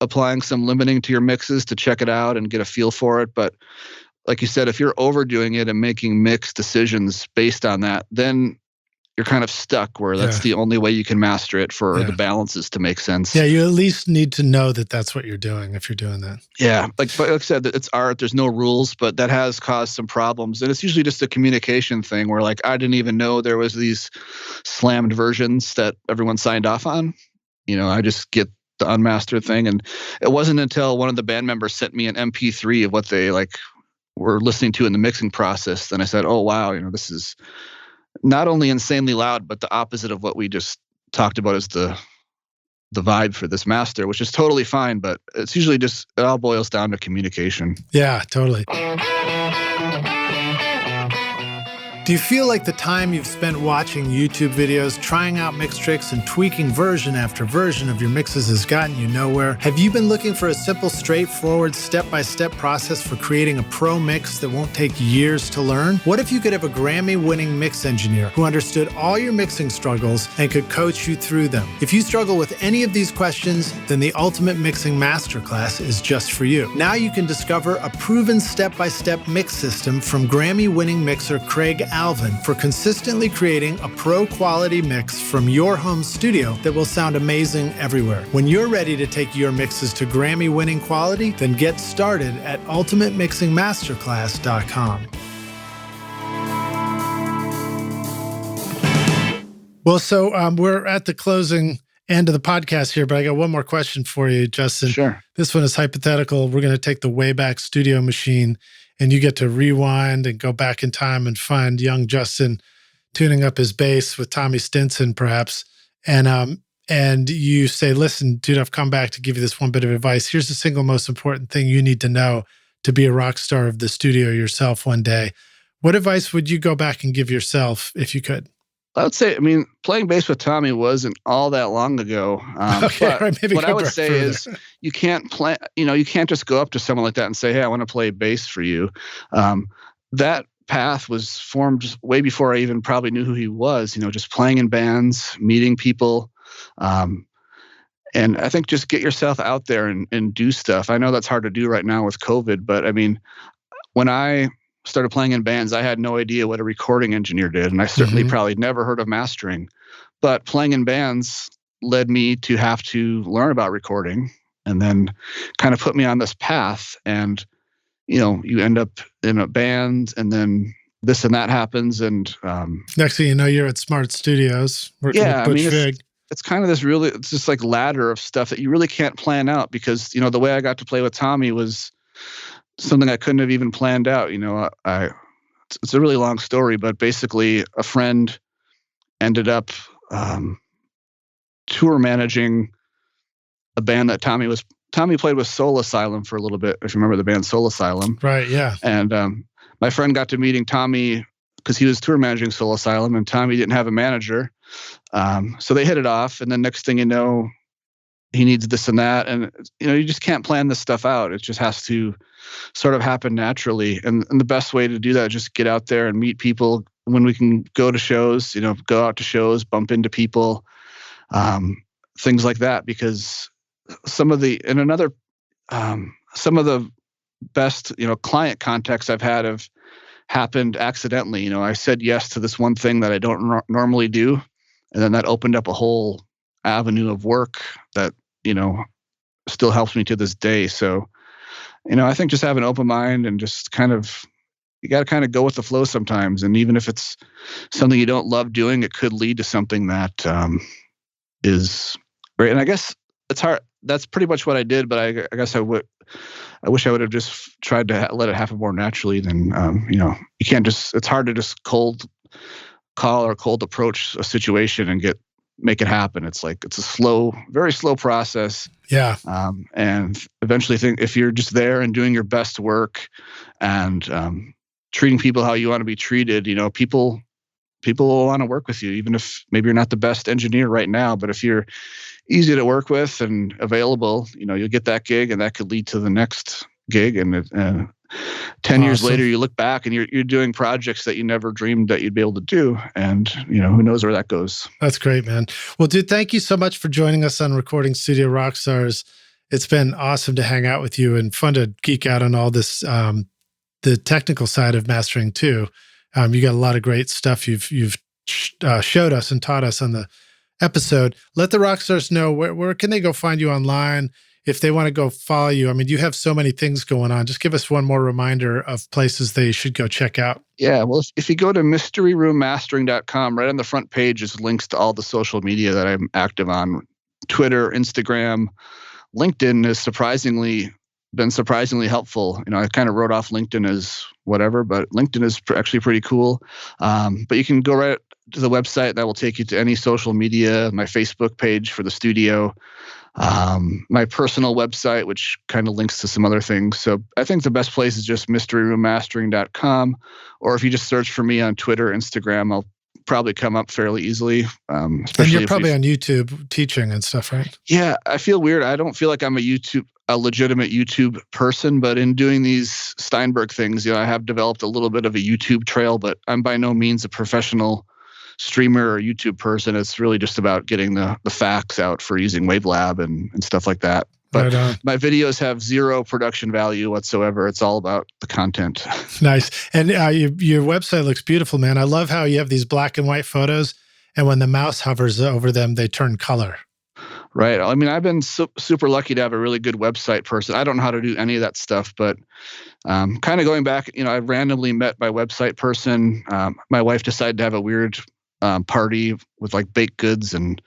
applying some limiting to your mixes to check it out and get a feel for it. But like you said, if you're overdoing it and making mix decisions based on that, then you're kind of stuck where that's the only way you can master it for the balances to make sense. Yeah, you at least need to know that that's what you're doing if you're doing that. Yeah, like I said, it's art. There's no rules, but that has caused some problems. And it's usually just a communication thing where like, I didn't even know there was these slammed versions that everyone signed off on. I just get the unmastered thing. And it wasn't until one of the band members sent me an MP3 of what they were listening to in the mixing process. Then I said, oh, wow, this is not only insanely loud, but the opposite of what we just talked about as the vibe for this master, which is totally fine. But it's usually just, it all boils down to communication. Yeah, totally. Do you feel like the time you've spent watching YouTube videos, trying out mix tricks, and tweaking version after version of your mixes has gotten you nowhere? Have you been looking for a simple, straightforward, step-by-step process for creating a pro mix that won't take years to learn? What if you could have a Grammy-winning mix engineer who understood all your mixing struggles and could coach you through them? If you struggle with any of these questions, then the Ultimate Mixing Masterclass is just for you. Now you can discover a proven step-by-step mix system from Grammy-winning mixer Craig Alvin for consistently creating a pro-quality mix from your home studio that will sound amazing everywhere. When you're ready to take your mixes to Grammy-winning quality, then get started at ultimatemixingmasterclass.com. Well, so we're at the closing end of the podcast here, but I got one more question for you, Justin. Sure. This one is hypothetical. We're going to take the Wayback Studio machine, and you get to rewind and go back in time and find young Justin tuning up his bass with Tommy Stinson, perhaps. And you say, listen, dude, I've come back to give you this one bit of advice. Here's the single most important thing you need to know to be a rock star of the studio yourself one day. What advice would you go back and give yourself if you could? I would say, playing bass with Tommy wasn't all that long ago. Okay, but right, maybe what I would say further. is you can't play, you can't just go up to someone like that and say, hey, I want to play bass for you. That path was formed way before I even probably knew who he was, just playing in bands, meeting people. And I think just get yourself out there and do stuff. I know that's hard to do right now with COVID, but when I started playing in bands, I had no idea what a recording engineer did. And I certainly probably never heard of mastering. But playing in bands led me to have to learn about recording and then kind of put me on this path. And, you end up in a band and then this and that happens. And next thing you know, you're at Smart Studios. With Butch Vig. It's kind of it's just like ladder of stuff that you really can't plan out because, the way I got to play with Tommy was something I couldn't have even planned out. It's a really long story, but basically a friend ended up tour managing a band that Tommy played with Soul Asylum for a little bit, if you remember the band Soul Asylum. Right, yeah. And my friend got to meeting Tommy because he was tour managing Soul Asylum and Tommy didn't have a manager. So they hit it off, and then next thing you know, he needs this and that. And, you just can't plan this stuff out. It just has to sort of happen naturally. And the best way to do that is just get out there and meet people when we can go to shows, go out to shows, bump into people, things like that. Because some of the best, client contacts I've had have happened accidentally. I said yes to this one thing that I don't normally do. And then that opened up a whole avenue of work that, still helps me to this day. So, I think just have an open mind and just you got to kind of go with the flow sometimes. And even if it's something you don't love doing, it could lead to something that is great. And I guess it's hard. That's pretty much what I did, but I guess I wish I would have just tried to let it happen more naturally than, you can't it's hard to just cold call or cold approach a situation and get make it happen. It's a very slow process. Yeah. And eventually if you're just there and doing your best work and treating people how you want to be treated, people will want to work with you, even if maybe you're not the best engineer right now, but if you're easy to work with and available, you'll get that gig, and that could lead to the next gig. And 10 years later, you look back and you're doing projects that you never dreamed that you'd be able to do. And, who knows where that goes. That's great, man. Well, dude, thank you so much for joining us on Recording Studio Rockstars. It's been awesome to hang out with you and fun to geek out on all this, the technical side of mastering too. You got a lot of great stuff you've showed us and taught us on the episode. Let the Rockstars know where can they go find you online if they want to go follow you. I mean, you have so many things going on. Just give us one more reminder of places they should go check out. Yeah, well, if you go to mysteryroommastering.com, right on the front page is links to all the social media that I'm active on. Twitter, Instagram, LinkedIn has been surprisingly helpful. I kind of wrote off LinkedIn as whatever, but LinkedIn is actually pretty cool. But you can go right to the website. That will take you to any social media, my Facebook page for the studio, my personal website, which kind of links to some other things. So I think the best place is just mysteryroommastering.com, or if you just search for me on Twitter, Instagram, I'll probably come up fairly easily. And you're probably on YouTube teaching and stuff, right? Yeah, I feel weird. I don't feel like I'm a legitimate YouTube person, but in doing these Steinberg things, I have developed a little bit of a YouTube trail, but I'm by no means a professional streamer or YouTube person. It's really just about getting the facts out for using Wavelab and stuff like that. But my videos have zero production value whatsoever. It's all about the content. Nice. And your website looks beautiful, man. I love how you have these black and white photos, and when the mouse hovers over them, they turn color. Right. I mean, I've been super lucky to have a really good website person. I don't know how to do any of that stuff, but kind of going back, I randomly met my website person. My wife decided to have a weird party with like baked goods, and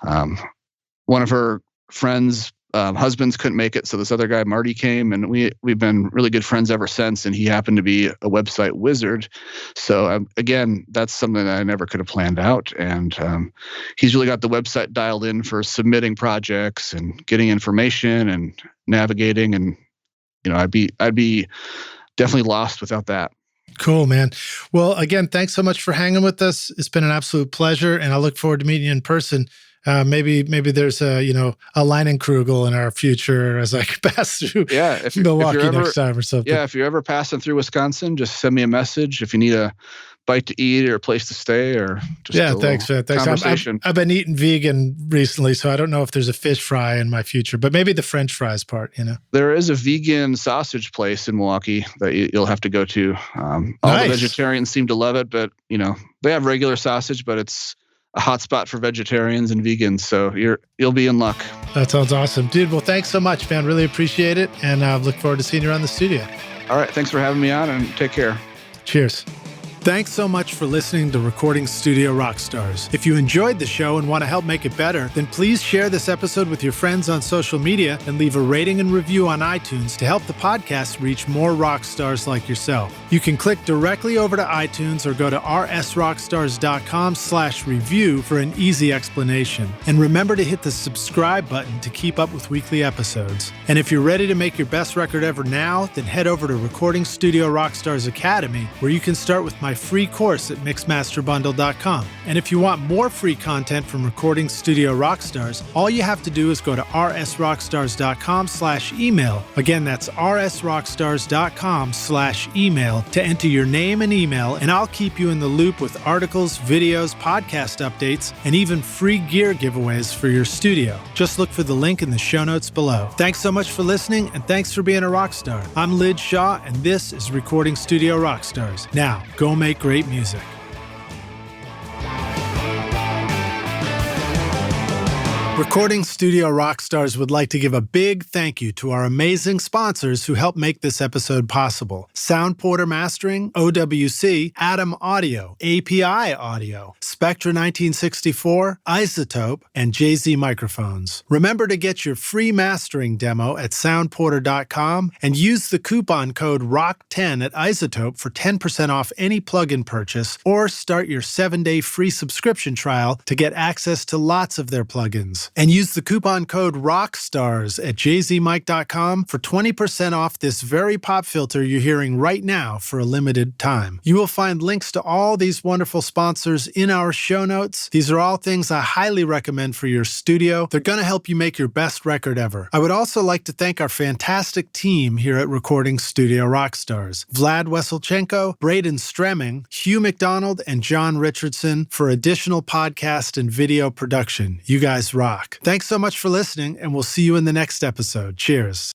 one of her friends' husbands couldn't make it, so this other guy Marty came, and we've been really good friends ever since. And he happened to be a website wizard, so again, that's something that I never could have planned out. And he's really got the website dialed in for submitting projects and getting information and navigating. And I'd be definitely lost without that. Cool, man. Well, again, thanks so much for hanging with us. It's been an absolute pleasure, and I look forward to meeting you in person. Maybe there's a Leinenkugel in our future as I pass through Milwaukee next time or something. Yeah, if you're ever passing through Wisconsin, just send me a message if you need a bite to eat or a place to stay or just thanks. Conversation. I've been eating vegan recently, so I don't know if there's a fish fry in my future, but maybe the French fries part, There is a vegan sausage place in Milwaukee that you'll have to go to. All the vegetarians seem to love it, but they have regular sausage, but it's a hot spot for vegetarians and vegans, so you'll be in luck. That sounds awesome. Dude, well, thanks so much, man. Really appreciate it, and I look forward to seeing you around the studio. All right, thanks for having me on, and take care. Cheers. Thanks so much for listening to Recording Studio Rockstars. If you enjoyed the show and want to help make it better, then please share this episode with your friends on social media and leave a rating and review on iTunes to help the podcast reach more rock stars like yourself. You can click directly over to iTunes or go to rsrockstars.com/review for an easy explanation. And remember to hit the subscribe button to keep up with weekly episodes. And if you're ready to make your best record ever now, then head over to Recording Studio Rockstars Academy, where you can start with my free course at mixmasterbundle.com. And if you want more free content from Recording Studio Rockstars, all you have to do is go to rsrockstars.com/email. Again, that's rsrockstars.com/email to enter your name and email, and I'll keep you in the loop with articles, videos, podcast updates, and even free gear giveaways for your studio. Just look for the link in the show notes below. Thanks so much for listening, and thanks for being a rock star. I'm Lid Shaw, and this is Recording Studio Rockstars. Now, go make great music. Recording Studio Rockstars would like to give a big thank you to our amazing sponsors who help make this episode possible. Sound Porter Mastering, OWC, Atom Audio, API Audio, Spectra 1964, Isotope, and JZ Microphones. Remember to get your free mastering demo at soundporter.com and use the coupon code ROCK10 at Isotope for 10% off any plugin purchase, or start your 7-day free subscription trial to get access to lots of their plugins. And use the coupon code ROCKSTARS at jzmic.com for 20% off this very pop filter you're hearing right now for a limited time. You will find links to all these wonderful sponsors in our show notes. These are all things I highly recommend for your studio. They're going to help you make your best record ever. I would also like to thank our fantastic team here at Recording Studio Rockstars: Vlad Weselchenko, Braden Stremming, Hugh McDonald, and John Richardson for additional podcast and video production. You guys rock. Thanks so much for listening, and we'll see you in the next episode. Cheers.